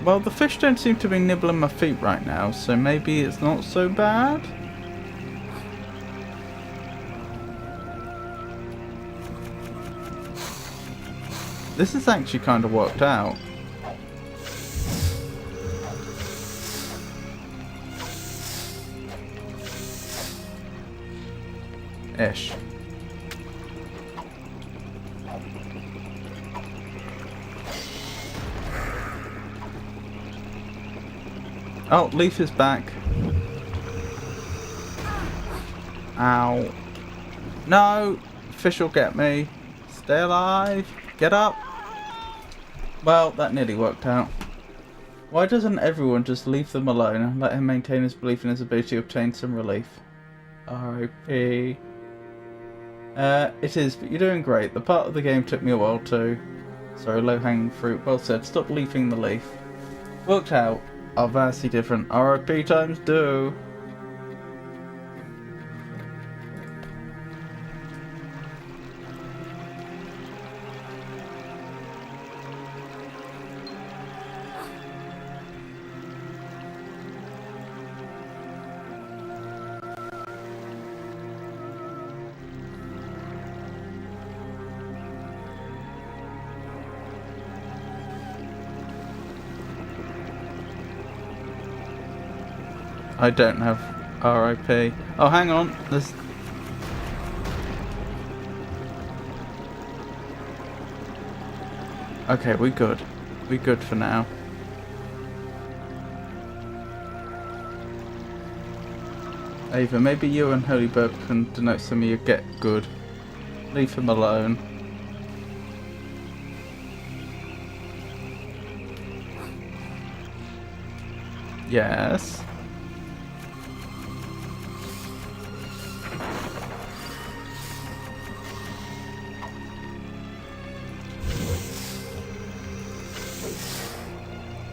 Well, the fish don't seem to be nibbling my feet right now, so maybe it's not so bad. This is actually kind of worked out. Ish. Oh, Leaf is back. Ow. No! Fish will get me. Stay alive. Get up. Well, that nearly worked out. Why doesn't everyone just leave them alone and let him maintain his belief in his ability to obtain some relief? R.I.P. It is, but you're doing great. The part of the game took me a while too. Sorry, low-hanging fruit. Well said. Stop leafing the leaf. Worked out. Are vastly different. R.I.P. times 2. I don't have RIP. Oh, hang on. There's... Okay, we good. We good for now. Ava, maybe you and Holybird can denote some of your get good. Leave him alone. Yes.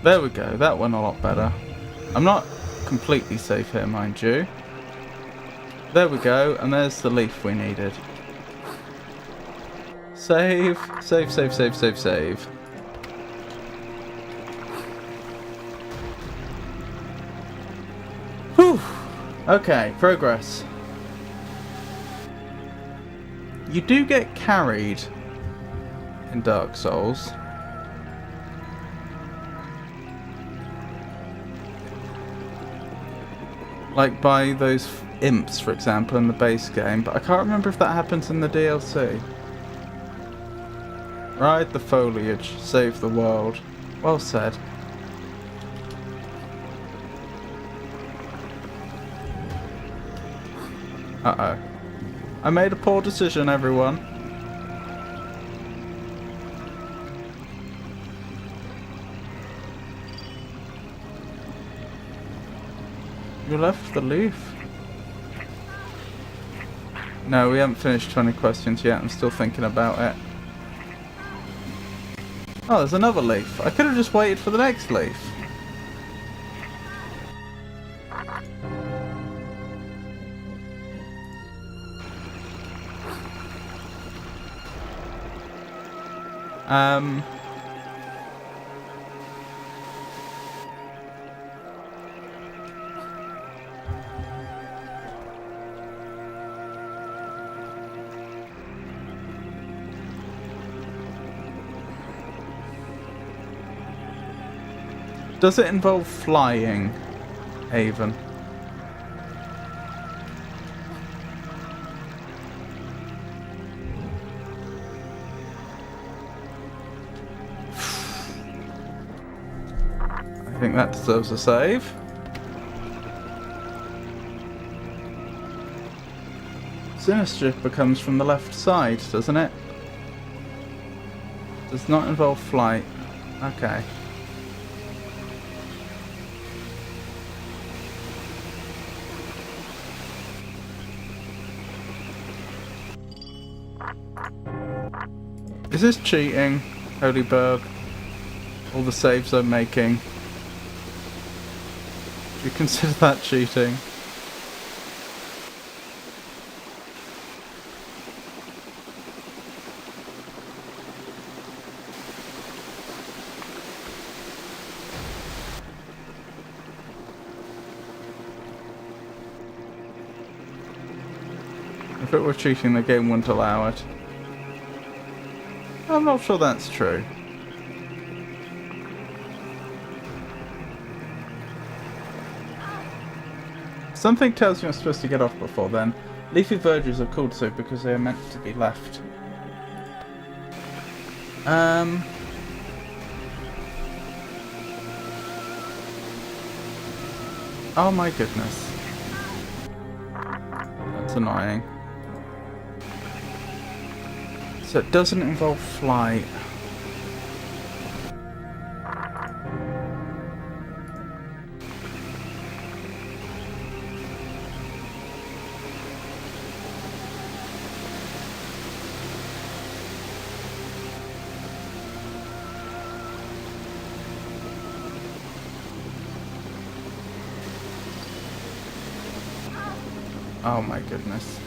There we go, that went a lot better. I'm not completely safe here, mind you. There we go, and there's the leaf we needed. Save, save, save, save, save, save. Whew. Okay, progress. You do get carried in Dark Souls. Like by those imps, for example, in the base game, but I can't remember if that happens in the DLC. Ride the foliage, save the world. Well said. Uh-oh. I made a poor decision, everyone. You left the leaf? No, we haven't finished 20 questions yet. I'm still thinking about it. Oh, there's another leaf. I could have just waited for the next leaf. Does it involve flying, Haven? I think that deserves a save. Sinister becomes from the left side, doesn't it? Does not involve flight. Okay. Is this cheating, Holyberg? All the saves I'm making. Do you consider that cheating? If it were cheating, the game wouldn't allow it. I'm not sure that's true. Something tells me I'm supposed to get off before then. Leafy verges are called so because they are meant to be left. Oh my goodness. That's annoying. So it doesn't involve flight. Oh my goodness.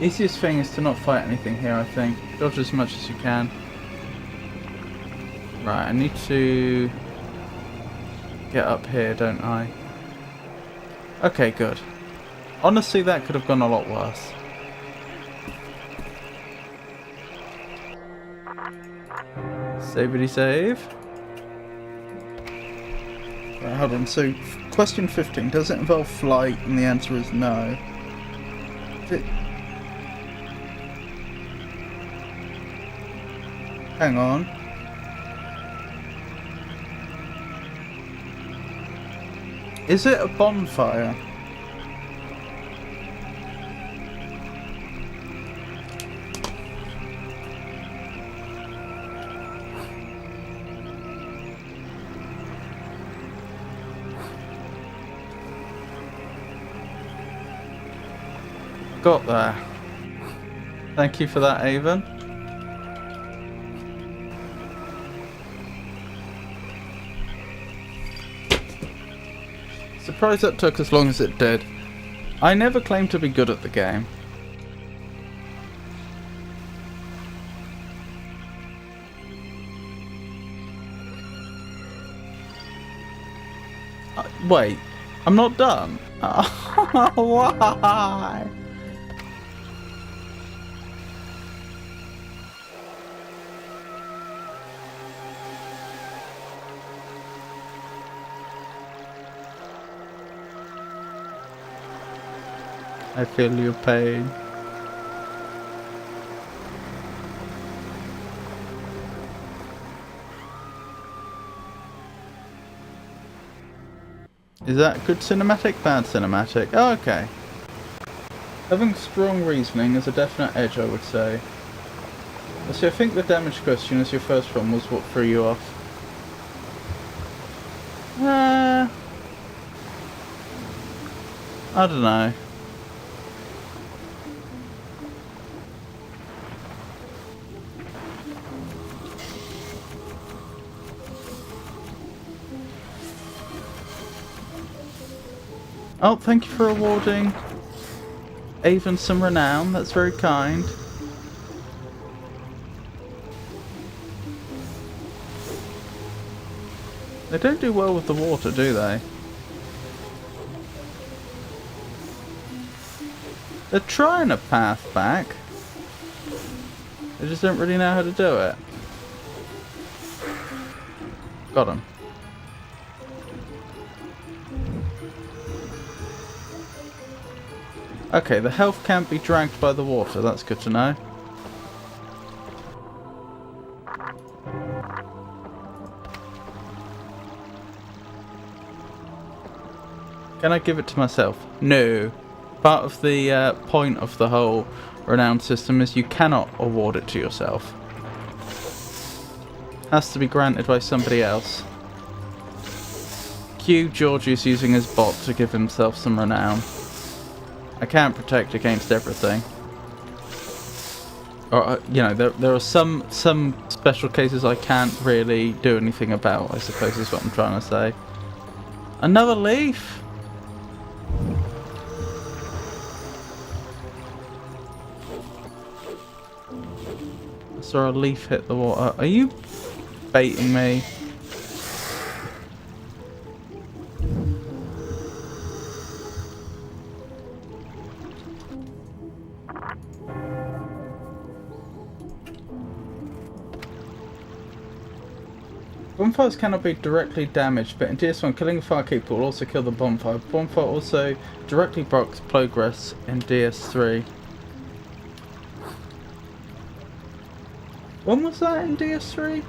Easiest thing is to not fight anything here, I think. Dodge as much as you can. Right, I need to get up here, don't I? Okay, good. Honestly, that could have gone a lot worse. Savity save. Right, hold on. So, question 15. Does it involve flight? And the answer is no. Hang on. Is it a bonfire? got there. Thank you for that, Avon. Surprised that took as long as it did. I never claimed to be good at the game. Wait, I'm not done. Why? I feel your pain. Is that good cinematic? Bad cinematic? Oh, okay. Having strong reasoning is a definite edge, I would say. See, I think the damage question as your first one was what threw you off. I don't know. Oh, thank you for awarding Avon some renown. That's very kind. They don't do well with the water, do they? They're trying a path back. They just don't really know how to do it. Got him. Okay, the health can't be dragged by the water. That's good to know. Can I give it to myself? No. Part of the point of the whole renown system is you cannot award it to yourself. Has to be granted by somebody else. Cue Georgius using his bot to give himself some renown. I can't protect against everything. Or, you know, there are some special cases I can't really do anything about, I suppose is what I'm trying to say. Another leaf? I saw a leaf hit the water. Are you baiting me? Bonfires cannot be directly damaged, but in DS1, killing a firekeeper will also kill the bonfire. Bonfire also directly blocks progress in DS3. When was that in DS3?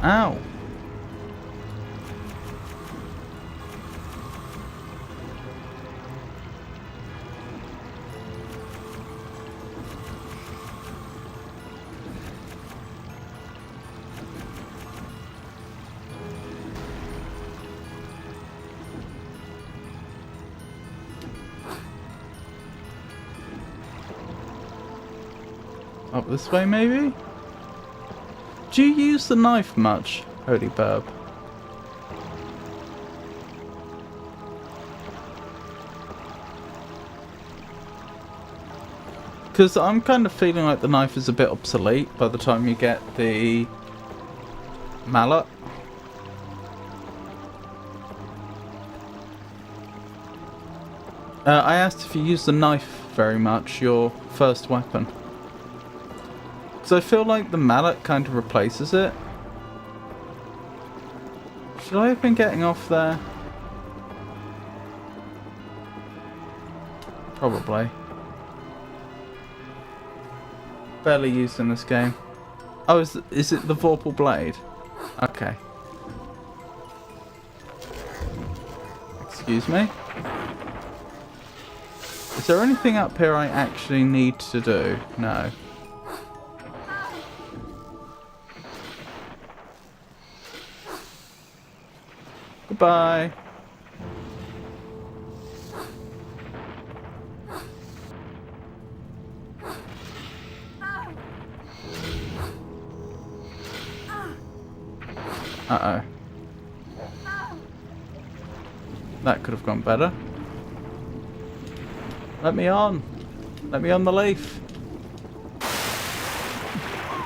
Ow. Up this way, maybe? Do you use the knife much, Holy Burb? Because I'm kind of feeling like the knife is a bit obsolete by the time you get the mallet. I asked if you use the knife very much, your first weapon. Because I feel like the mallet kind of replaces it. Should I have been getting off there? Probably. Barely used in this game. Oh, is it the Vorpal Blade? Okay. Excuse me? Is there anything up here I actually need to do? No. Goodbye. Uh-oh. That could have gone better. Let me on. Let me on the leaf.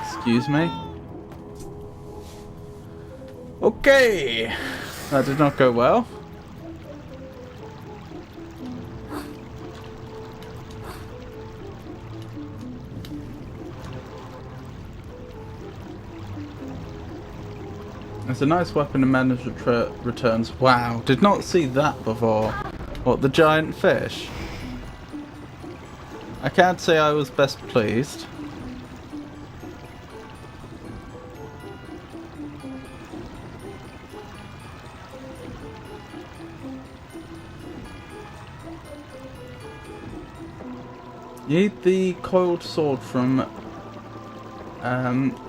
Excuse me. Okay. That did not go well. It's a nice weapon and managed returns. Wow, did not see that before. What, the giant fish? I can't say I was best pleased. You need the coiled sword from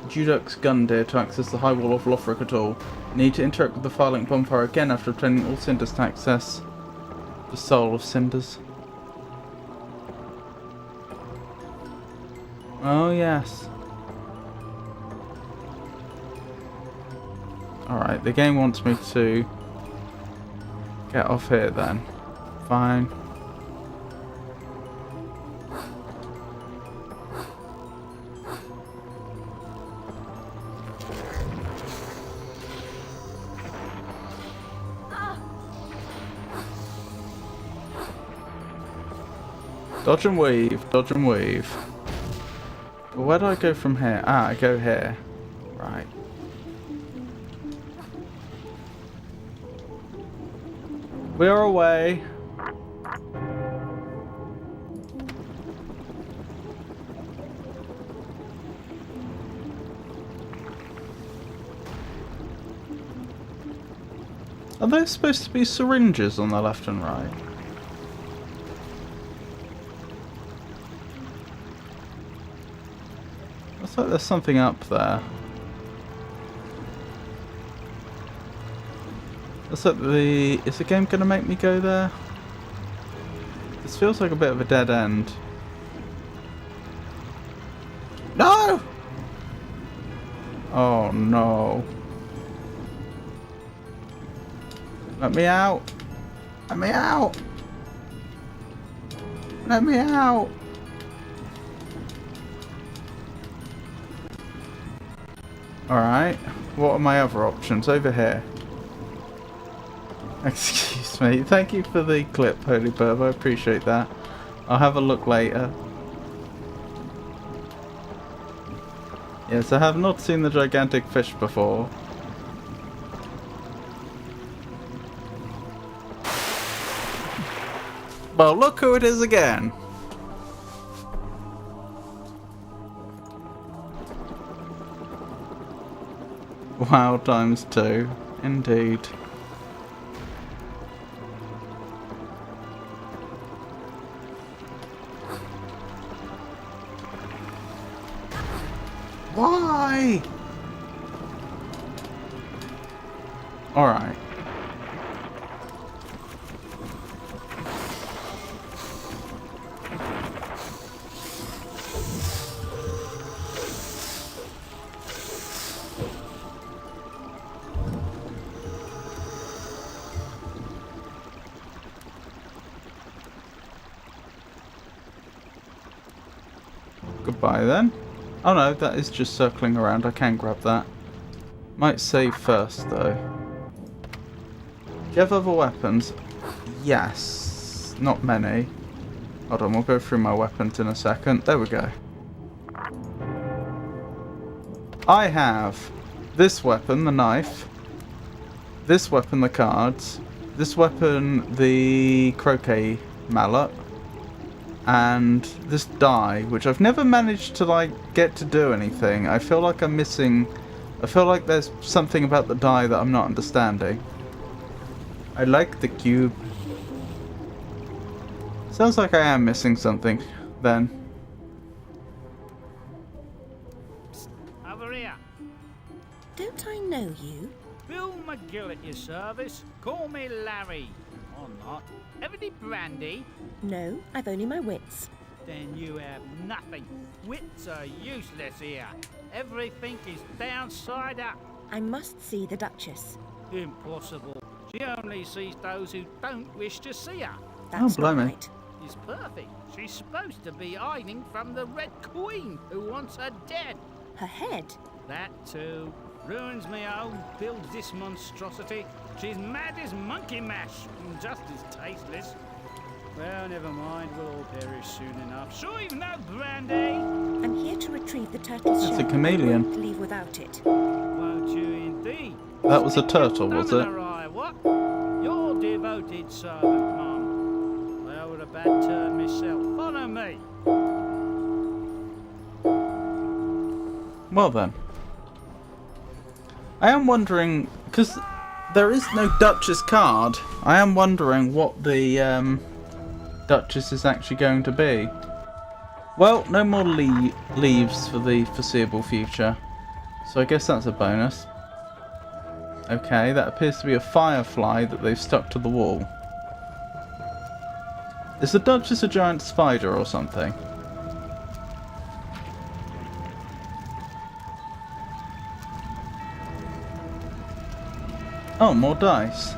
Judok's Gundir to access the High Wall of Lothric at all. You need to interact with the Firelink Bonfire again after obtaining all cinders to access the Soul of Cinders. Oh yes. Alright, the game wants me to get off here then. Fine. Dodge and weave, dodge and weave. Where do I go from here? Ah, I go here. Right. We're away. Are there supposed to be syringes on the left and right? Looks like there's something up there. Looks like is the game gonna make me go there? This feels like a bit of a dead end. No! Oh no. Let me out! Let me out! Let me out! Alright, what are my other options? Over here. Excuse me, thank you for the clip, Holy Burb, I appreciate that. I'll have a look later. Yes, I have not seen the gigantic fish before. Well, look who it is again! Wow, times 2. Indeed. Why? Alright. Goodbye then. Oh no, that is just circling around. I can grab that. Might save first though. Do you have other weapons? Yes. Not many. Hold on, we'll go through my weapons in a second. There we go. I have this weapon, the knife. This weapon, the cards. This weapon, the croquet mallet. And this die, which I've never managed to like get to do anything. I feel like I'm missing. I feel like there's something about the die that I'm not understanding. I like the cube. Sounds like I am missing something then. Over here. Don't I know you? Bill McGillet, you your service. Call me Larry. Or not. Have any brandy? No, I've only my wits. Then you have nothing. Wits are useless here. Everything is downside up. I must see the Duchess. Impossible. She only sees those who don't wish to see her. That's not blimey. right. It's perfect. She's supposed to be hiding from the Red Queen, who wants her dead. Her head? That too. Ruins me home, builds this monstrosity. She's mad as monkey mash, and just as tasteless. Well, never mind, we'll all perish soon enough. Sure you've no brandy? I'm here to retrieve the turtle's It's shell. a chameleon. I won't leave without it. Won't you indeed? That was a Stick your turtle, was thumb in it? her eye, what? Your devoted servant, Mum. I owe her a bad turn myself. Follow me. Well then. I am wondering, because there is no Duchess card, I am wondering what the Duchess is actually going to be. Well, no more leaves for the foreseeable future. So I guess that's a bonus. Okay, that appears to be a firefly that they've stuck to the wall. Is the Duchess a giant spider or something? Oh, more dice.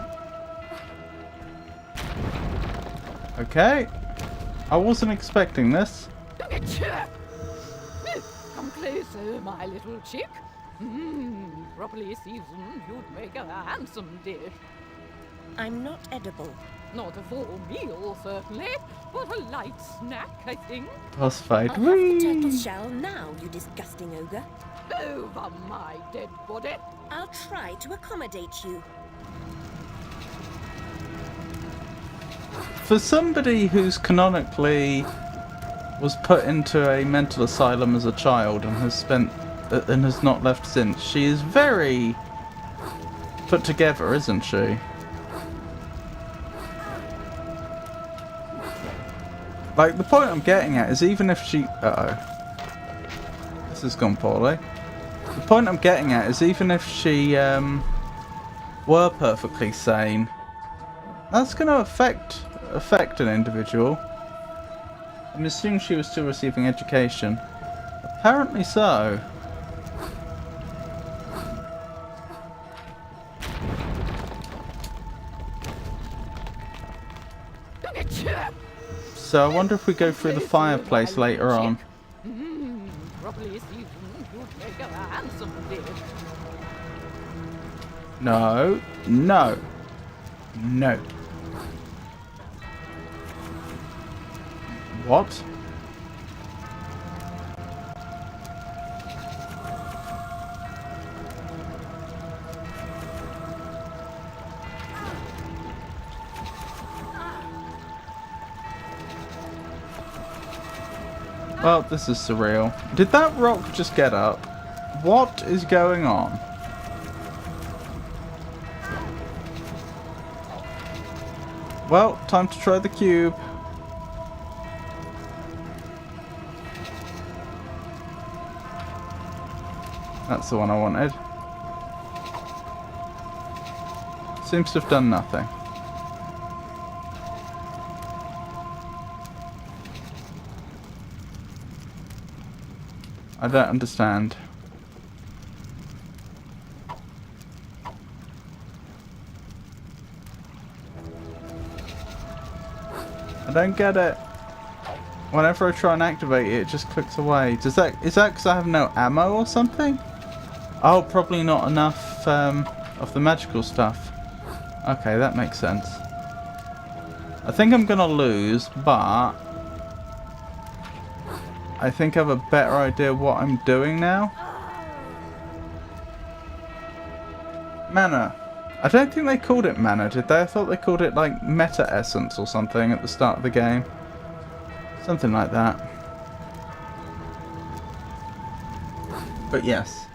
Okay. I wasn't expecting this. Come closer, my little chick. Properly seasoned, you'd make a handsome dish. I'm not edible. Not a full meal, certainly, but a light snack, I think. Boss fight. I'll have the turtle's shell now, you disgusting ogre. Over my dead body. I'll try to accommodate you. For somebody who's canonically was put into a mental asylum as a child and has not left since, she is very put together, isn't she? Like, the point I'm getting at is even if she... This has gone poorly. The point I'm getting at is even if she were perfectly sane, that's going to affect an individual. I'm assuming she was still receiving education. Apparently so. So I wonder if we go through the fireplace later on. Properly seasoned, you'd make a handsome dish. No. No. No. What? Well, this is surreal. Did that rock just get up? What is going on? Well, time to try the cube. That's the one I wanted. Seems to have done nothing. I don't understand. I don't get it. Whenever I try and activate it, it just clicks away. Is that because I have no ammo or something? Oh, probably not enough of the magical stuff. Okay, that makes sense. I think I'm gonna lose, but I think I have a better idea what I'm doing now. Mana. I don't think they called it mana, did they? I thought they called it like meta essence or something at the start of the game. Something like that. But yes.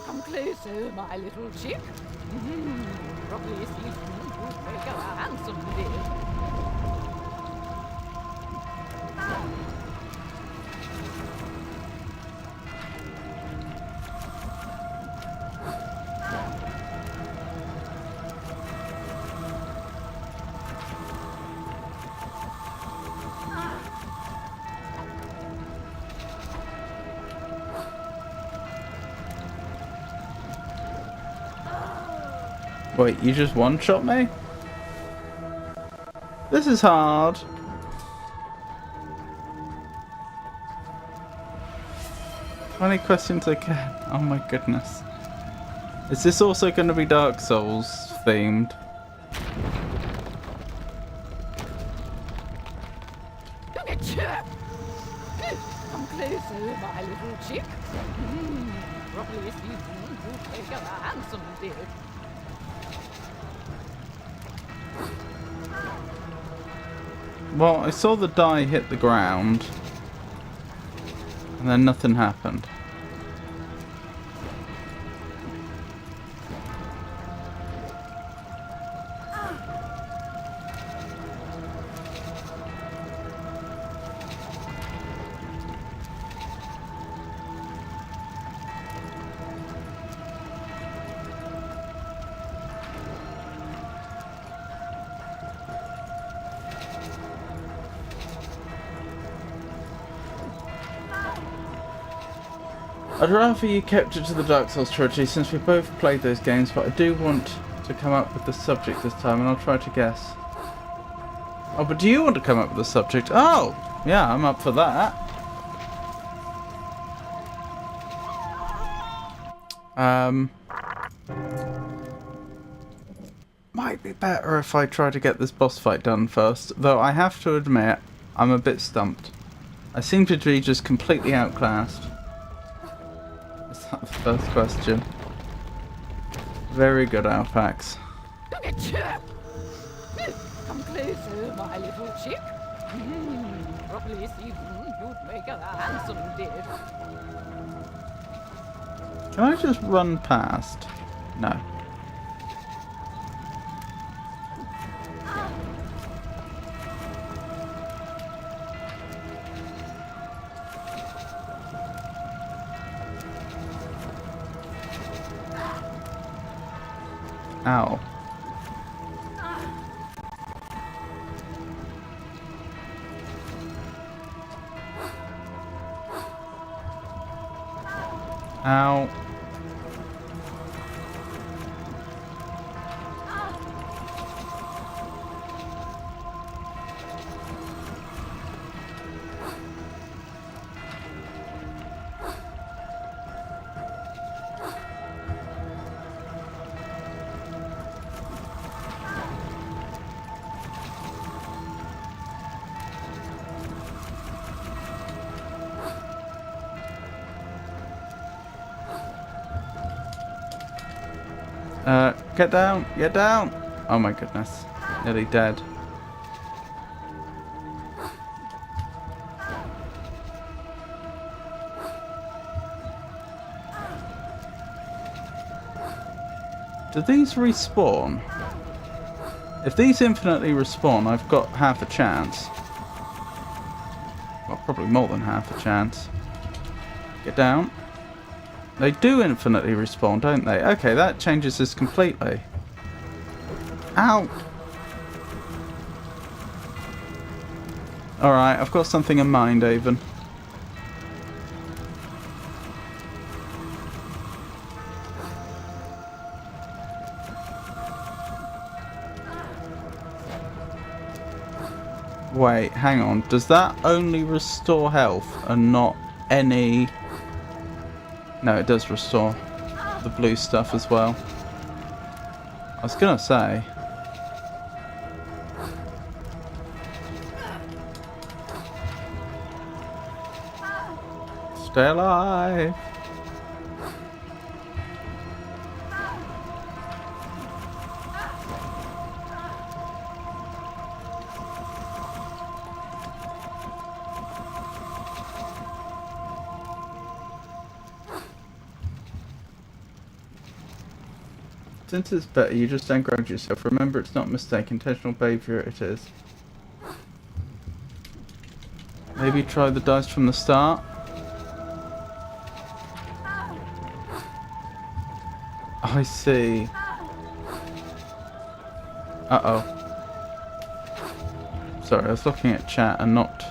Come closer, my little chick. Properly seasoned, you'd make a handsome dish. Wait, you just one-shot me? This is hard. How many questions again? Oh my goodness. Is this also going to be Dark Souls themed? Come closer, my little chick. Properly seasoned, you make a handsome dish. Well, I saw the die hit the ground, and then nothing happened. I'd rather you kept it to the Dark Souls trilogy since we both played those games, but I do want to come up with the subject this time and I'll try to guess. Oh, but do you want to come up with the subject? Oh! Yeah, I'm up for that. Might be better if I try to get this boss fight done first, though I have to admit, I'm a bit stumped. I seem to be just completely outclassed. Is that the first question? Very good, Alpax. Come closer, my little chick. Properly seasoned, you'd make a handsome dish. Can I just run past? No. Ow. Ow. Get down! Get down! Oh my goodness. Nearly dead. Do these respawn? If these infinitely respawn, I've got half a chance. Well, probably more than half a chance. Get down. They do infinitely respawn, don't they? Okay, that changes this completely. Ow! Alright, I've got something in mind, Avon. Wait, hang on. Does that only restore health and not any... No, it does restore the blue stuff as well. I was gonna say. Stay alive. Since it's better, you just don't ground yourself. Remember, it's not a mistake. Intentional behavior, it is. Maybe try the dice from the start. I see. Uh-oh. Sorry, I was looking at chat and not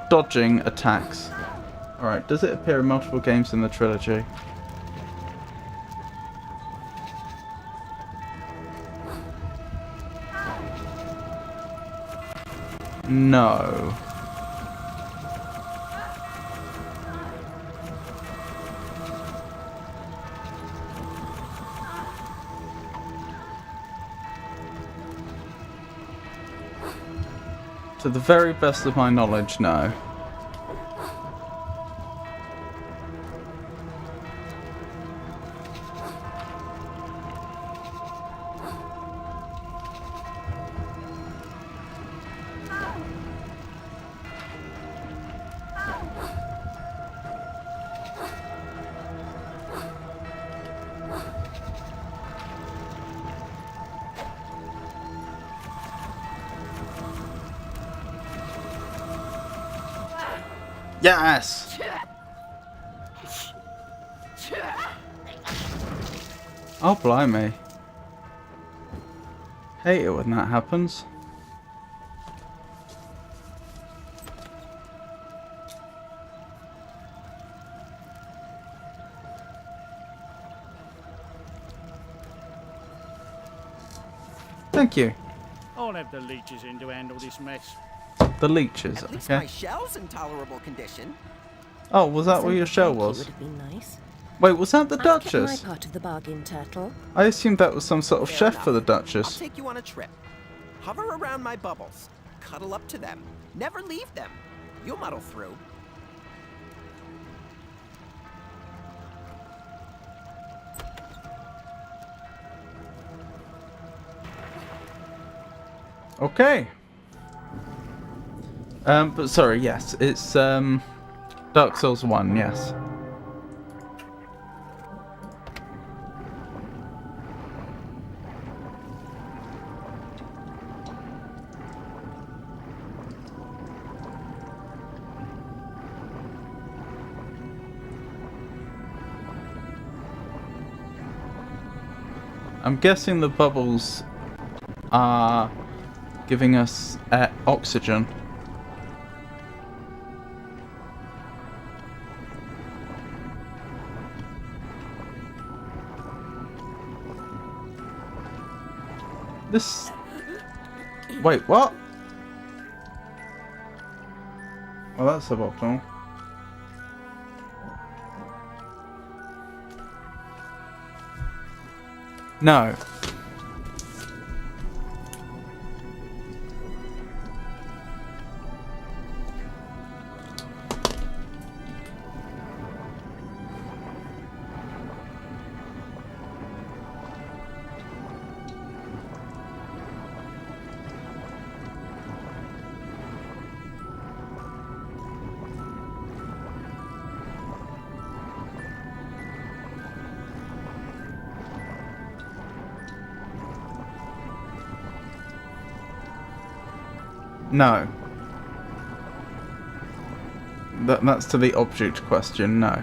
dodging attacks. Alright, does it appear in multiple games in the trilogy? No. To the very best of my knowledge, no. Yes! Oh, blimey. Hate it when that happens. Thank you. I'll have the leeches in to handle this mess. The leeches, At least okay. my shell's in tolerable condition. Oh, was that where Something your shell funky was? would have been nice. Wait, was that the I've kept Duchess? my part of the bargain, Turtle. I assumed that was some sort of Fair chef enough. for the I'll Duchess. take you on a trip. Hover around my bubbles. Cuddle up to them. Never leave them. You'll muddle through. Okay. But sorry, yes, it's Dark Souls 1, yes. I'm guessing the bubbles are giving us oxygen. This... Wait, what? Well, that's suboptimal. No. No. That's to the object question, no.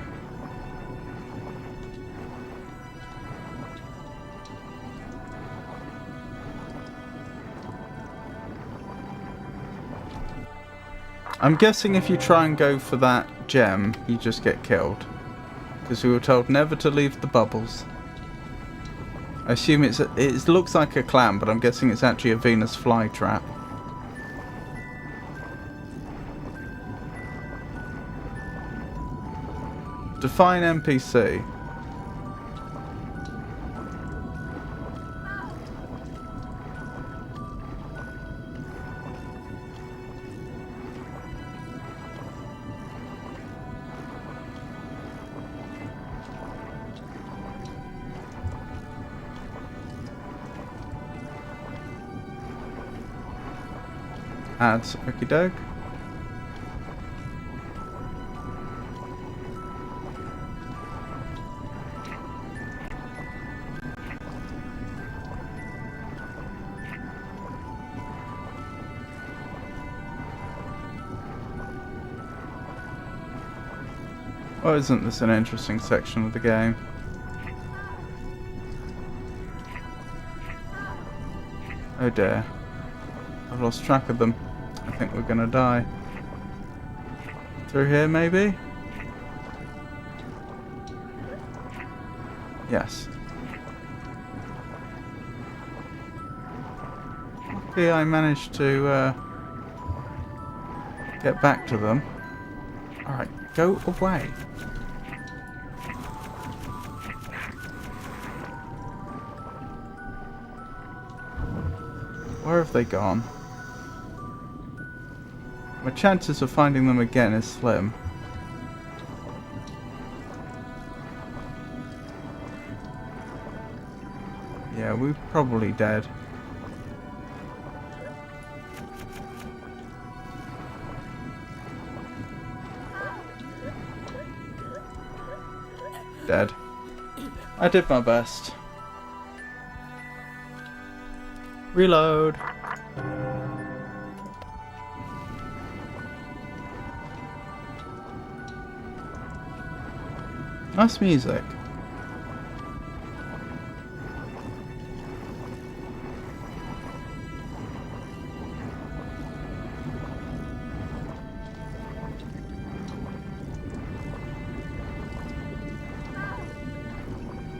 I'm guessing if you try and go for that gem, you just get killed. Because we were told never to leave the bubbles. I assume it looks like a clam, but I'm guessing it's actually a Venus flytrap. Define NPC. Add okie doke. Oh, isn't this an interesting section of the game? Oh dear. I've lost track of them. I think we're gonna die. Through here, maybe? Yes. Okay, I managed to get back to them. Alright, go away. Where have they gone? My chances of finding them again is slim. Yeah, we're probably dead. Dead. I did my best. Reload. Nice music.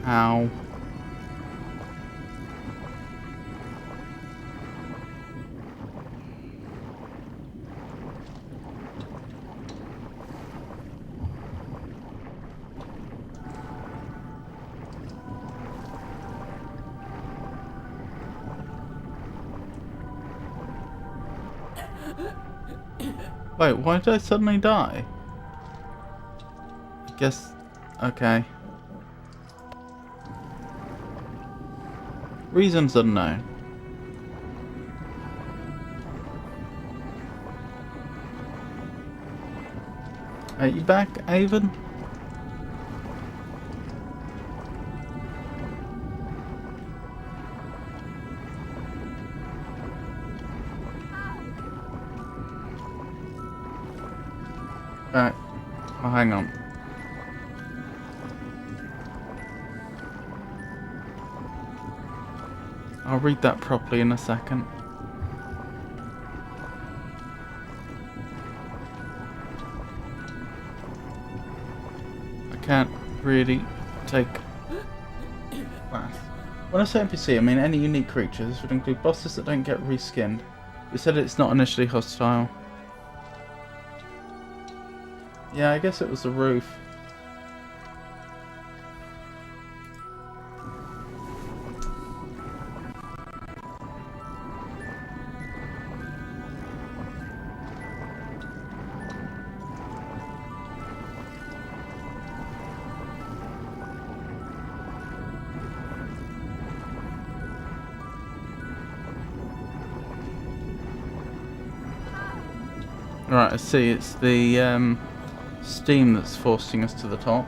Ow. Wait, why did I suddenly die? I guess... okay. Reasons unknown. Are you back, Avon? Alright. Oh, hang on. I'll read that properly in a second. I can't really take class. When I say NPC, I mean any unique creatures. This would include bosses that don't get reskinned. You said it's not initially hostile. Yeah, I guess it was the roof. Right, I see. It's the steam that's forcing us to the top.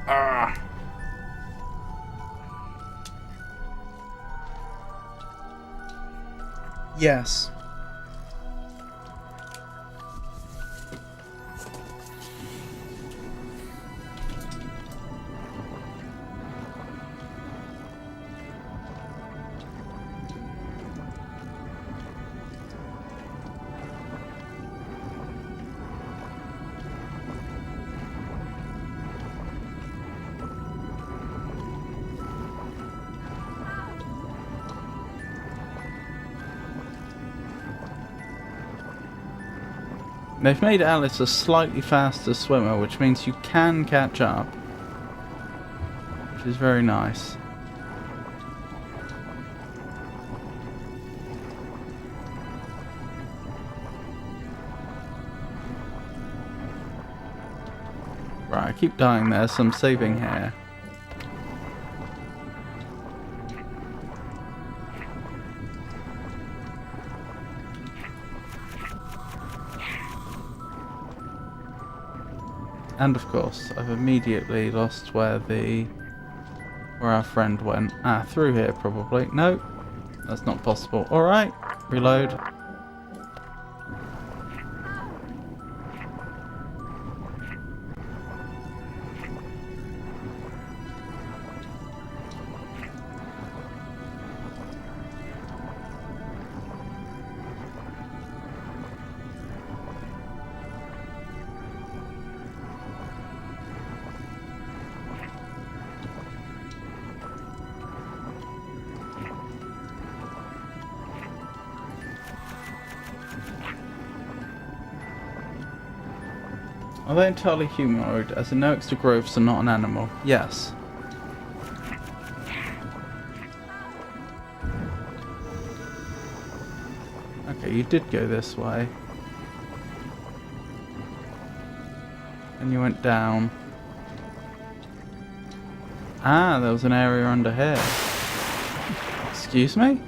Ah. Yes. They've made Alice a slightly faster swimmer, which means you can catch up, which is very nice. Right, I keep dying there, so I'm saving here. And of course, I've immediately lost where our friend went. Ah, through here probably. No, that's not possible. Alright, reload. Are they entirely humanoid, as in no extra growths and not an animal? Yes. Okay, you did go this way. And you went down. Ah, there was an area under here. Excuse me?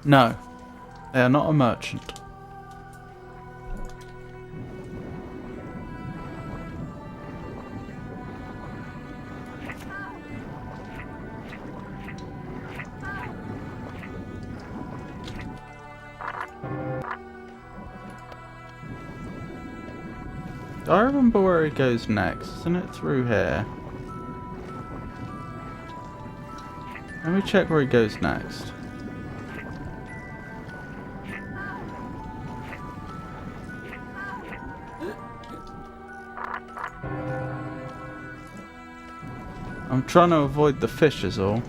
No, they are not a merchant. Do I remember where he goes next? Isn't it through here? Let me check where he goes next. I'm trying to avoid the fish is all.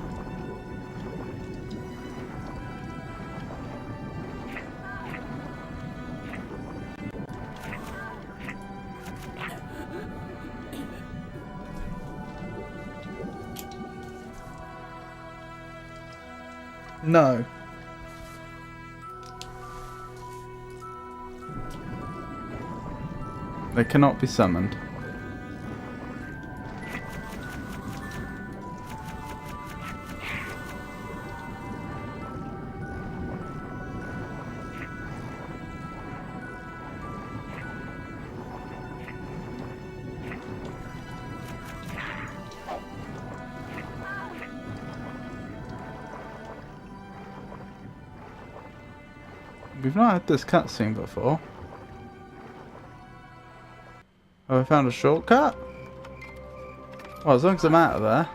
No. They cannot be summoned. We've not had this cutscene before. Have I found a shortcut? Well, as long as I'm out of there.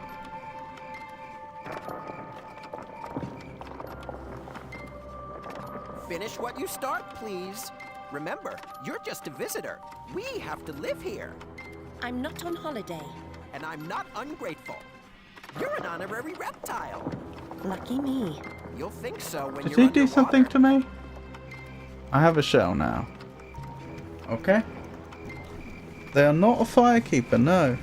Finish what you start, please. Remember, you're just a visitor. We have to live here. I'm not on holiday. And I'm not ungrateful. You're an honorary reptile. Lucky me. You'll think so when Did you're he do something underwater. to me? I have a shell now. Okay. They are not a firekeeper, no.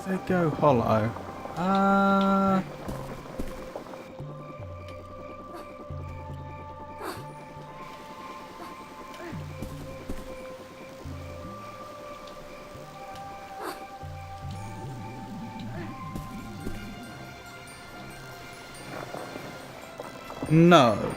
They go hollow. No.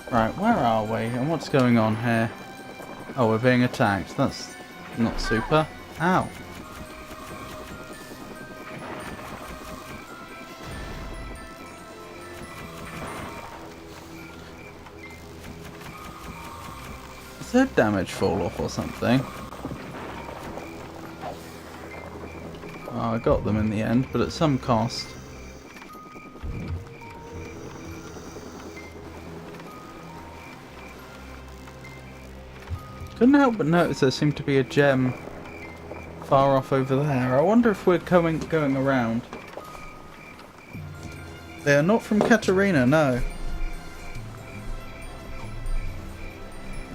Right, where are we and what's going on here? Oh, we're being attacked. That's not super. Ow. Does their damage fall off or something? Oh, I got them in the end, but at some cost. Couldn't help but notice there seemed to be a gem far off over there. I wonder if we're going around. They are not from Katarina, no.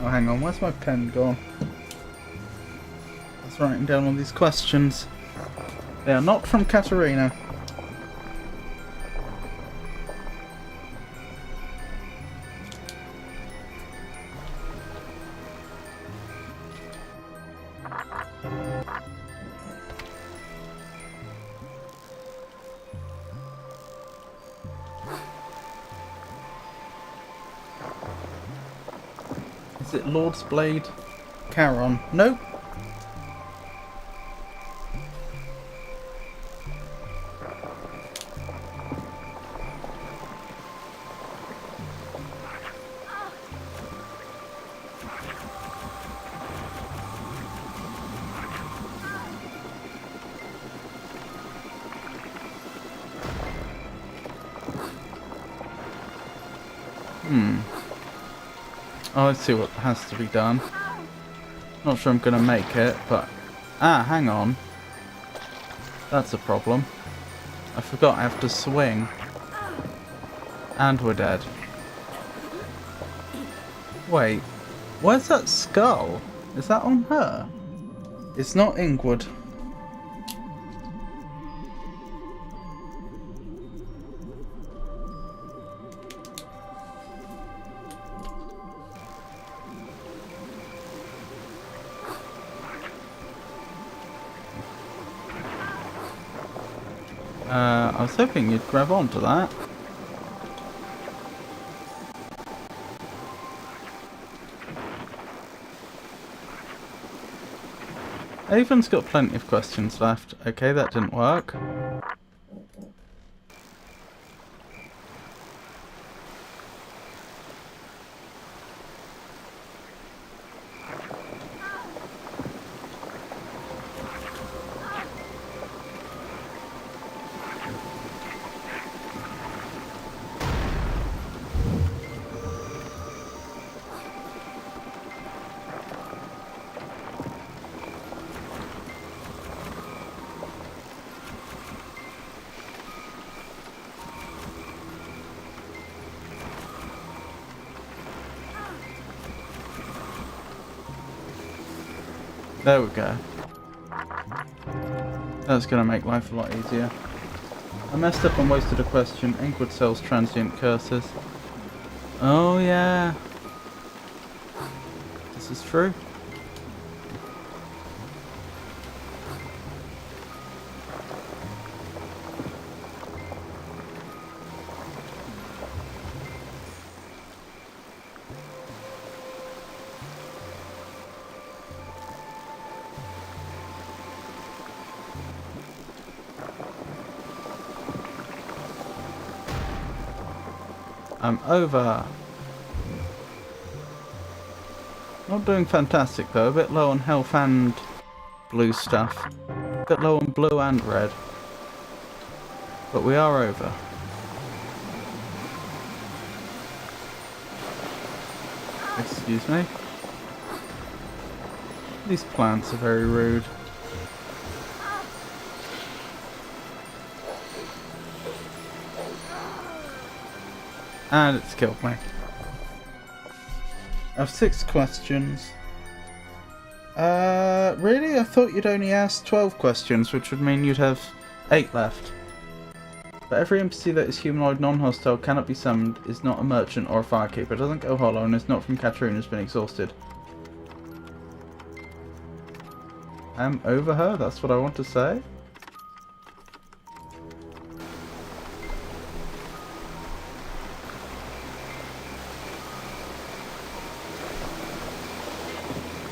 Oh, hang on, where's my pen gone? I was writing down all these questions. They are not from Katarina. Is it Lord's Blade? Charon? Nope. Oh, let's see what has to be done. Not sure I'm going to make it, but... Ah, hang on. That's a problem. I forgot I have to swing. And we're dead. Wait, where's that skull? Is that on her? It's not Ingwood. I was hoping you'd grab onto that. Avon's got plenty of questions left. Okay, that didn't work. There we go. That's going to make life a lot easier. I messed up and wasted a question. Ingwood sells transient curses. Oh yeah. This is true. I'm over. Not doing fantastic though, a bit low on health and blue stuff. A bit low on blue and red. But we are over. Excuse me. These plants are very rude. And it's killed me. I have 6 questions. Really? I thought you'd only ask 12 questions, which would mean you'd have 8 left. But every NPC that is humanoid, non-hostile, cannot be summoned, is not a merchant or a firekeeper, doesn't go hollow, and is not from Katarina, has been exhausted. I'm over her, that's what I want to say.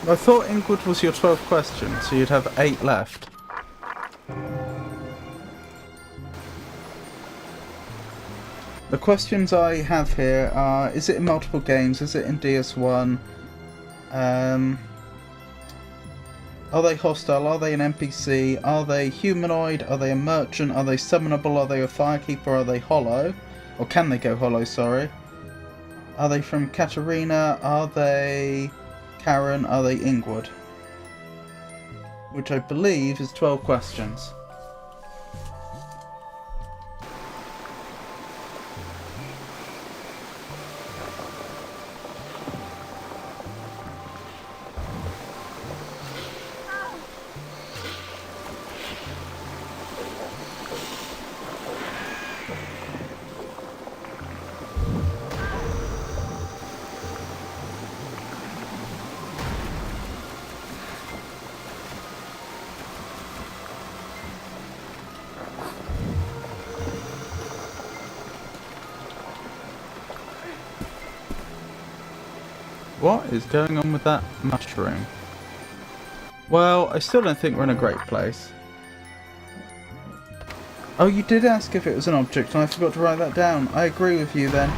I thought Ingwood was your 12th question, so you'd have 8 left. The questions I have here are, is it in multiple games? Is it in DS1? Are they hostile? Are they an NPC? Are they humanoid? Are they a merchant? Are they summonable? Are they a firekeeper? Are they hollow? Or can they go hollow, sorry? Are they from Katarina? Are they Karen? Are they Ingwood? Which I believe is 12 questions. What is going on with that mushroom? Well, I still don't think we're in a great place. Oh, you did ask if it was an object, and I forgot to write that down. I agree with you then.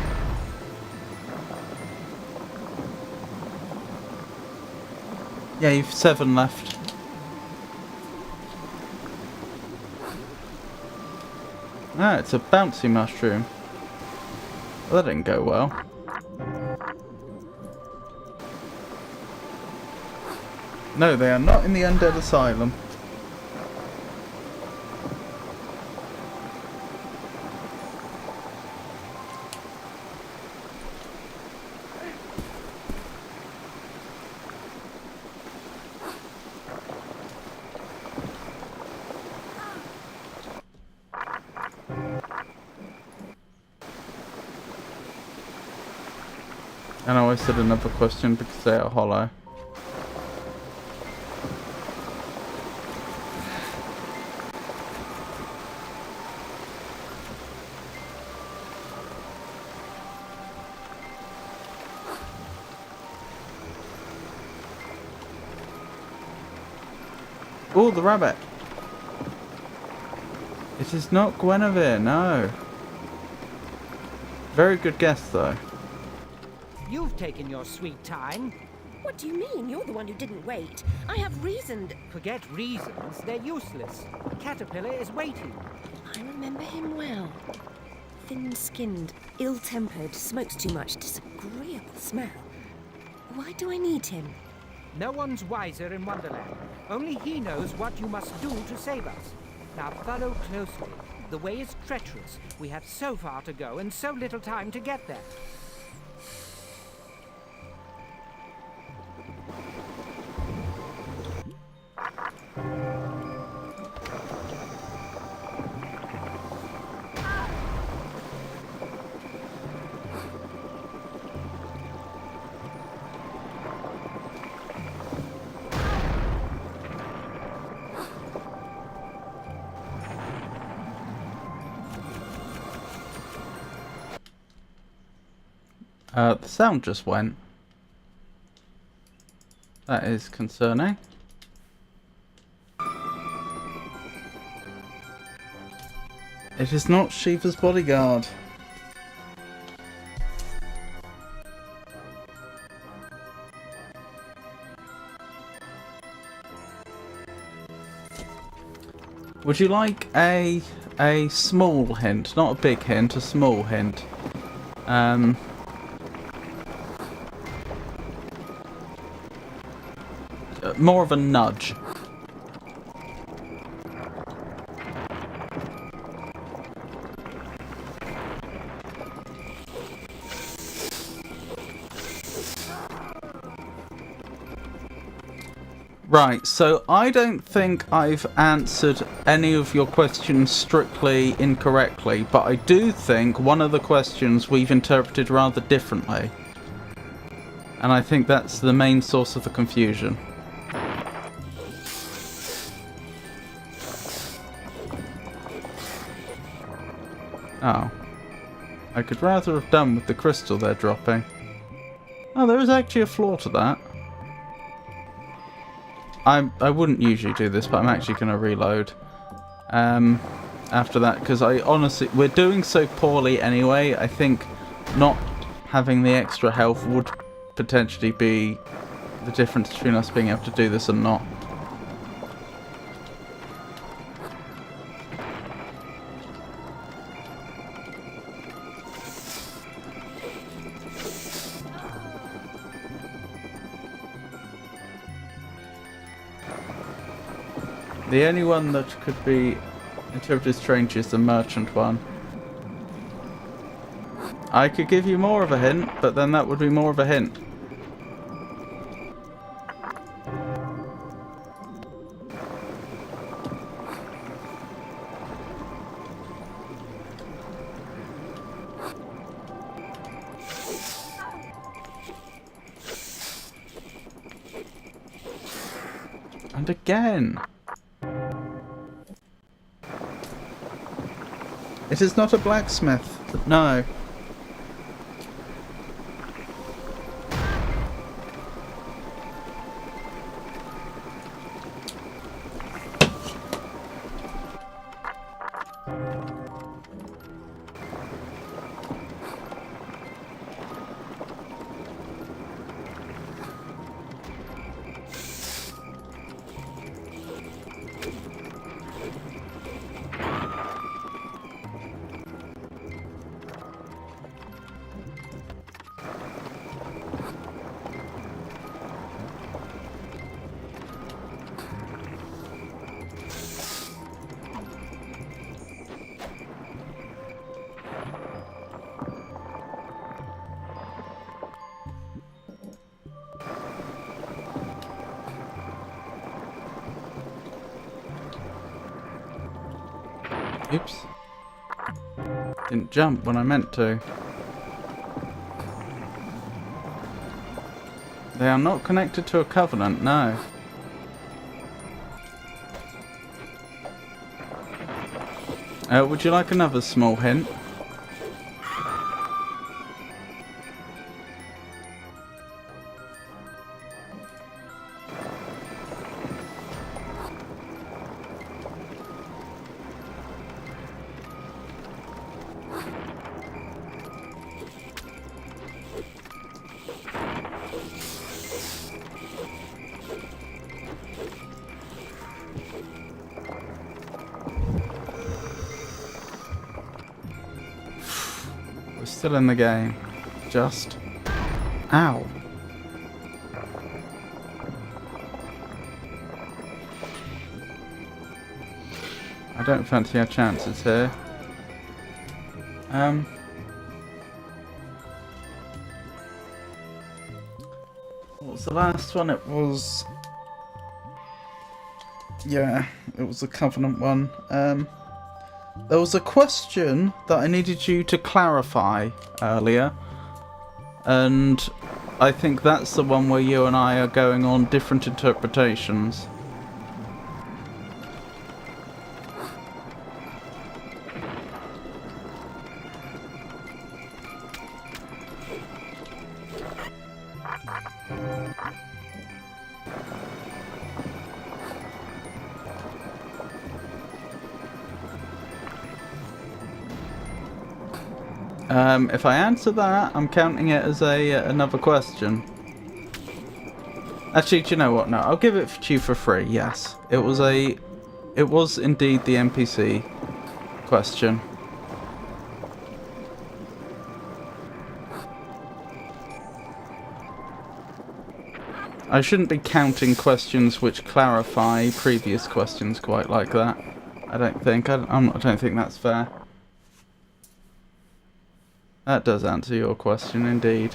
Yeah, you've 7 left. Ah, it's a bouncy mushroom. Well, that didn't go well. No, they are not in the undead asylum. And I always said another question because they are hollow. Oh, the rabbit! It is not Guinevere, no. Very good guess, though. You've taken your sweet time. What do you mean? You're the one who didn't wait. I have reasoned. Forget reasons, they're useless. Caterpillar is waiting. I remember him well. Thin-skinned, ill-tempered, smokes too much, disagreeable smell. Why do I need him? No one's wiser in Wonderland. Only he knows what you must do to save us. Now follow closely. The way is treacherous. We have so far to go and so little time to get there. The sound just went. That is concerning. It is not Shiva's bodyguard. Would you like a small hint? Not a big hint, a small hint. More of a nudge. Right, so I don't think I've answered any of your questions strictly incorrectly, but I do think one of the questions we've interpreted rather differently. And I think that's the main source of the confusion. Oh. I could rather have done with the crystal they're dropping. Oh, there is actually a flaw to that. I wouldn't usually do this, but I'm actually going to reload after that, because I honestly, we're doing so poorly anyway. I think not having the extra health would potentially be the difference between us being able to do this and not. The only one that could be interpreted strange is the merchant one. I could give you more of a hint, but then that would be more of a hint. And again. It is not a blacksmith, no. Oops. Didn't jump when I meant to. They are not connected to a covenant, no. Would you like another small hint? We're still in the game. Just. Ow. I don't fancy our chances here. What was the last one? It was... Yeah, it was the Covenant one. There was a question that I needed you to clarify earlier, and I think that's the one where you and I are going on different interpretations. If I answer that, I'm counting it as another question. Actually, do you know what? No, I'll give it to you for free. Yes, it was indeed the NPC question. I shouldn't be counting questions which clarify previous questions quite like that. I don't think. I don't think that's fair. That does answer your question, indeed.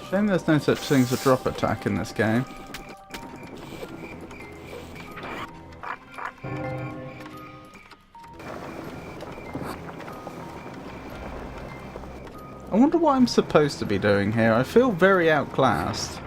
Shame there's no such thing as a drop attack in this game. I wonder what I'm supposed to be doing here. I feel very outclassed.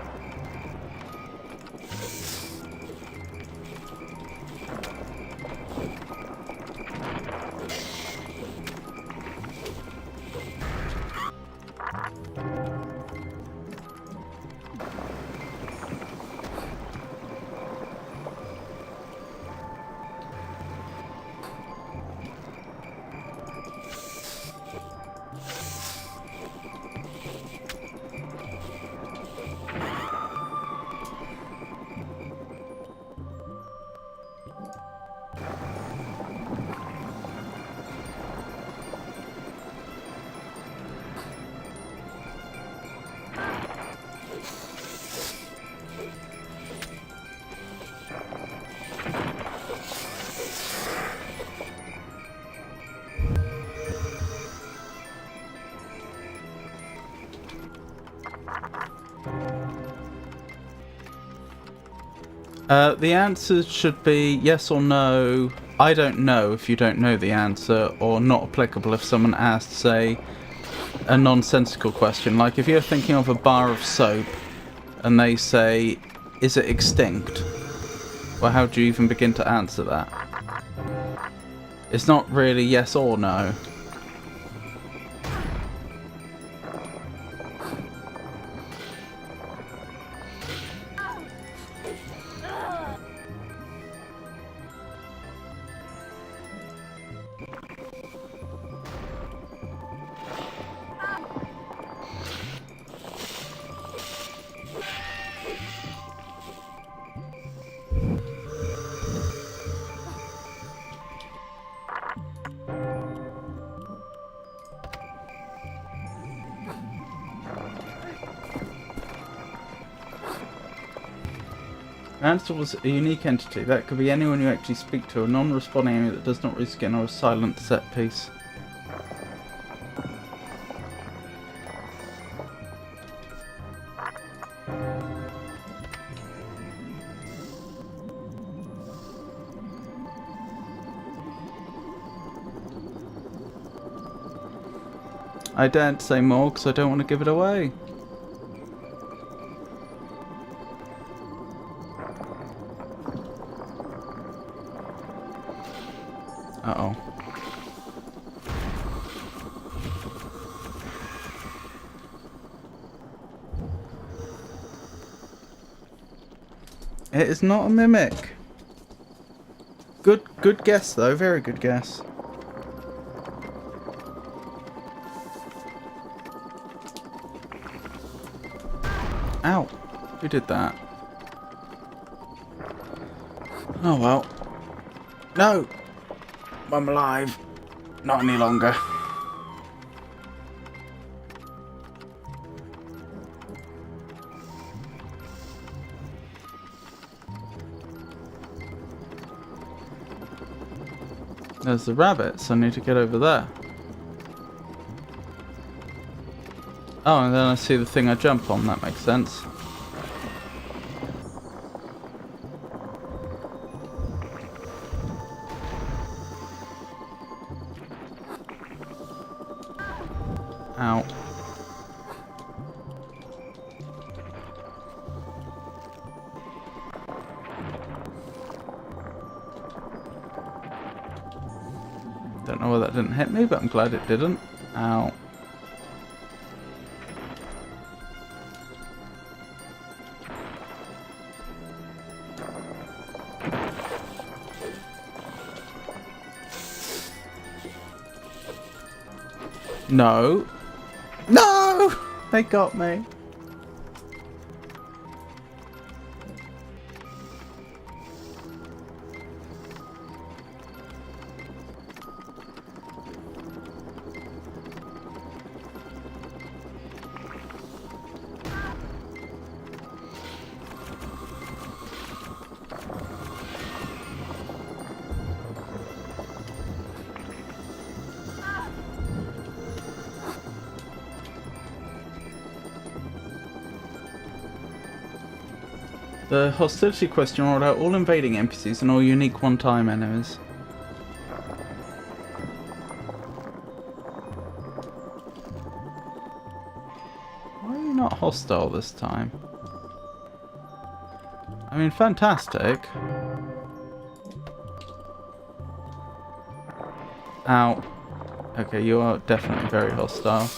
The answers should be yes or no. I don't know if you don't know the answer, or not applicable if someone asked, say, a nonsensical question. Like if you're thinking of a bar of soap and they say, is it extinct? Well, how do you even begin to answer that? It's not really yes or no. Answer was a unique entity. That could be anyone you actually speak to, a non-responding enemy that does not reskin, or a silent set piece. I daren't say more because I don't want to give it away. Uh-oh. It is not a mimic. Good guess though, very good guess. Ow! Who did that? Oh well. No! I'm alive. Not any longer. There's the rabbits. I need to get over there. Oh, and then I see the thing I jump on. That makes sense. Ow. Don't know why that didn't hit me, but I'm glad it didn't. Ow. No. No! They got me. The hostility question rolled out all invading NPCs and all unique one-time enemies. Why are you not hostile this time? I mean, fantastic. Ow. Okay, you are definitely very hostile.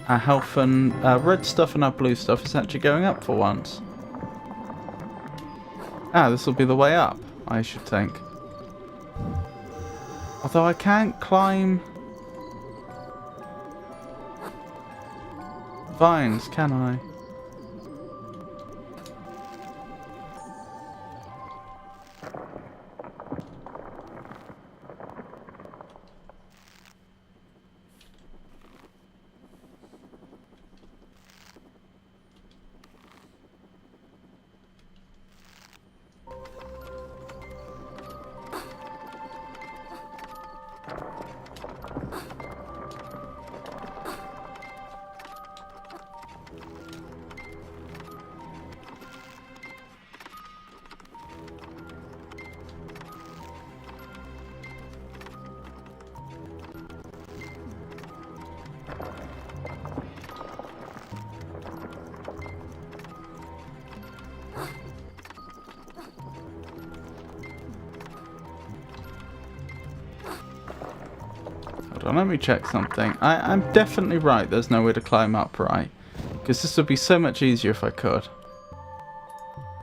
Our health and red stuff and our blue stuff is actually going up for once. Ah, this will be the way up, I should think. Although I can't climb vines, can I? Hold on, let me check something. I'm definitely right, there's no way to climb up, right? Because this would be so much easier if I could.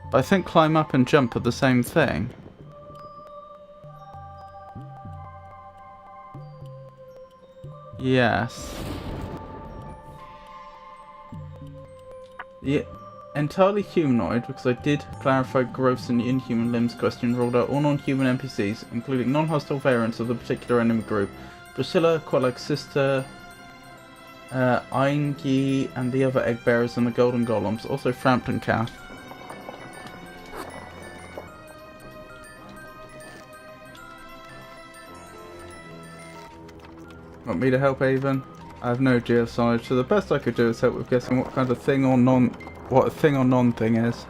But I think climb up and jump are the same thing. Yes. Yeah, entirely humanoid, because I did clarify gross and inhuman limbs question, rolled out all non-human NPCs, including non-hostile variants of the particular enemy group. Priscilla, Qualag's sister, Aingi, and the other egg bearers and the golden golems, also Frampton Cath. Want me to help Avon? I have no geoscience, so the best I could do is help with guessing what kind of thing or what a thing or non-thing is.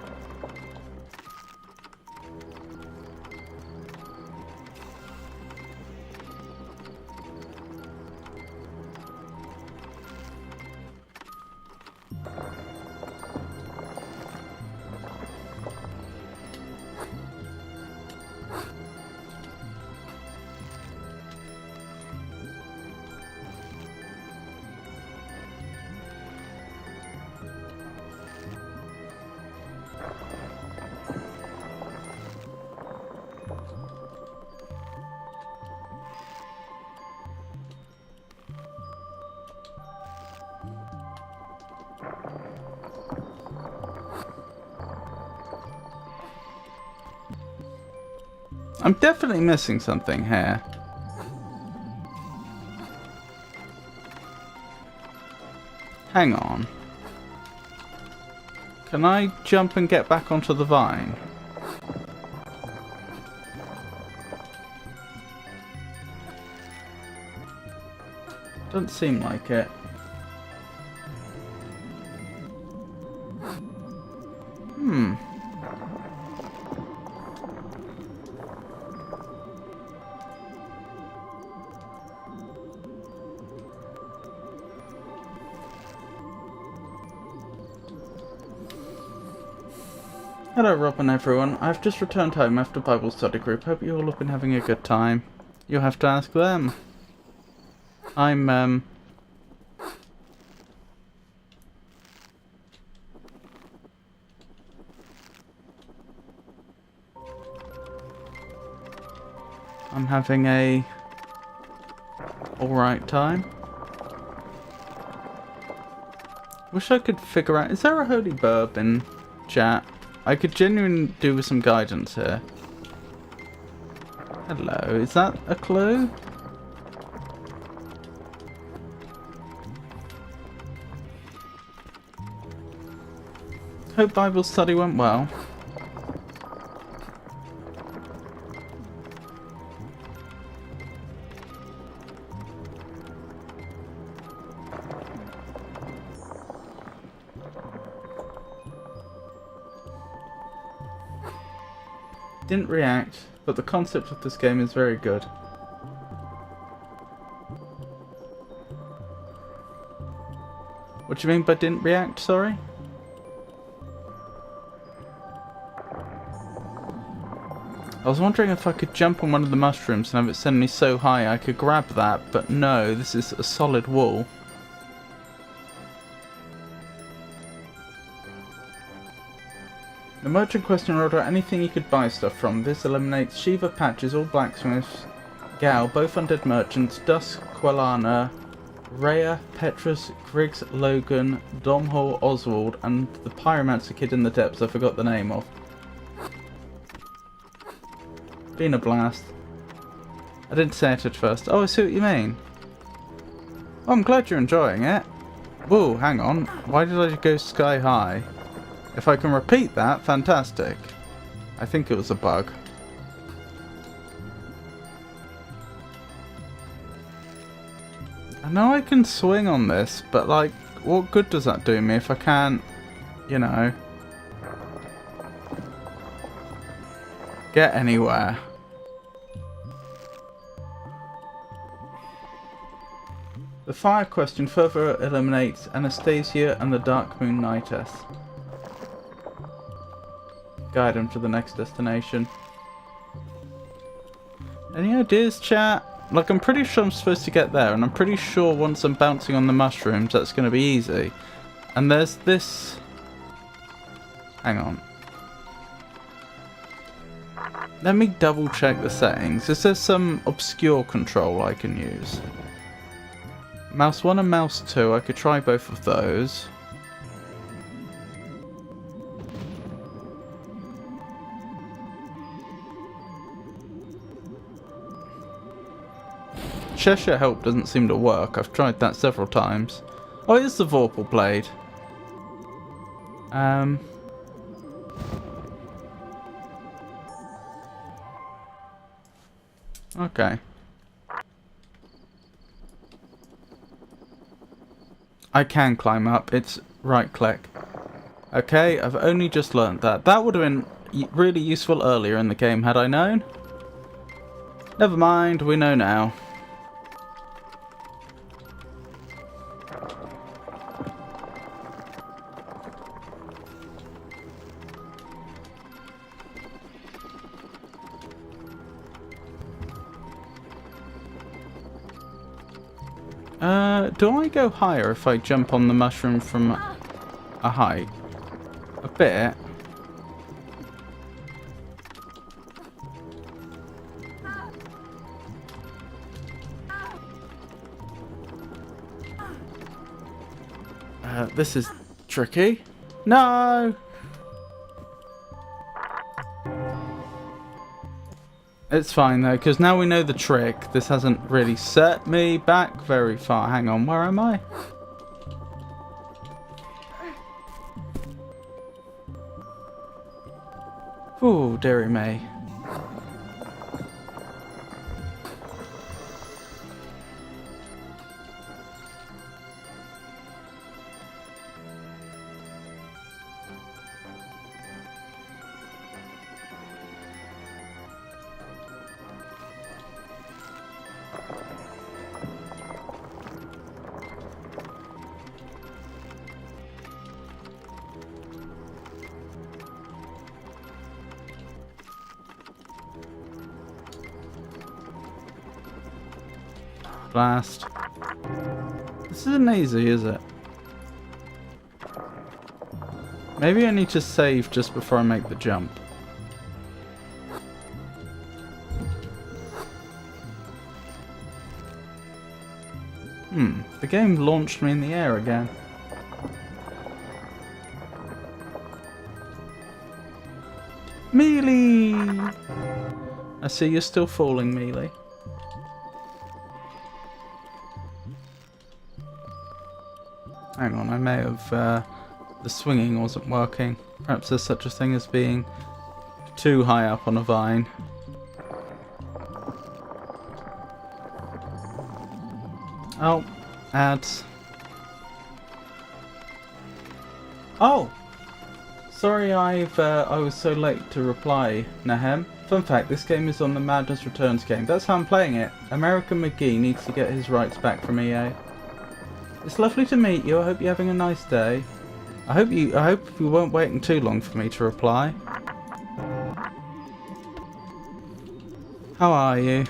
I'm definitely missing something here. Hang on. Can I jump and get back onto the vine? Doesn't seem like it. Hello Rob and everyone, I've just returned home after Bible study group. Hope you all have been having a good time. You'll have to ask them. I'm having a alright time. Wish I could figure out, is there a holy burb in chat? I could genuinely do with some guidance here. Hello, is that a clue? Hope Bible study went well. Didn't react, but the concept of this game is very good. What do you mean by didn't react, sorry? I was wondering if I could jump on one of the mushrooms and have it send me so high I could grab that, but no, this is a solid wall. The merchant question rolled out anything you could buy stuff from. This eliminates Shiva, Patches, all blacksmiths, Gal, both undead merchants, Dusk, Quelana, Rhea, Petrus, Griggs, Logan, Domhall, Oswald, and the pyromancer kid in the depths I forgot the name of. Been a blast. I didn't say it at first. Oh, I see what you mean. Oh, I'm glad you're enjoying it. Whoa, hang on. Why did I go sky high? If I can repeat that, fantastic. I think it was a bug. I know I can swing on this, but like, what good does that do me if I can't, you know, get anywhere? The fire question further eliminates Anastasia and the Dark Moon Knightess. Guide him to the next destination. Any ideas, chat? Like, I'm pretty sure I'm supposed to get there, and I'm pretty sure once I'm bouncing on the mushrooms, that's going to be easy. And there's this... Hang on. Let me double check the settings. Is there some obscure control I can use? Mouse 1 and mouse 2, I could try both of those. Cheshire Help doesn't seem to work. I've tried that several times. Oh, it is the Vorpal Blade. Okay. I can climb up. It's right click. Okay, I've only just learned that. That would have been really useful earlier in the game had I known. Never mind, we know now. Do I go higher if I jump on the mushroom from a height? A bit. This is tricky. No! It's fine though, because now we know the trick. This hasn't really set me back very far. Hang on, where am I? Ooh, dearie me. Blast. This isn't easy, is it? Maybe I need to save just before I make the jump. The game launched me in the air again. Mealy! I see you're still falling, Mealy. Hang on, I may have, the swinging wasn't working. Perhaps there's such a thing as being too high up on a vine. Oh, ads. Oh! Sorry I was so late to reply, Nahem. Fun fact, this game is on the Madness Returns game. That's how I'm playing it. American McGee needs to get his rights back from EA. It's lovely to meet you. I hope you're having a nice day. I hope you weren't waiting too long for me to reply. How are you?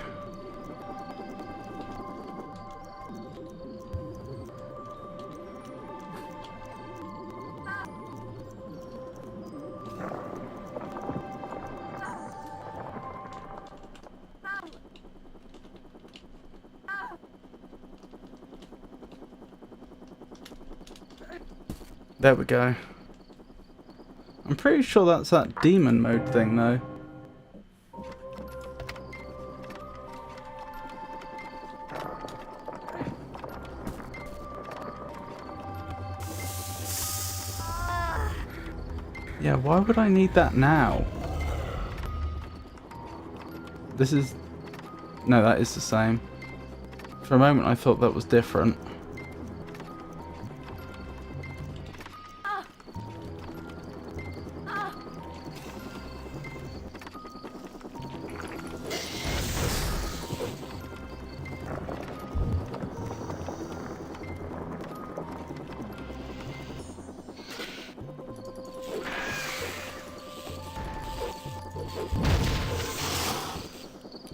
There we go. I'm pretty sure that's that demon mode thing though. Yeah, why would I need that now? This is... No, that is the same. For a moment I thought that was different.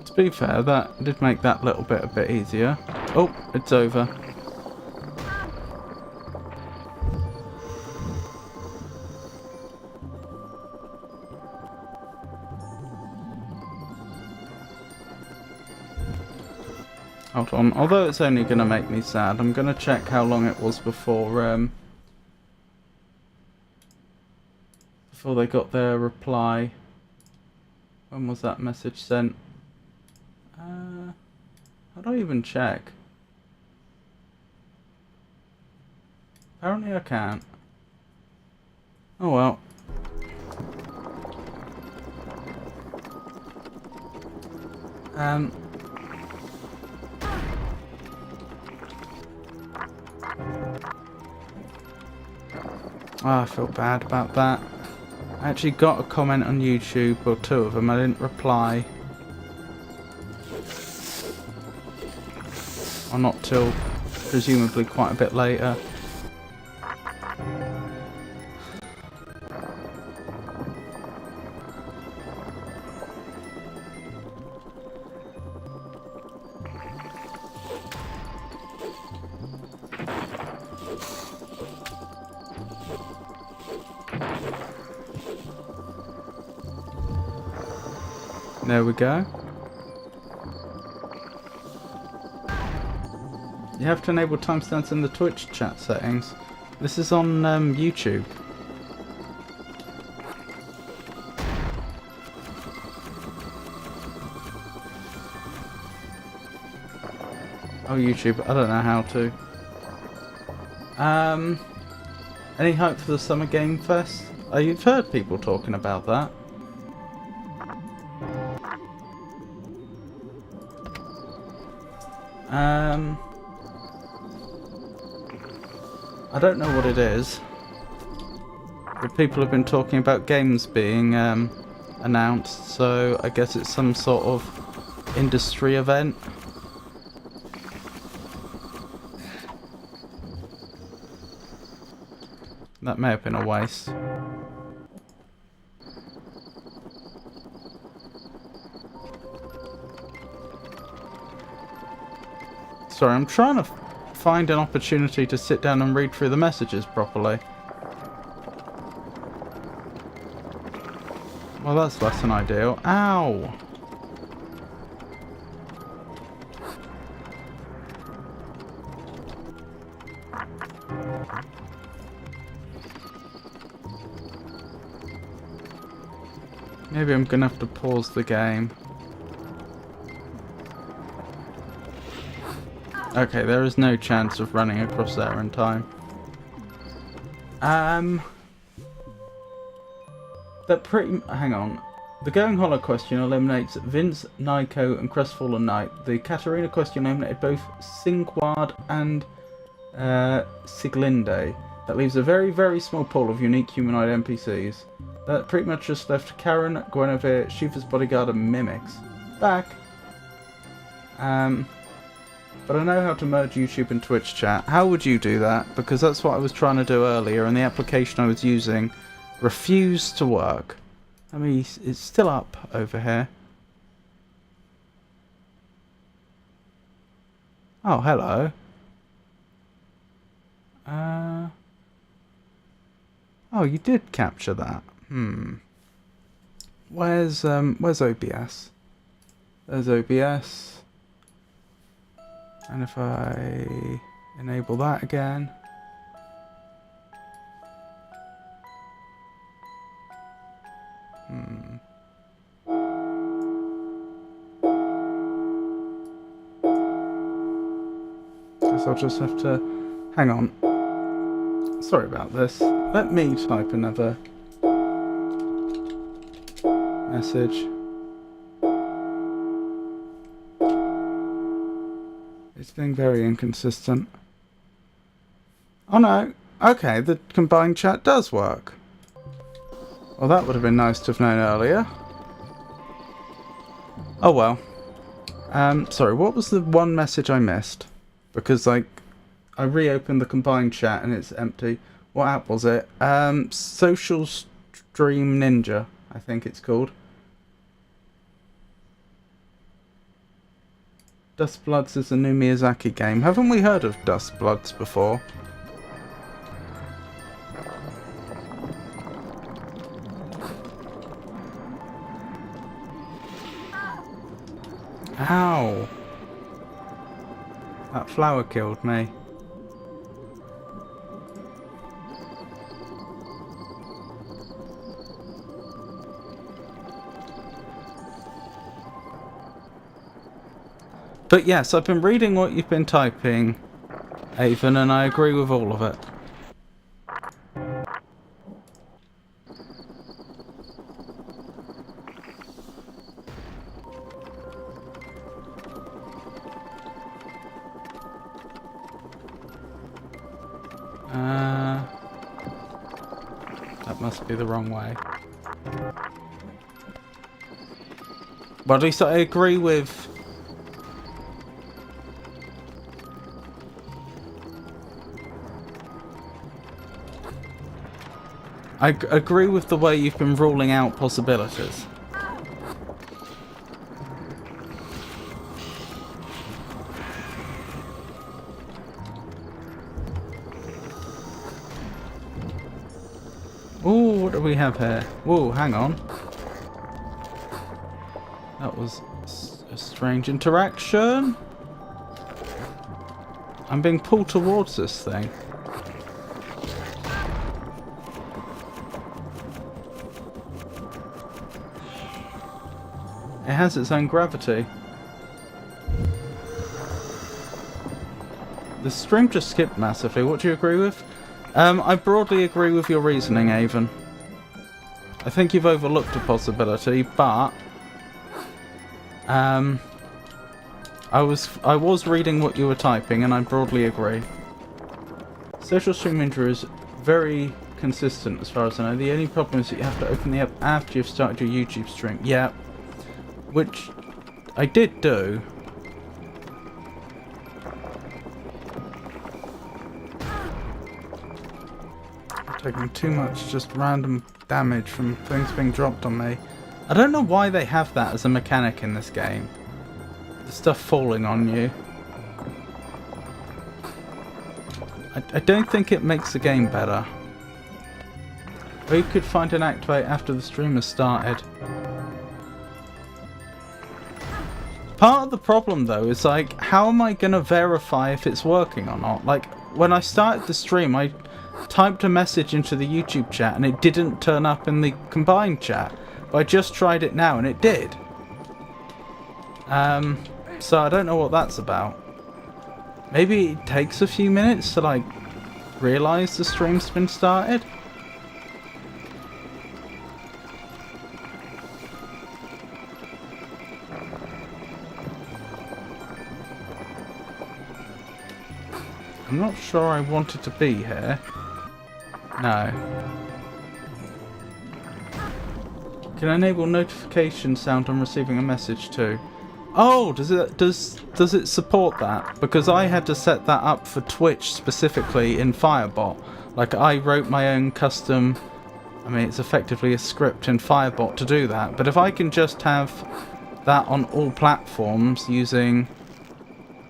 To be fair, that did make that little bit a bit easier. Oh, it's over. Hold on, although it's only going to make me sad, I'm going to check how long it was before they got their reply. When was that message sent? How do I even check? Apparently I can't. Oh well. Oh, I feel bad about that. I actually got a comment on YouTube, or 2 of them. I didn't reply. Or not till presumably quite a bit later. There we go. You have to enable timestamps in the Twitch chat settings. This is on YouTube. Oh, YouTube, I don't know how to. Any hype for the Summer Game Fest? You've heard people talking about that. I don't know what it is, but people have been talking about games being announced, so I guess it's some sort of industry event. That may have been a waste. Sorry, I'm trying to find an opportunity to sit down and read through the messages properly. Well, that's less than ideal. Ow! Maybe I'm gonna have to pause the game. Okay, there is no chance of running across there in time. Hang on. The Going Hollow question eliminates Vince, Nico, and Crestfallen Knight. The Katarina question eliminated both Singward and Siglinde. That leaves a very, very small pool of unique humanoid NPCs. That pretty much just left Karen, Guinevere, Shiva's bodyguard, and Mimics. Back. But I know how to merge YouTube and Twitch chat. How would you do that? Because that's what I was trying to do earlier, and the application I was using refused to work. I mean, it's still up over here. Oh, hello. Oh, you did capture that. Where's OBS? There's OBS. And if I enable that again. Guess I'll just have to hang on. Sorry about this. Let me type another message. It's being very inconsistent. Oh no. Okay, the combined chat does work. Well, that would have been nice to have known earlier. Oh well. Sorry, what was the one message I missed? Because, like, I reopened the combined chat and it's empty. What app was it? Social Stream Ninja, I think it's called. Dustbloods is a new Miyazaki game. Haven't we heard of Dustbloods before? Ow! That flower killed me. But yes, I've been reading what you've been typing, Avon, and I agree with all of it. That must be the wrong way. But at least I agree with... I agree with the way you've been ruling out possibilities. Ooh, what do we have here? Whoa, hang on. That was a strange interaction. I'm being pulled towards this thing. It has its own gravity. The stream just skipped massively. What do you agree with? I broadly agree with your reasoning, Avon. I think you've overlooked a possibility, but I was reading what you were typing, and I broadly agree. Social stream injury is very consistent, as far as I know. The only problem is that you have to open the app after you've started your YouTube stream. Yeah, which I did do. Taking too much just random damage from things being dropped on me. I don't know why they have that as a mechanic in this game. The stuff falling on you. I don't think it makes the game better. Or you could find an activate after the stream has started. Part of the problem though is like, how am I gonna verify if it's working or not? Like, when I started the stream, I typed a message into the YouTube chat and it didn't turn up in the combined chat. But I just tried it now and it did. So I don't know what that's about. Maybe it takes a few minutes to like realise the stream's been started. I'm not sure I wanted to be here. No. Can enable notification sound on receiving a message too. Oh, does it support that? Because I had to set that up for Twitch specifically in Firebot. Like, I wrote my own custom, I mean, it's effectively a script in Firebot to do that. But if I can just have that on all platforms using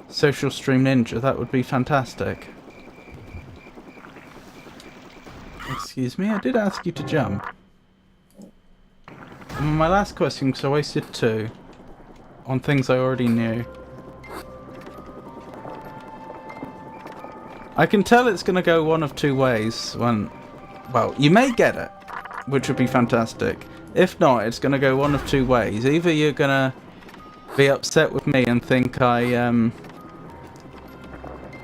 Social Stream Ninja, that would be fantastic. Excuse me, I did ask you to jump. And on my last question, because I wasted 2 on things I already knew. I can tell it's going to go one of 2 ways when... Well, you may get it, which would be fantastic. If not, it's going to go one of 2 ways. Either you're going to be upset with me and think I...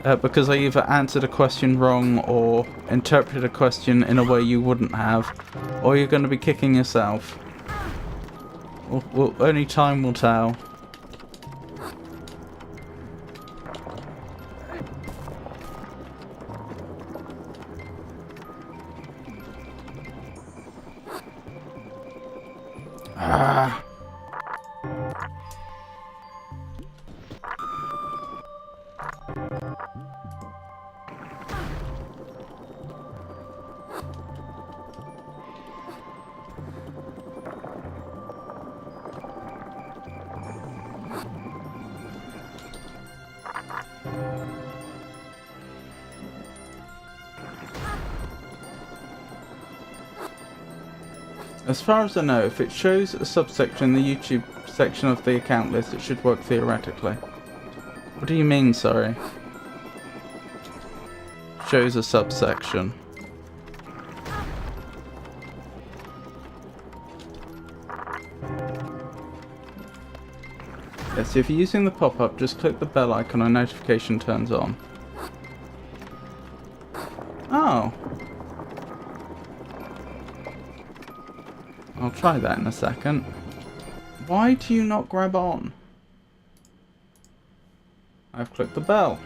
because I either answered a question wrong or interpreted a question in a way you wouldn't have, or you're going to be kicking yourself. Well, only time will tell. Ah. As far as I know, if it shows a subsection in the YouTube section of the account list, it should work theoretically. What do you mean, sorry? Shows a subsection. Yes, if you're using the pop-up, just click the bell icon and notification turns on. Oh. I'll try that in a second. Why do you not grab on? I've clicked the bell.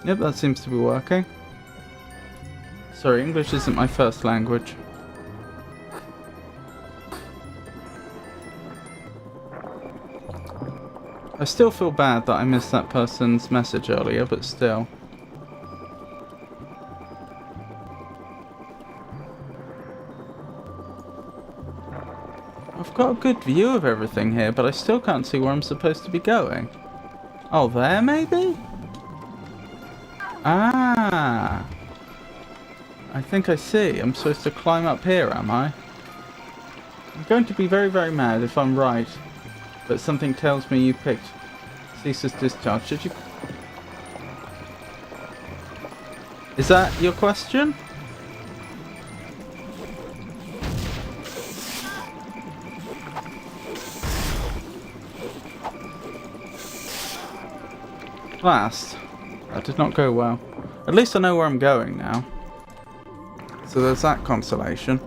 Yep, that seems to be working. Sorry, English isn't my first language. I still feel bad that I missed that person's message earlier, but still. I've got a good view of everything here, but I still can't see where I'm supposed to be going. Oh, there maybe? Ah! I think I see. I'm supposed to climb up here, am I? I'm going to be very, very mad if I'm right, but something tells me you picked Ceaseless Discharge. Should you... Is that your question? Last. That did not go well. At least I know where I'm going now. So there's that consolation.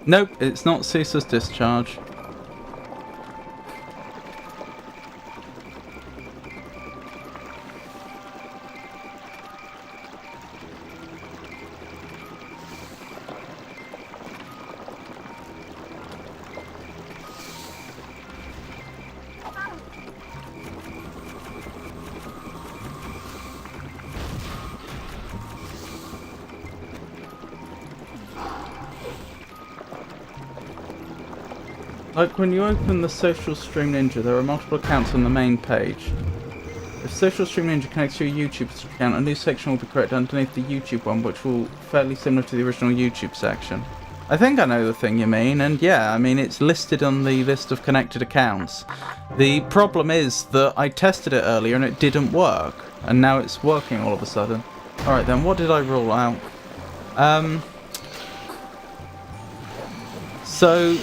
Nope, it's not Ceaseless Discharge. Like when you open the Social Stream Ninja, there are multiple accounts on the main page. If Social Stream Ninja connects to your YouTube account, a new section will be created underneath the YouTube one, which will fairly similar to the original YouTube section. I think I know the thing you mean, and yeah, I mean it's listed on the list of connected accounts. The problem is that I tested it earlier and it didn't work, and now it's working all of a sudden. Alright then, what did I rule out? So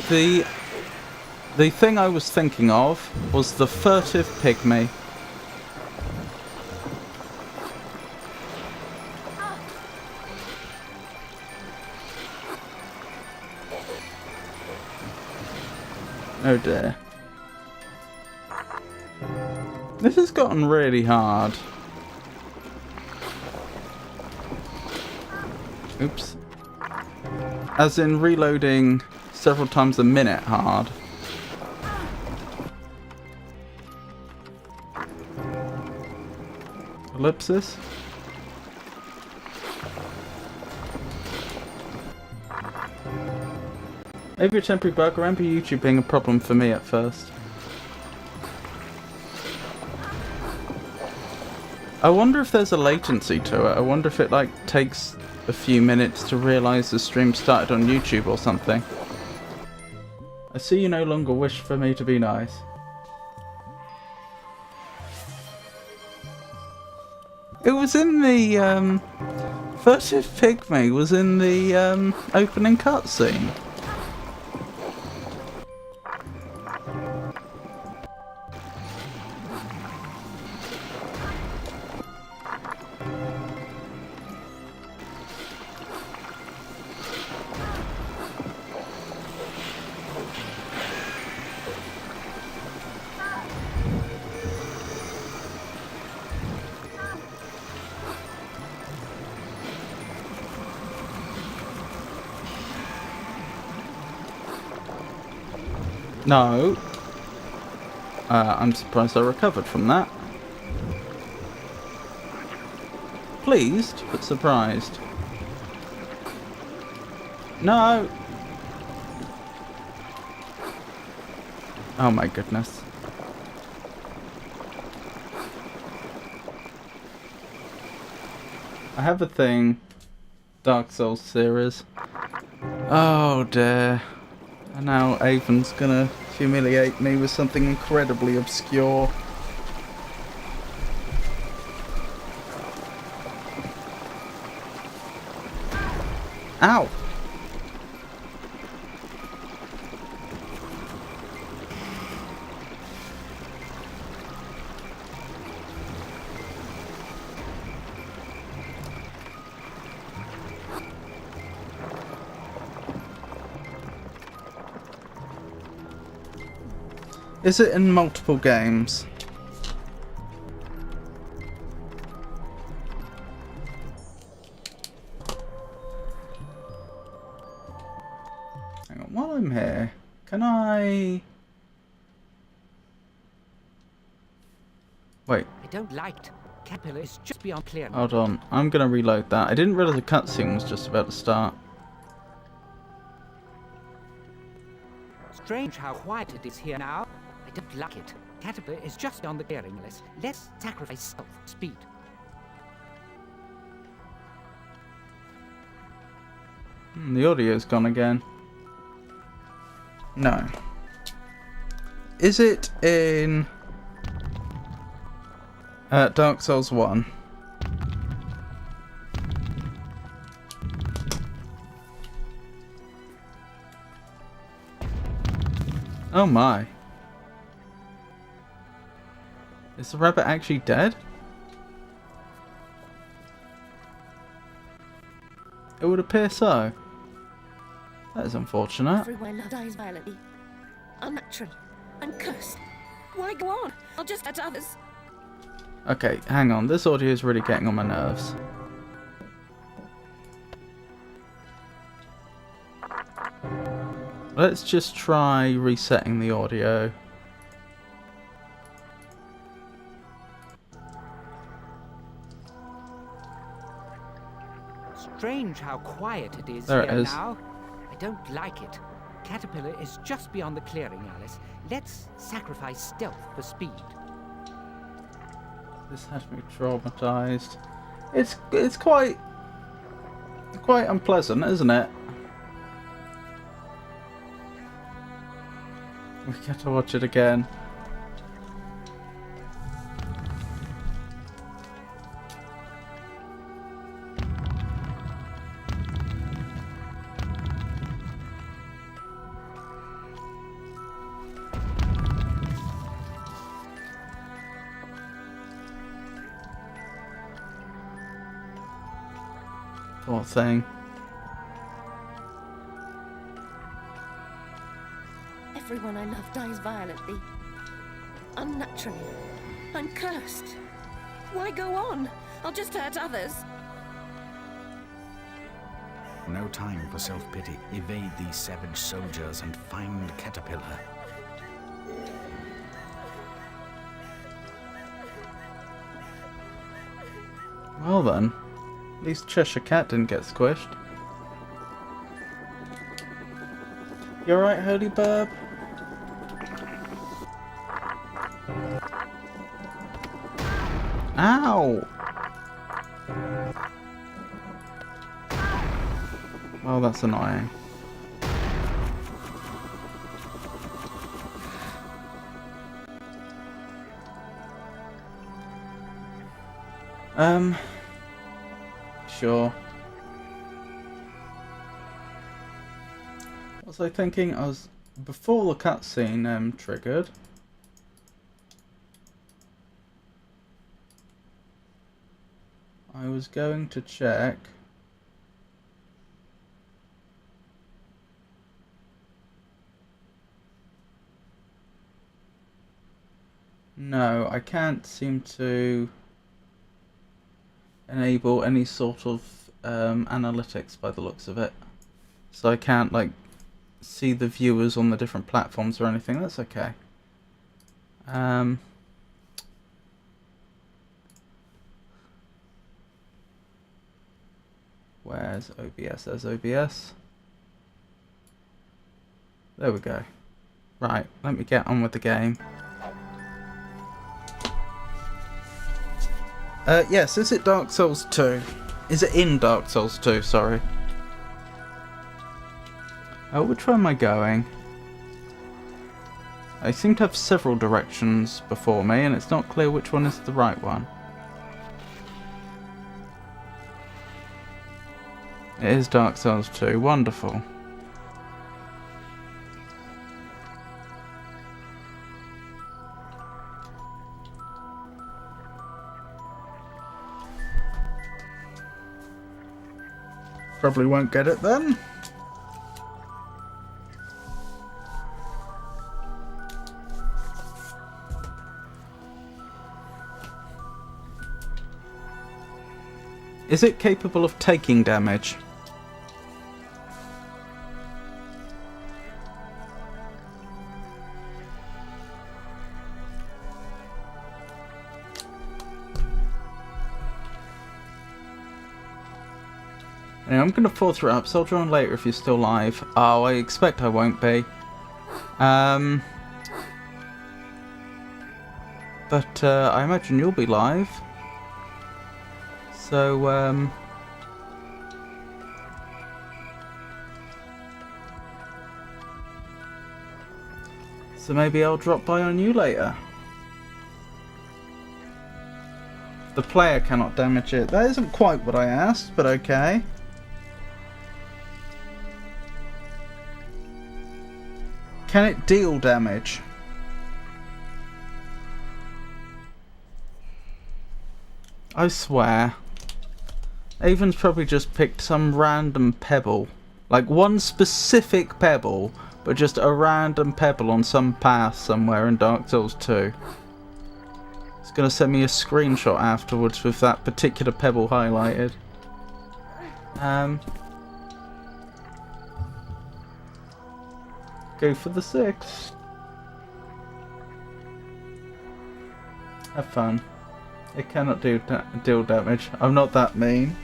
the thing I was thinking of was the furtive pygmy. Oh dear. This has gotten really hard. Oops. As in reloading several times a minute hard. Ellipsis. Maybe a temporary bug. I remember YouTube being a problem for me at first. I wonder if there's a latency to it. I wonder if it like takes a few minutes to realise the stream started on YouTube or something. I see you no longer wish for me to be nice. It was in the, Furtive Pygmy was in the, opening cutscene. No. I'm surprised I recovered from that. Pleased, but surprised. No! Oh my goodness. I have a thing. Dark Souls series. Oh dear. And now Avon's gonna humiliate me with something incredibly obscure. Ow! Is it in multiple games? Hang on, while I'm here, can I... Wait. I don't like it. Caterpillar is just beyond clear. Hold on, I'm gonna reload that. I didn't realise the cutscene was just about to start. Strange how quiet it is here now. I don't like it. Caterpillar is just on the clearing list. Let's sacrifice stealth speed. The audio's gone again. No. Is it in Dark Souls 1? Oh my. Is the rabbit actually dead? It would appear so. That is unfortunate. Everyone dies violently. Unnatural. I'm cursed. Why go on? I'll just hurt others. Okay, hang on. This audio is really getting on my nerves. Let's just try resetting the audio. Strange how quiet it is There here it is. now. I don't like it. Caterpillar is just beyond the clearing, Alice. Let's sacrifice stealth for speed. This has me traumatized. It's quite unpleasant, isn't it? We get to watch it again. Poor thing. Everyone I love dies violently. Unnaturally. I'm cursed. Why go on? I'll just hurt others. No time for self-pity. Evade these savage soldiers and find Caterpillar. Well then, at least Cheshire Cat didn't get squished. You alright, Holy Burb? Ow! Well, that's annoying. Sure. What was I thinking? I was before the cutscene triggered. I was going to check. No, I can't seem to enable any sort of analytics by the looks of it. So I can't like see the viewers on the different platforms or anything. That's okay. Where's OBS? There's OBS. There we go. Right, let me get on with the game. Yes, is it Dark Souls 2? Is it in Dark Souls 2, sorry. Which way am I going? I seem to have several directions before me, and it's not clear which one is the right one. It is Dark Souls 2, wonderful. Probably won't get it then. Is it capable of taking damage? Anyway, I'm going to filter it up, so I'll join later if you're still live. Oh, I expect I won't be. But I imagine you'll be live. So, so maybe I'll drop by on you later. The player cannot damage it. That isn't quite what I asked, but okay. Can it deal damage? I swear. Avon's probably just picked some random pebble. Like one specific pebble, but just a random pebble on some path somewhere in Dark Souls 2. It's gonna send me a screenshot afterwards with that particular pebble highlighted. Go for the 6. Have fun. It cannot deal damage. I'm not that mean.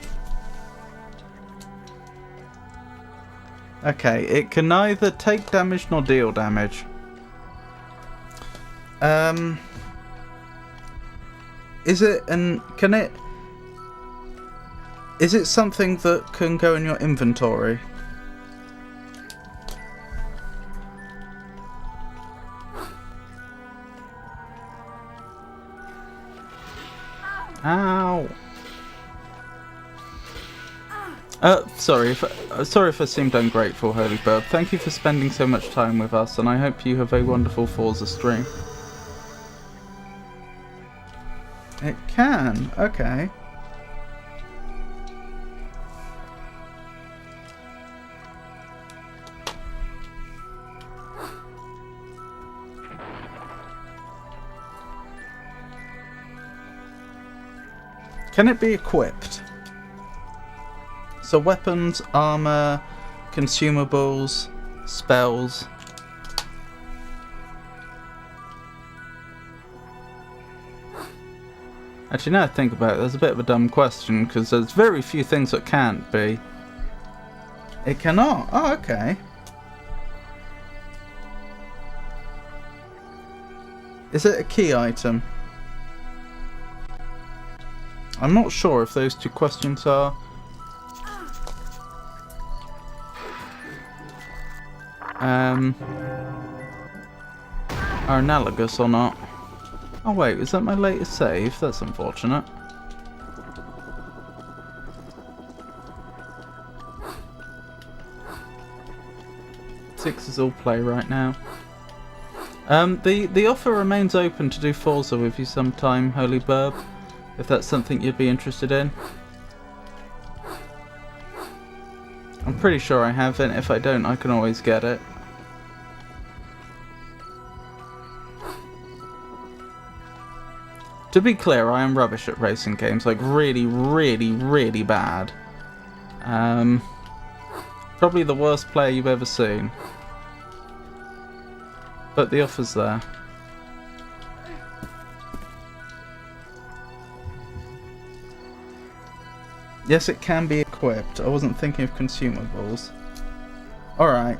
Okay, it can neither take damage nor deal damage. Is it is it something that can go in your inventory? Ow. Sorry if I seemed ungrateful, Holy Bird. Thank you for spending so much time with us, and I hope you have a wonderful Forza stream. It can, okay. Can it be equipped? So weapons, armor, consumables, spells. Actually, now I think about it, there's a bit of a dumb question, because there's very few things that can't be. It cannot? Oh, okay. Is it a key item? I'm not sure if those two questions are analogous or not. Oh wait, is that my latest save? That's unfortunate. Six is all play right now. The offer remains open to do Forza with you sometime, Holy Burb, if that's something you'd be interested in. I'm pretty sure I have it. If I don't, I can always get it. To be clear, I am rubbish at racing games, like really, really, really bad. Probably the worst player you've ever seen. But the offer's there. Yes, it can be equipped. I wasn't thinking of consumables. Alright.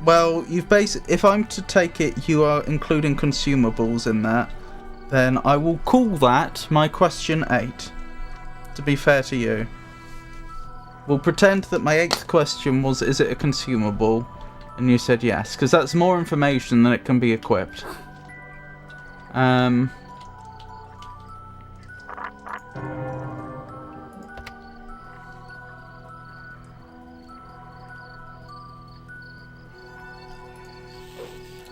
Well, if I'm to take it, you are including consumables in that, then I will call that my question 8. To be fair to you. We'll pretend that my 8th question was, is it a consumable? And you said yes, because that's more information than it can be equipped.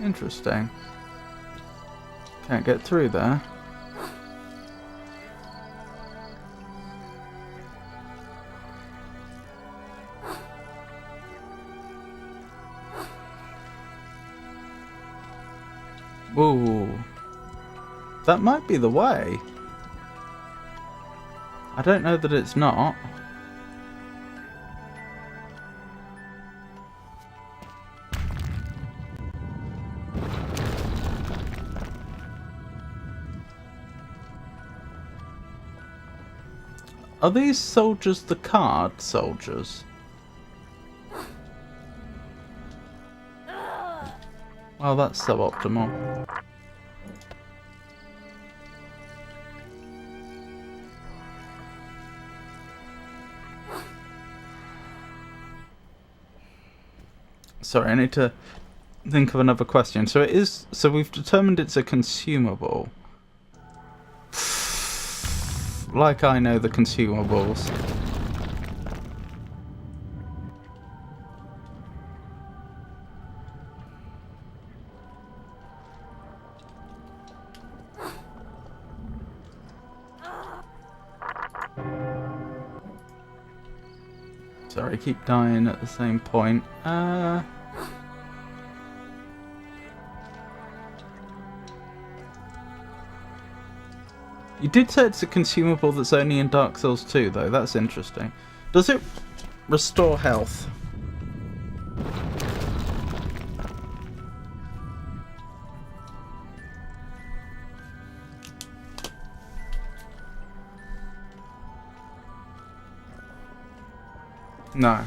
Interesting. Can't get through there. Ooh. That might be the way. I don't know that it's not. Are these soldiers the card soldiers? Well, that's suboptimal. Sorry, I need to think of another question. So it is. So we've determined it's a consumable. Like I know the consumables. Sorry, I keep dying at the same point. You did say it's a consumable that's only in Dark Souls 2, though. That's interesting. Does it restore health? No.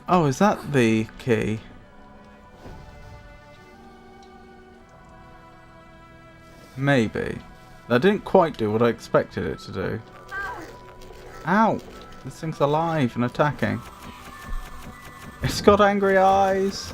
Oh, is that the key? Maybe. That didn't quite do what I expected it to do. Ow! This thing's alive and attacking. It's got angry eyes!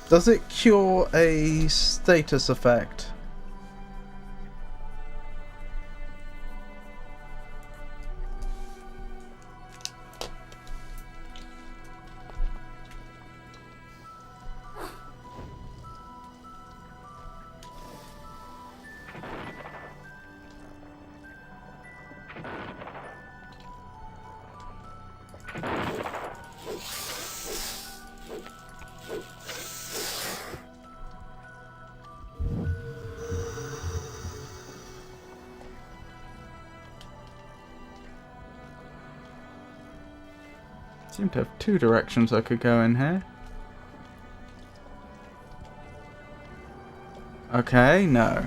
Does it cure a status effect? Seem to have two directions I could go in here. Okay, no.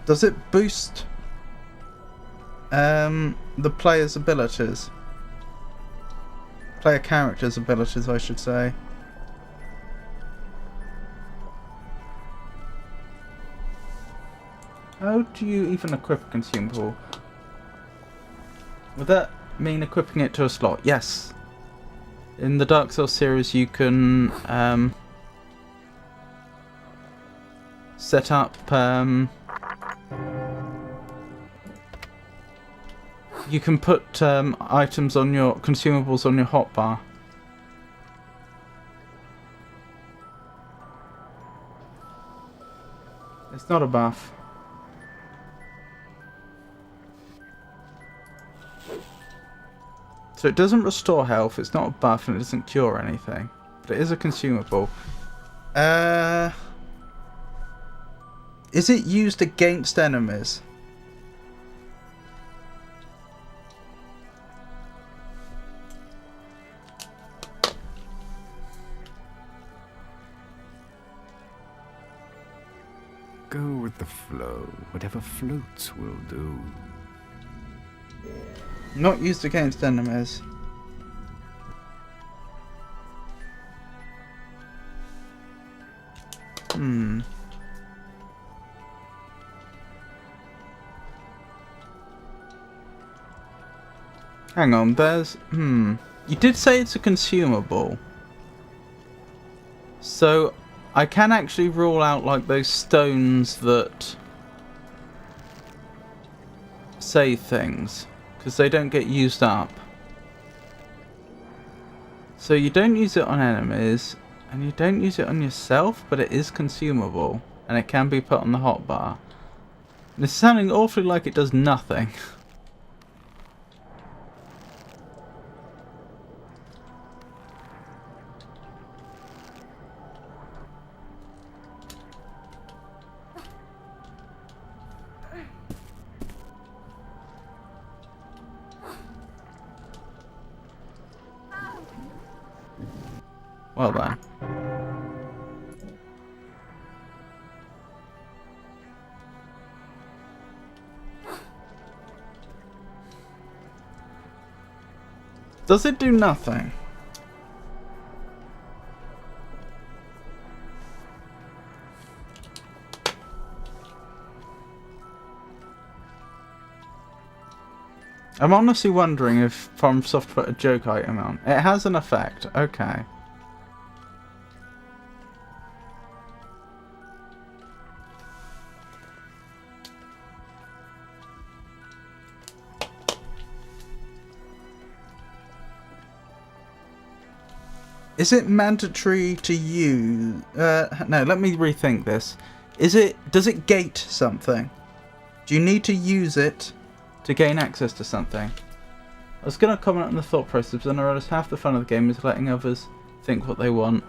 Does it boost the player's abilities? Player character's abilities, I should say. How do you even equip a consumable? Would that mean equipping it to a slot? Yes. In the Dark Souls series you can set up you can put items on your consumables on your hotbar. It's not a buff. So it doesn't restore health, it's not a buff, and it doesn't cure anything. But it is a consumable. Is it used against enemies? Go with the flow. Whatever floats will do. Not used against enemies. Hang on, there's... You did say it's a consumable. So, I can actually rule out, like, those stones that... save things because they don't get used up. So you don't use it on enemies and you don't use it on yourself, but it is consumable and it can be put on the hotbar. And it's sounding awfully like it does nothing. Well then. Does it do nothing? I'm honestly wondering if FromSoft put a joke item on. It has an effect, okay. Is it mandatory to use... no, let me rethink this. Does it gate something? Do you need to use it to gain access to something? I was going to comment on the thought process, but then I realised half the fun of the game is letting others think what they want.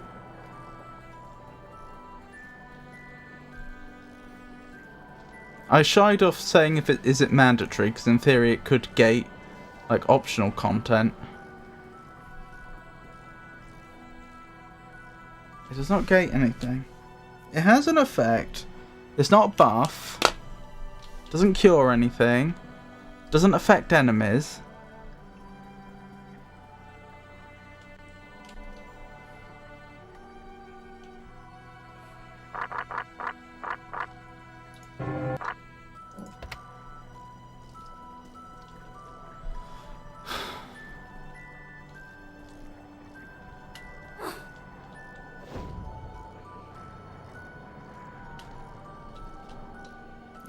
I shied off saying is it mandatory, because in theory it could gate like optional content. It does not gate anything. It has an effect. It's not a buff. Doesn't cure anything. Doesn't affect enemies.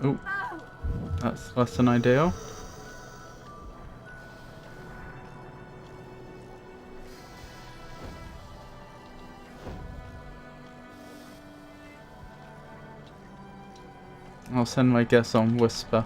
Oh, that's less than ideal. I'll send my guess on Whisper.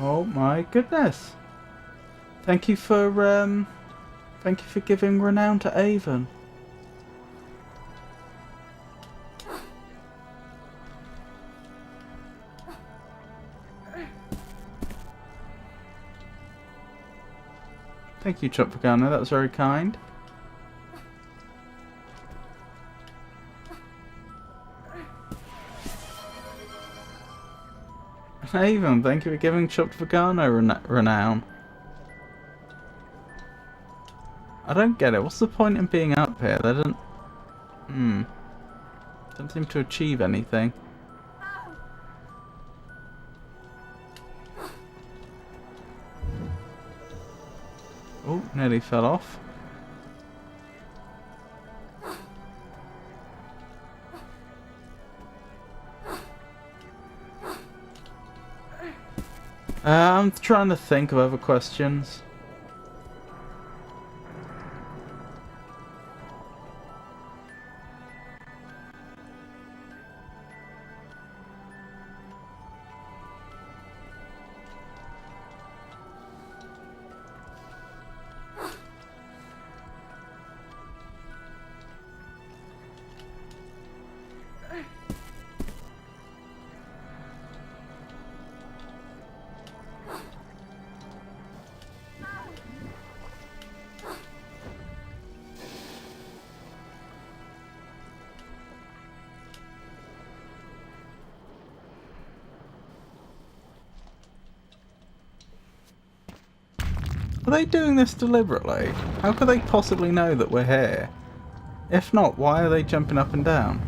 Oh my goodness! Thank you for giving renown to Avon. Thank you, Chop Vagano, that was very kind. Avon, thank you for giving Chopped Vagano renown. I don't get it. What's the point in being up here? They don't... don't seem to achieve anything. Oh, nearly fell off. I'm trying to think of other questions. Are they doing this deliberately? How could they possibly know that we're here? If not, why are they jumping up and down?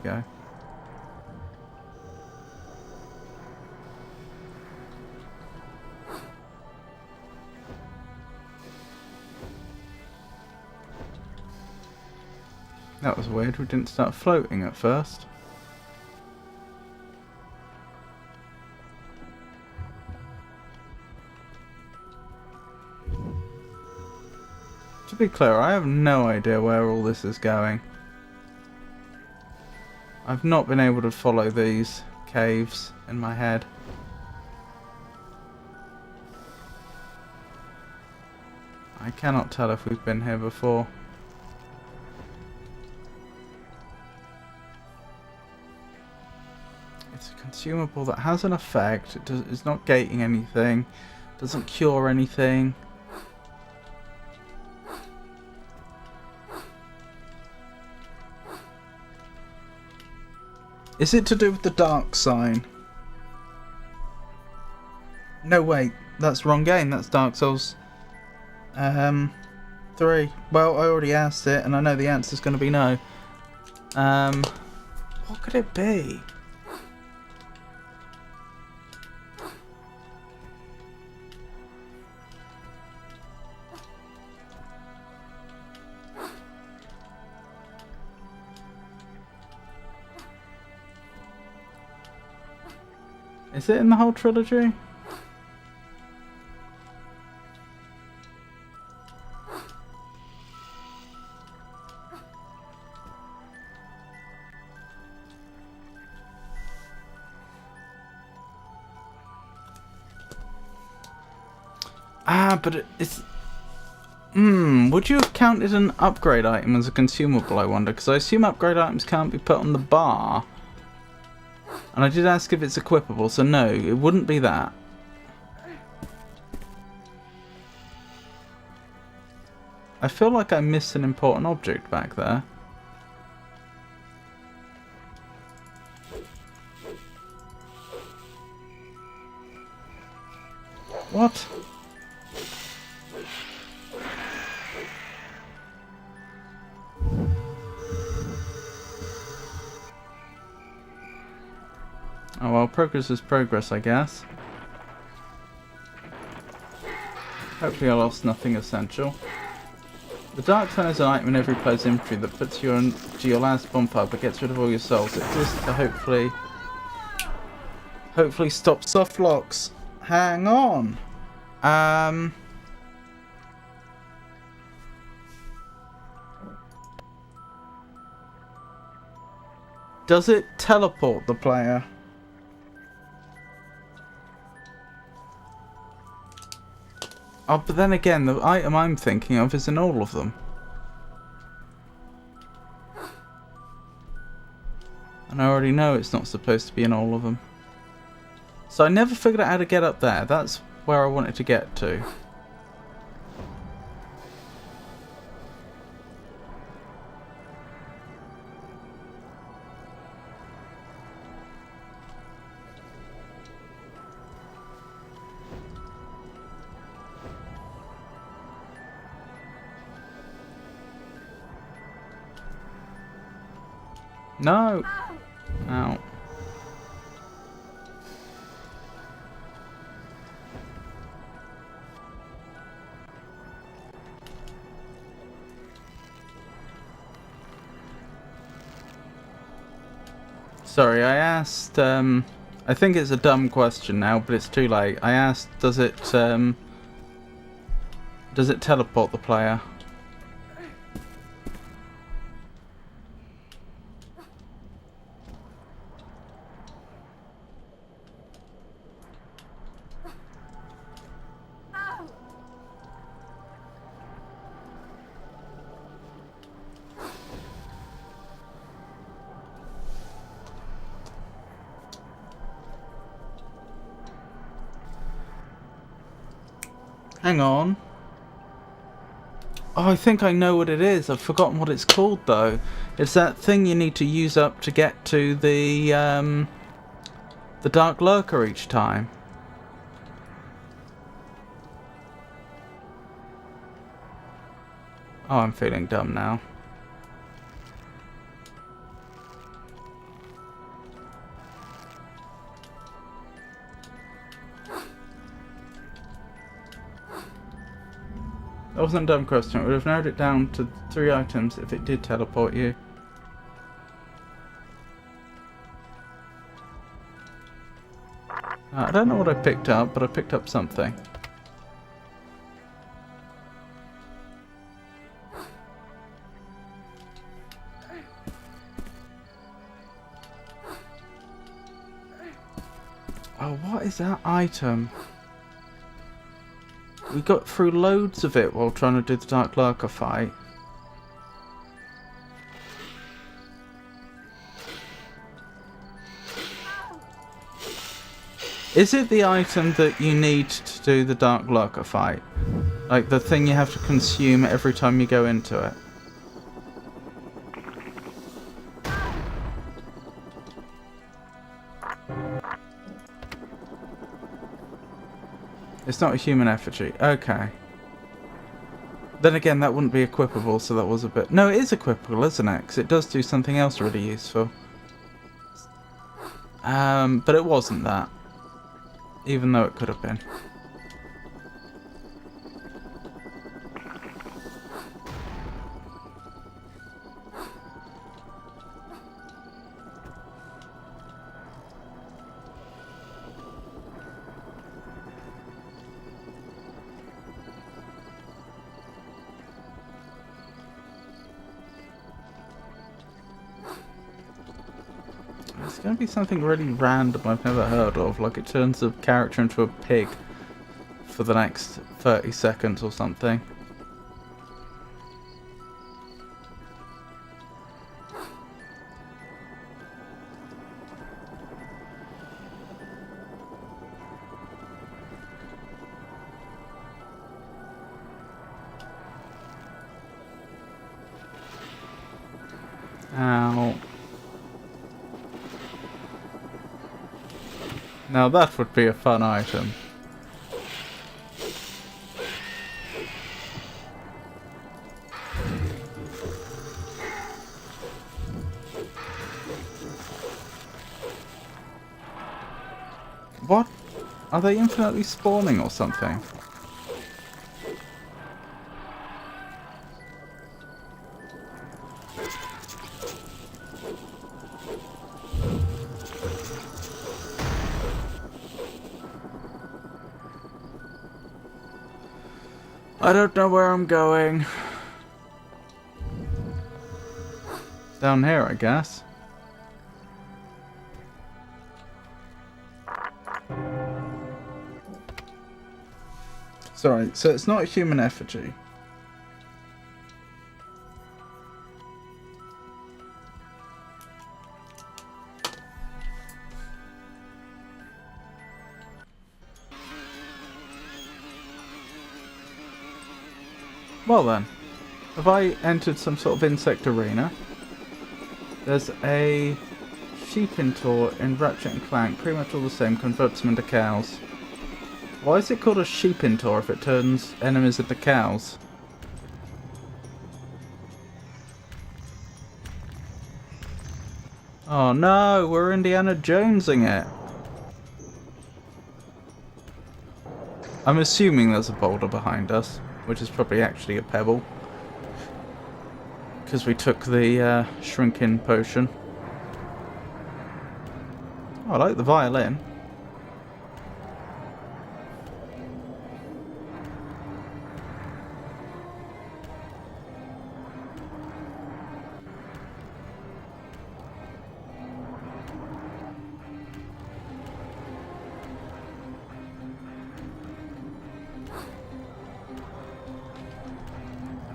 go. That was weird, we didn't start floating at first. To be clear, I have no idea where all this is going. I've not been able to follow these caves in my head. I cannot tell if we've been here before. It's a consumable that has an effect. It's not gating anything. Doesn't cure anything. Is it to do with the dark sign? No, wait. That's the wrong game. That's Dark Souls 3. Well, I already asked it, and I know the answer's going to be no. What could it be? Is it in the whole trilogy? Ah, but it's... would you have counted an upgrade item as a consumable, I wonder? Because I assume upgrade items can't be put on the bar. And I did ask if it's equipable, so no, it wouldn't be that. I feel like I missed an important object back there. What? Oh well, progress is progress, I guess. Hopefully I lost nothing essential. The Dark Sign is an item in every player's inventory that puts you onto your last bonfire but gets rid of all your souls. It exists to hopefully stop soft locks. Hang on. Does it teleport the player? Oh, but then again, the item I'm thinking of is in all of them. And I already know it's not supposed to be in all of them. So I never figured out how to get up there. That's where I wanted to get to. No! Ow. Sorry, I asked, I think it's a dumb question now, but it's too late. I asked, does it teleport the player? Hang on. Oh, I think I know what it is. I've forgotten what it's called though. It's that thing you need to use up to get to the Dark Lurker each time. Oh, I'm feeling dumb now. That wasn't a dumb question. It would have narrowed it down to 3 items if it did teleport you. I don't know what I picked up, but I picked up something. Oh, what is that item? We got through loads of it while trying to do the Dark Lurker fight. Is it the item that you need to do the Dark Lurker fight? Like the thing you have to consume every time you go into it? It's not a human effigy. Okay. Then again, that wouldn't be equipable, so that was a bit... No, it is equipable, isn't it? Because it does do something else really useful. But it wasn't that. Even though it could have been. It's going to be something really random I've never heard of, like it turns the character into a pig for the next 30 seconds or something. Ow. Now that would be a fun item. What? Are they infinitely spawning or something? I don't know where I'm going. Down here, I guess. Sorry, so it's not a human effigy. Well then, have I entered some sort of insect arena? There's a sheepintor in Ratchet and Clank, pretty much all the same, converts them into cows. Why is it called a sheepintor if it turns enemies into cows? Oh no, we're Indiana Jonesing it. I'm assuming there's a boulder behind us, which is probably actually a pebble. Because we took the shrinking potion. Oh, I like the violin.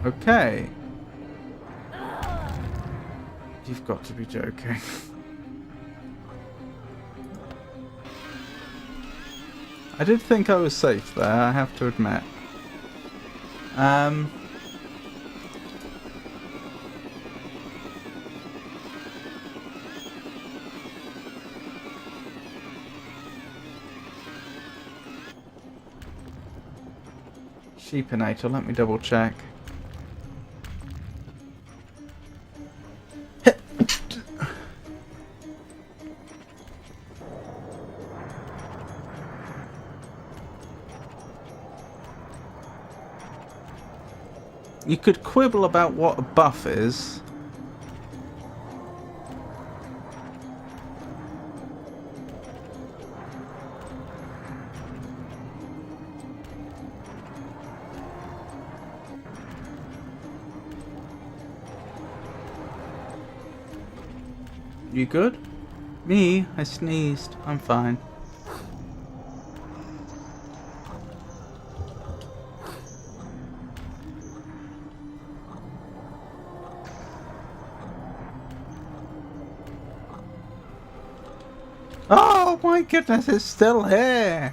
Okay. You've got to be joking. I did think I was safe there, I have to admit. Sheepinator, let me double check. You could quibble about what a buff is. You good? Me? I sneezed. I'm fine. Oh my goodness, it's still here!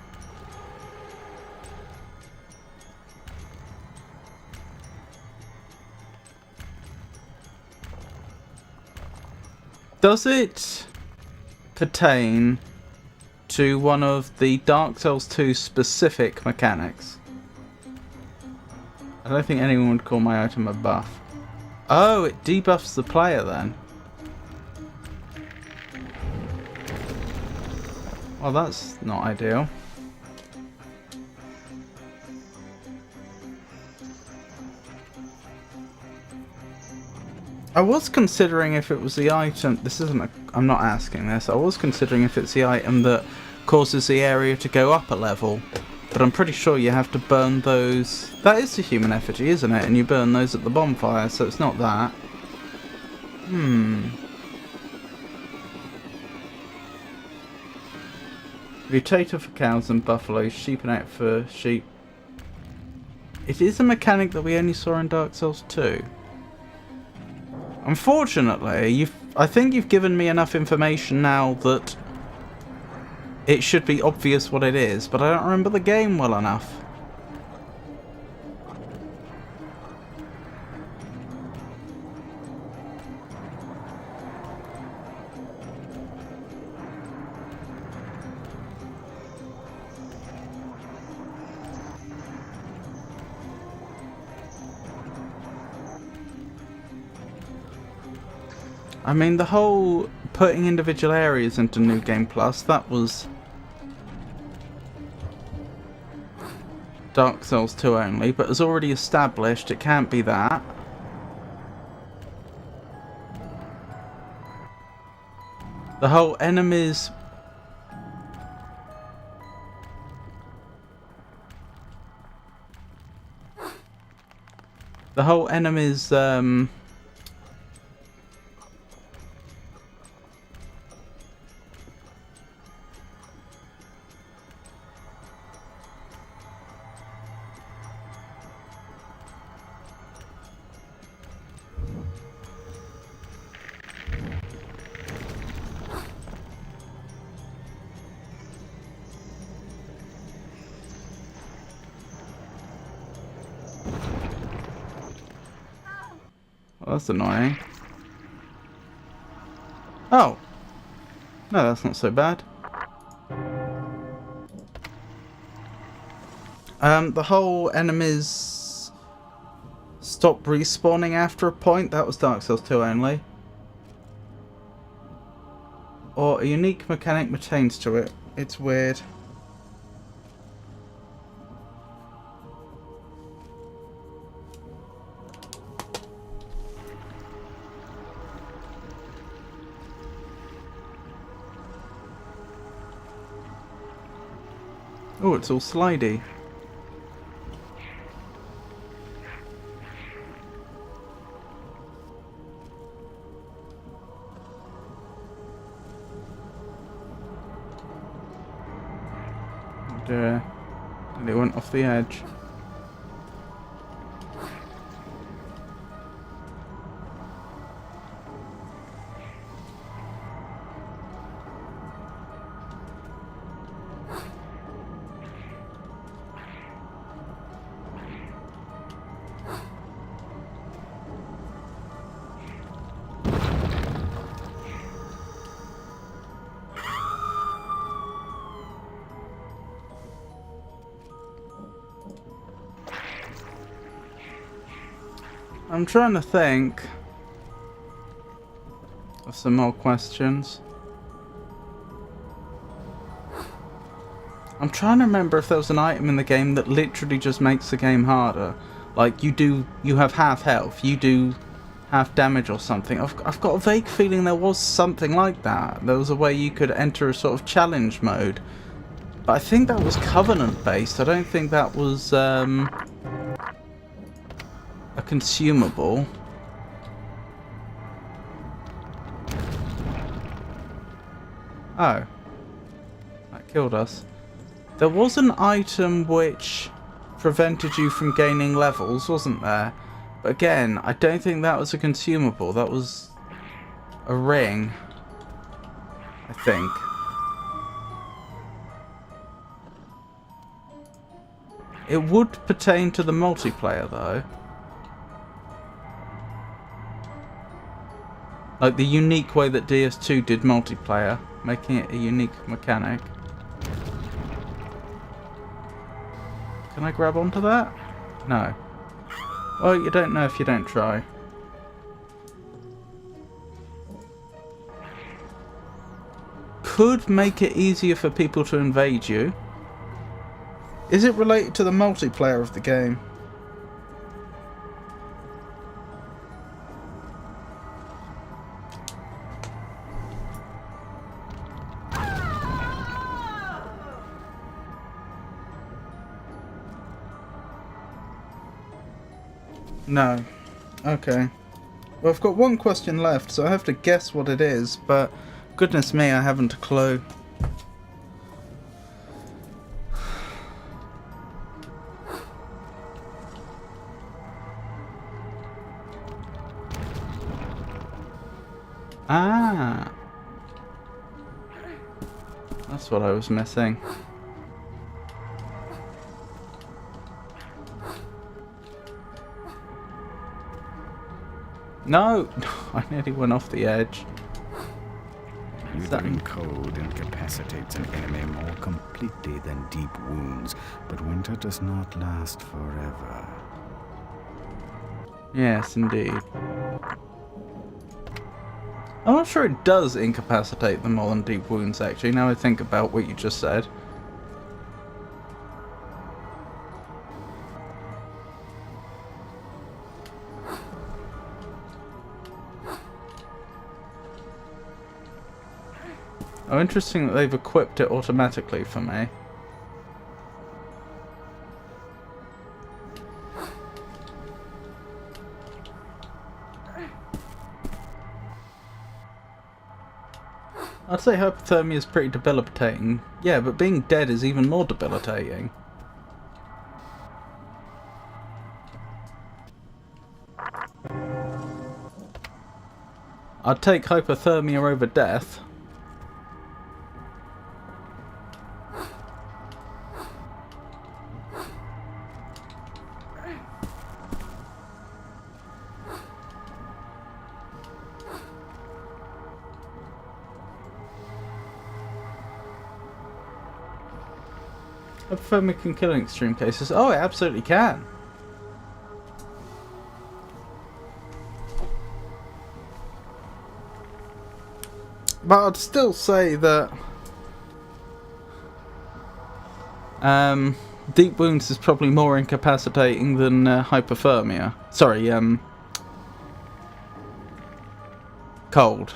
Does it pertain to one of the Dark Souls 2 specific mechanics? I don't think anyone would call my item a buff. Oh, it debuffs the player then. Well, that's not ideal. I was considering if it was the item. This isn't a. I'm not asking this. I was considering if it's the item that causes the area to go up a level. But I'm pretty sure you have to burn those. That is a human effigy, isn't it? And you burn those at the bonfire, so it's not that. Vtuber for cows and buffaloes, sheep and out for sheep. It is a mechanic that we only saw in Dark Souls 2. Unfortunately, I think you've given me enough information now that it should be obvious what it is, but I don't remember the game well enough. I mean, the whole putting individual areas into New Game Plus, that was Dark Souls 2 only, but as already established, it can't be that. The whole enemies... The whole enemies, well, that's annoying. Oh! No, that's not so bad. The whole enemies stop respawning after a point, that was Dark Souls 2 only. Or a unique mechanic pertains to it. It's weird. Oh, it's all slidey. Oh dear. And it went off the edge. I'm trying to think of some more questions. I'm trying to remember if there was an item in the game that literally just makes the game harder. Like, you have half health, you do half damage or something. I've got a vague feeling there was something like that. There was a way you could enter a sort of challenge mode. But I think that was Covenant based. I don't think that was a consumable. Oh. That killed us. There was an item which prevented you from gaining levels, wasn't there? But again, I don't think that was a consumable. That was a ring, I think. It would pertain to the multiplayer, though. Like the unique way that DS2 did multiplayer, making it a unique mechanic. Can I grab onto that? No. Well, you don't know if you don't try. Could make it easier for people to invade you. Is it related to the multiplayer of the game? No. Okay. Well, I've got one question left, so I have to guess what it is, but goodness me, I haven't a clue. Ah. That's what I was missing. No! I nearly went off the edge. Withering cold incapacitates an enemy more completely than deep wounds, but winter does not last forever. Yes, indeed. I'm not sure it does incapacitate them more than deep wounds, actually, now I think about what you just said. Oh, interesting that they've equipped it automatically for me. I'd say hypothermia is pretty debilitating. Yeah, but being dead is even more debilitating. I'd take hypothermia over death. Hypothermia can kill in extreme cases. Oh, it absolutely can. But I'd still say that deep wounds is probably more incapacitating than hypothermia. Sorry, cold.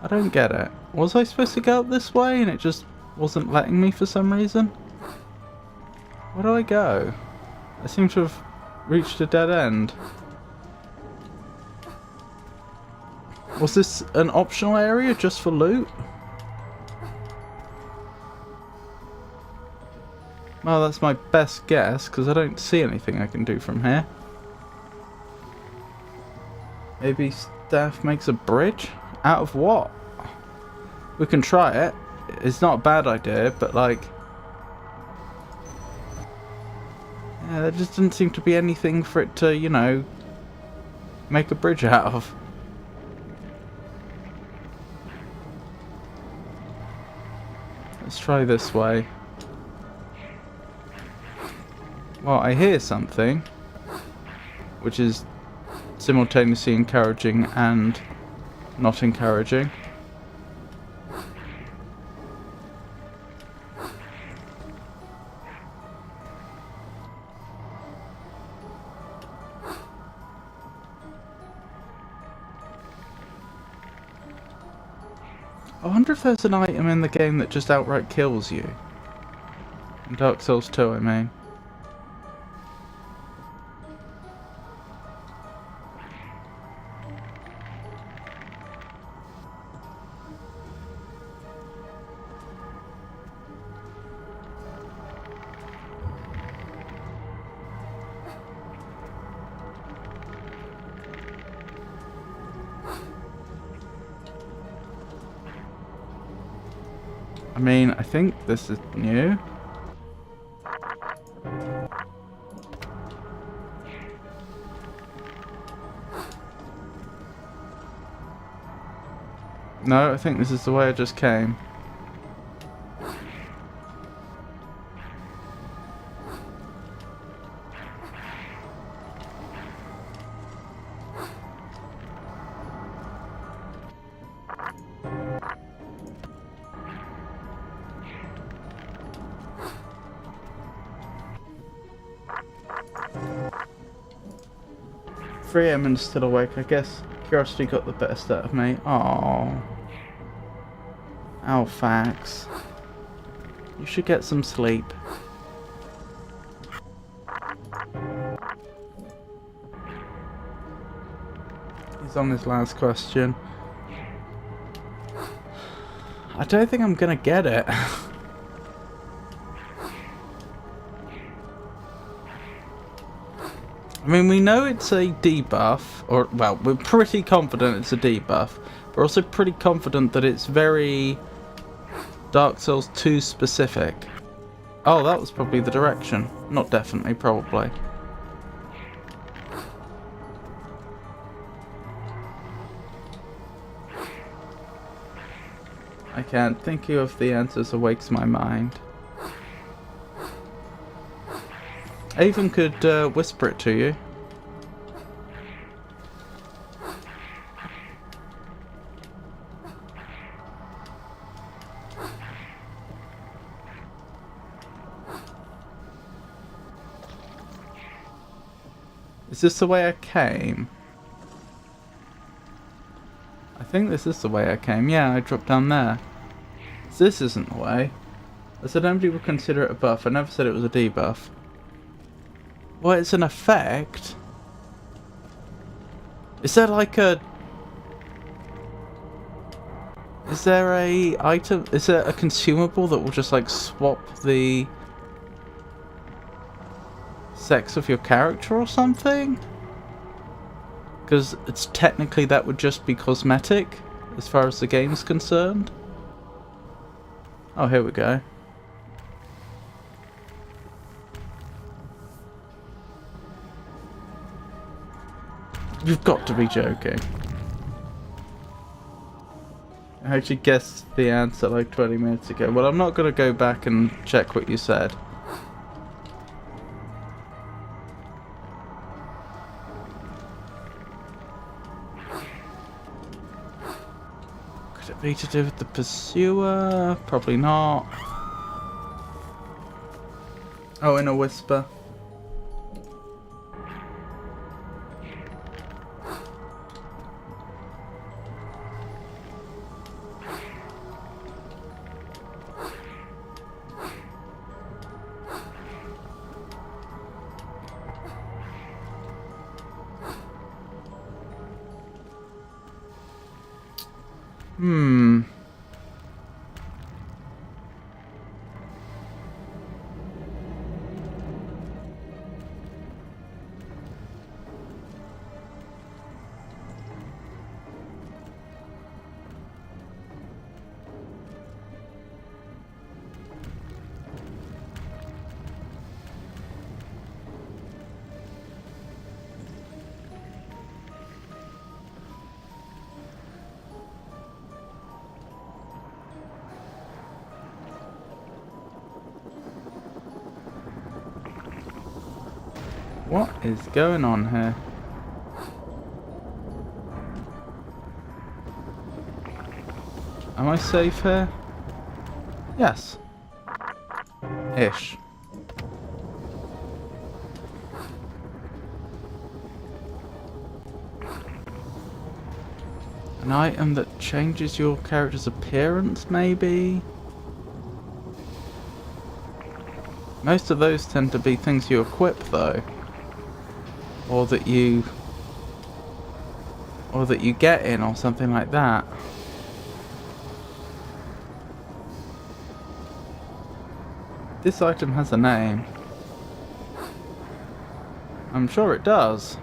I don't get it. Was I supposed to go up this way and it just wasn't letting me for some reason? Where do I go? I seem to have reached a dead end. Was this an optional area just for loot? Well, that's my best guess, because I don't see anything I can do from here. Maybe staff makes a bridge? Out of what? We can try it. It's not a bad idea, but like... yeah, there just didn't seem to be anything for it to, you know, make a bridge out of. Let's try this way. Well, I hear something, which is simultaneously encouraging and not encouraging. I wonder if there's an item in the game that just outright kills you. In Dark Souls 2, I mean. I mean, I think this is new. No, I think this is the way I just came. Freeman's still awake, I guess. Curiosity got the best out of me. Oh, Alfax. You should get some sleep. He's on his last question. I don't think I'm gonna get it. I mean, we know it's a debuff, or, well, we're pretty confident it's a debuff. We're also pretty confident that it's very Dark Souls 2 specific. Oh, that was probably the direction. Not definitely, probably. I can't. Thinking of the answers awakes my mind. I even could whisper it to you. Is this the way I came? I think this is the way I came. Yeah, I dropped down there. So this isn't the way. I said nobody would consider it a buff. I never said it was a debuff. Well, it's an effect. Is there like a... Is there a item... Is there a consumable that will just like swap the sex of your character or something? Because it's technically that would just be cosmetic as far as the game's concerned. Oh, here we go. You've got to be joking. I actually guessed the answer like 20 minutes ago. Well, I'm not going to go back and check what you said. Could it be to do with the pursuer? Probably not. Oh, in a whisper. What is going on here? Am I safe here? Yes. Ish. An item that changes your character's appearance, maybe? Most of those tend to be things you equip, though. Or that you get in, or something like that. This item has a name. I'm sure it does.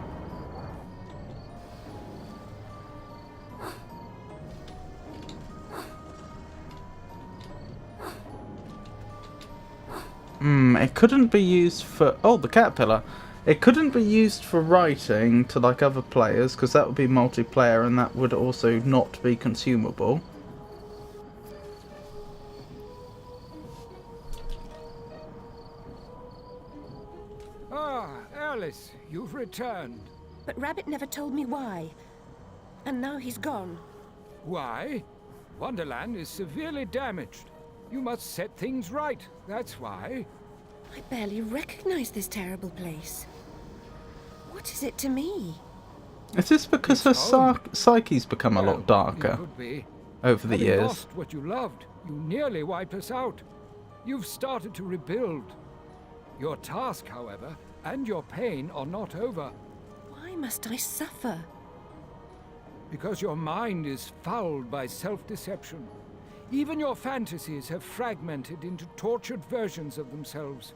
It couldn't be used for... Oh, the caterpillar. It couldn't be used for writing to like other players, because that would be multiplayer and that would also not be consumable. Ah, Alice, you've returned. But Rabbit never told me why. And now he's gone. Why? Wonderland is severely damaged. You must set things right, that's why. I barely recognize this terrible place. What is it to me? Is this because her psyche's become a lot It darker could be. over the Having years? lost what you loved, you nearly wiped us out. You've started to rebuild. Your task, however, and your pain are not over. Why must I suffer? Because your mind is fouled by self-deception. Even your fantasies have fragmented into tortured versions of themselves.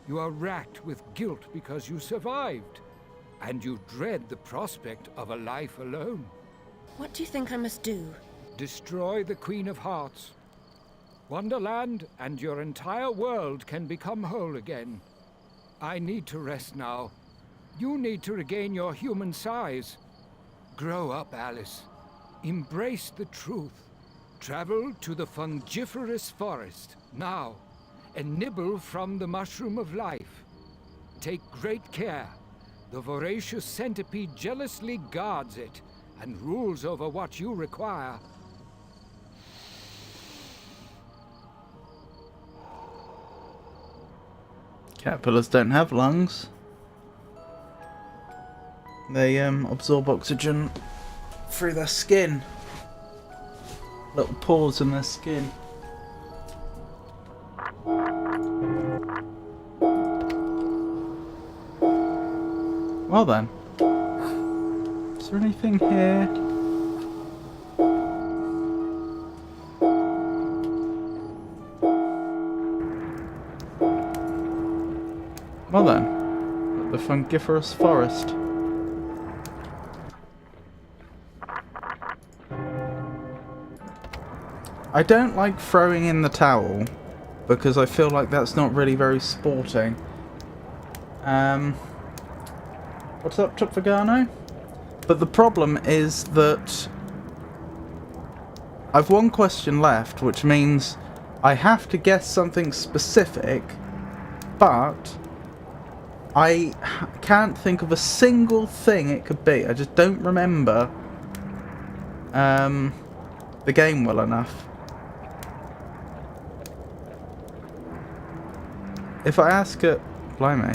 You are racked with guilt because you survived, and you dread the prospect of a life alone. What do you think I must do? Destroy the Queen of Hearts. Wonderland and your entire world can become whole again. I need to rest now. You need to regain your human size. Grow up, Alice. Embrace the truth. Travel to the fungiferous forest now and nibble from the mushroom of life. Take great care. The voracious centipede jealously guards it and rules over what you require. Caterpillars don't have lungs. They absorb oxygen through their skin. Little pores in their skin. Well then. Is there anything here? Well then. The fungiferous forest. I don't like throwing in the towel because I feel like that's not really very sporting. What's up, Tupfagano? But the problem is that I've one question left, which means I have to guess something specific, but I can't think of a single thing it could be. I just don't remember the game well enough. If I ask a... Blimey.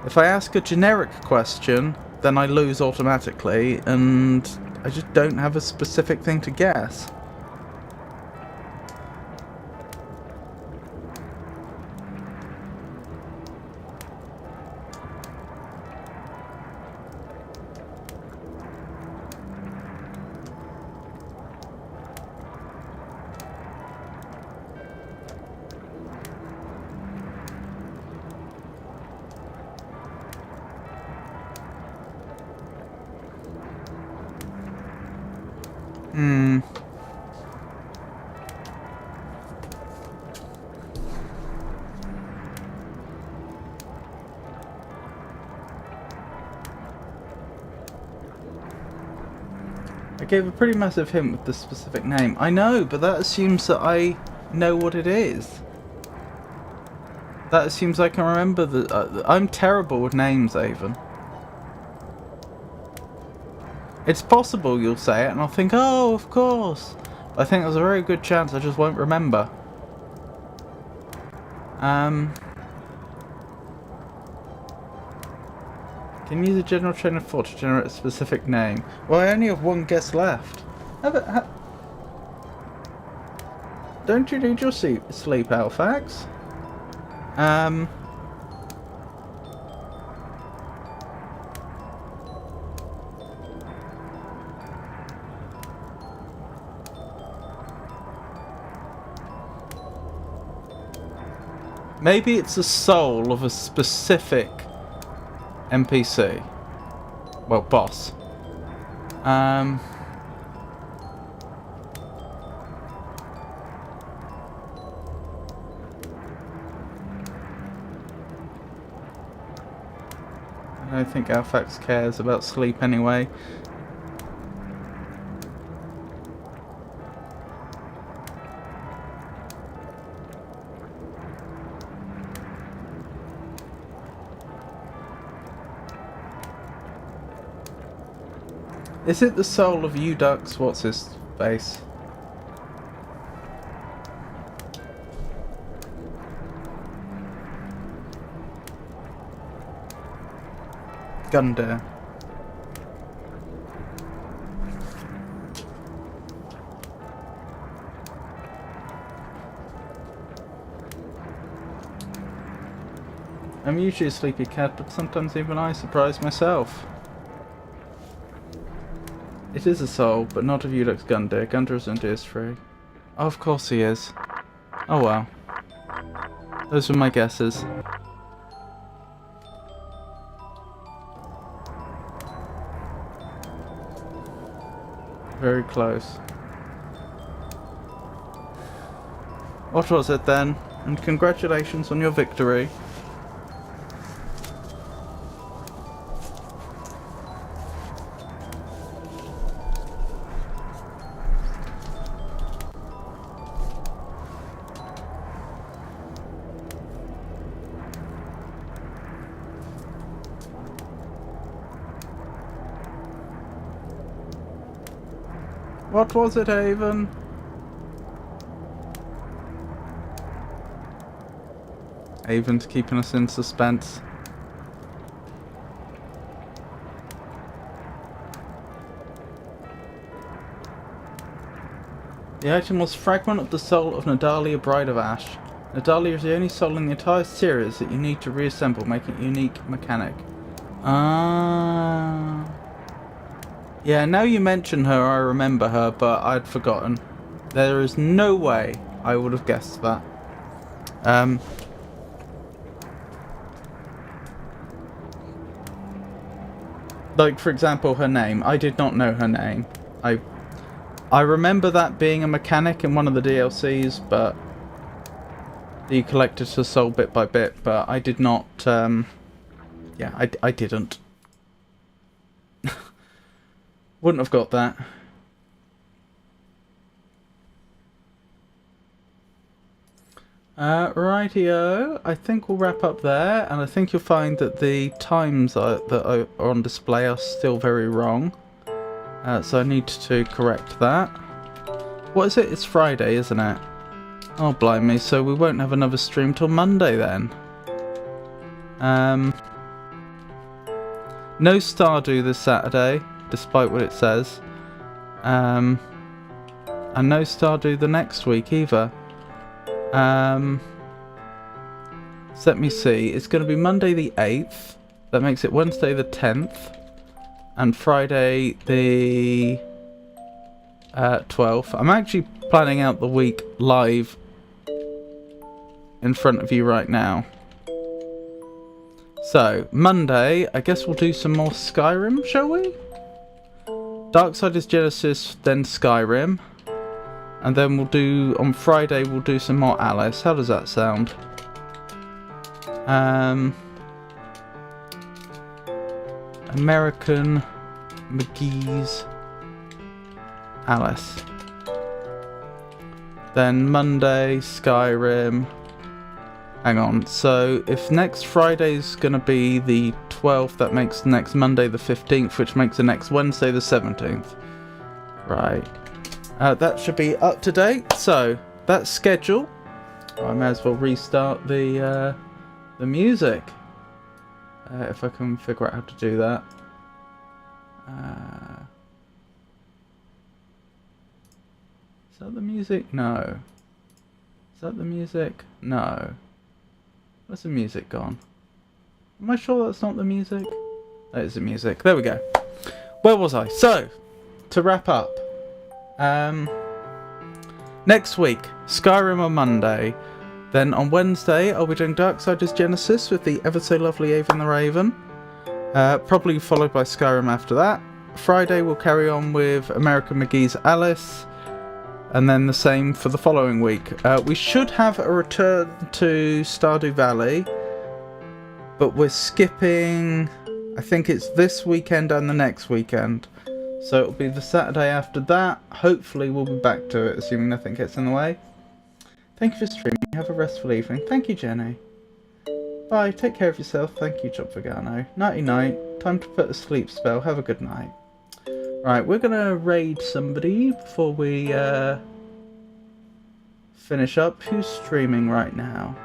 If I ask a generic question, then I lose automatically, and I just don't have a specific thing to guess. I gave a pretty massive hint with the specific name. I know, but that assumes that I know what it is. That assumes I can remember the... I'm terrible with names, Avon. It's possible you'll say it and I'll think, oh, of course. But I think there's a very good chance I just won't remember. Can you use a general train of thought to generate a specific name? Well, I only have one guess left. Don't you need your sleep, Alphax? Maybe it's the soul of a specific NPC. Well, boss. I don't think Alphax cares about sleep anyway. Is it the soul of Udux? What's his face? Gundir. I'm usually a sleepy cat, but sometimes even I surprise myself. It is a soul, but not of Udux Gundir. Gundir isn't free. Oh, of course he is. Oh well. Those were my guesses. Very close. What was it then? And congratulations on your victory. What was it, Haven? Haven's keeping us in suspense. The item was Fragment of the Soul of Nadalia, Bride of Ash. Nadalia is the only soul in the entire series that you need to reassemble, making it a unique mechanic. Ah. Yeah, now you mention her, I remember her, but I'd forgotten. There is no way I would have guessed that. Like, for example, her name. I did not know her name. I remember that being a mechanic in one of the DLCs, but you collected her soul bit by bit, but I did not, yeah, I didn't. Wouldn't have got that. Rightio, I think we'll wrap up there, and I think you'll find that the times that are on display are still very wrong. So I need to correct that. What is it? It's Friday, isn't it? Oh, blimey, so we won't have another stream till Monday then. No Stardew this Saturday, despite what it says. And no Stardew the next week either. So let me see. It's going to be Monday the 8th. That makes it Wednesday the 10th. And Friday the 12th. I'm actually planning out the week live in front of you right now. So, Monday, I guess we'll do some more Skyrim, shall we? Darksiders Genesis, then Skyrim. And then we'll do, on Friday, we'll do some more Alice. How does that sound? American, McGee's, Alice. Then Monday, Skyrim. Hang on, so if next Friday's gonna be the 12th, that makes next Monday the 15th, which makes the next Wednesday the 17th. Right. That should be up to date, so that's schedule. I may as well restart the music. if I can figure out how to do that. Is that the music? No. Is that the music? No. Where's the music gone? Am I sure that's not the music? That is the music. There we go. Where was I? So, to wrap up. Next week, Skyrim on Monday. Then on Wednesday, I'll be doing Darksiders Genesis with the ever so lovely Avon the Raven. Probably followed by Skyrim after that. Friday, we'll carry on with American McGee's Alice. And then the same for the following week. We should have a return to Stardew Valley. But we're skipping... I think it's this weekend and the next weekend. So it'll be the Saturday after that. Hopefully we'll be back to it, assuming nothing gets in the way. Thank you for streaming. Have a restful evening. Thank you, Jenny. Bye. Take care of yourself. Thank you, Job Vegano. Nighty night. Time to put a sleep spell. Have a good night. Right, we're gonna raid somebody before we finish up. Who's streaming right now?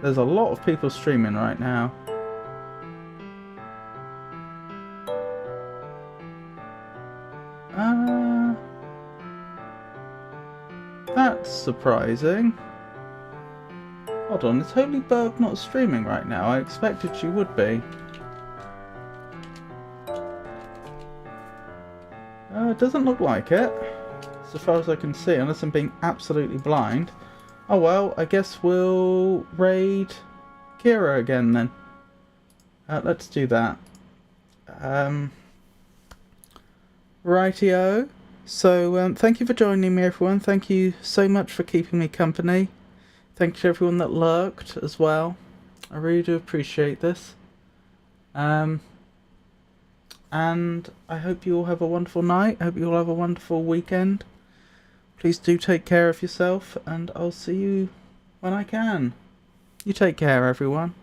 There's a lot of people streaming right now. That's surprising. Hold on, is Holyberg not streaming right now? I expected she would be. It doesn't look like it, so far as I can see, unless I'm being absolutely blind. Oh well, I guess we'll raid Kira again then. Let's do that. Rightio. So, thank you for joining me, everyone. Thank you so much for keeping me company. Thank you to everyone that lurked as well. I really do appreciate this. And I hope you all have a wonderful night. I hope you all have a wonderful weekend. Please do take care of yourself, and I'll see you when I can. You take care, everyone.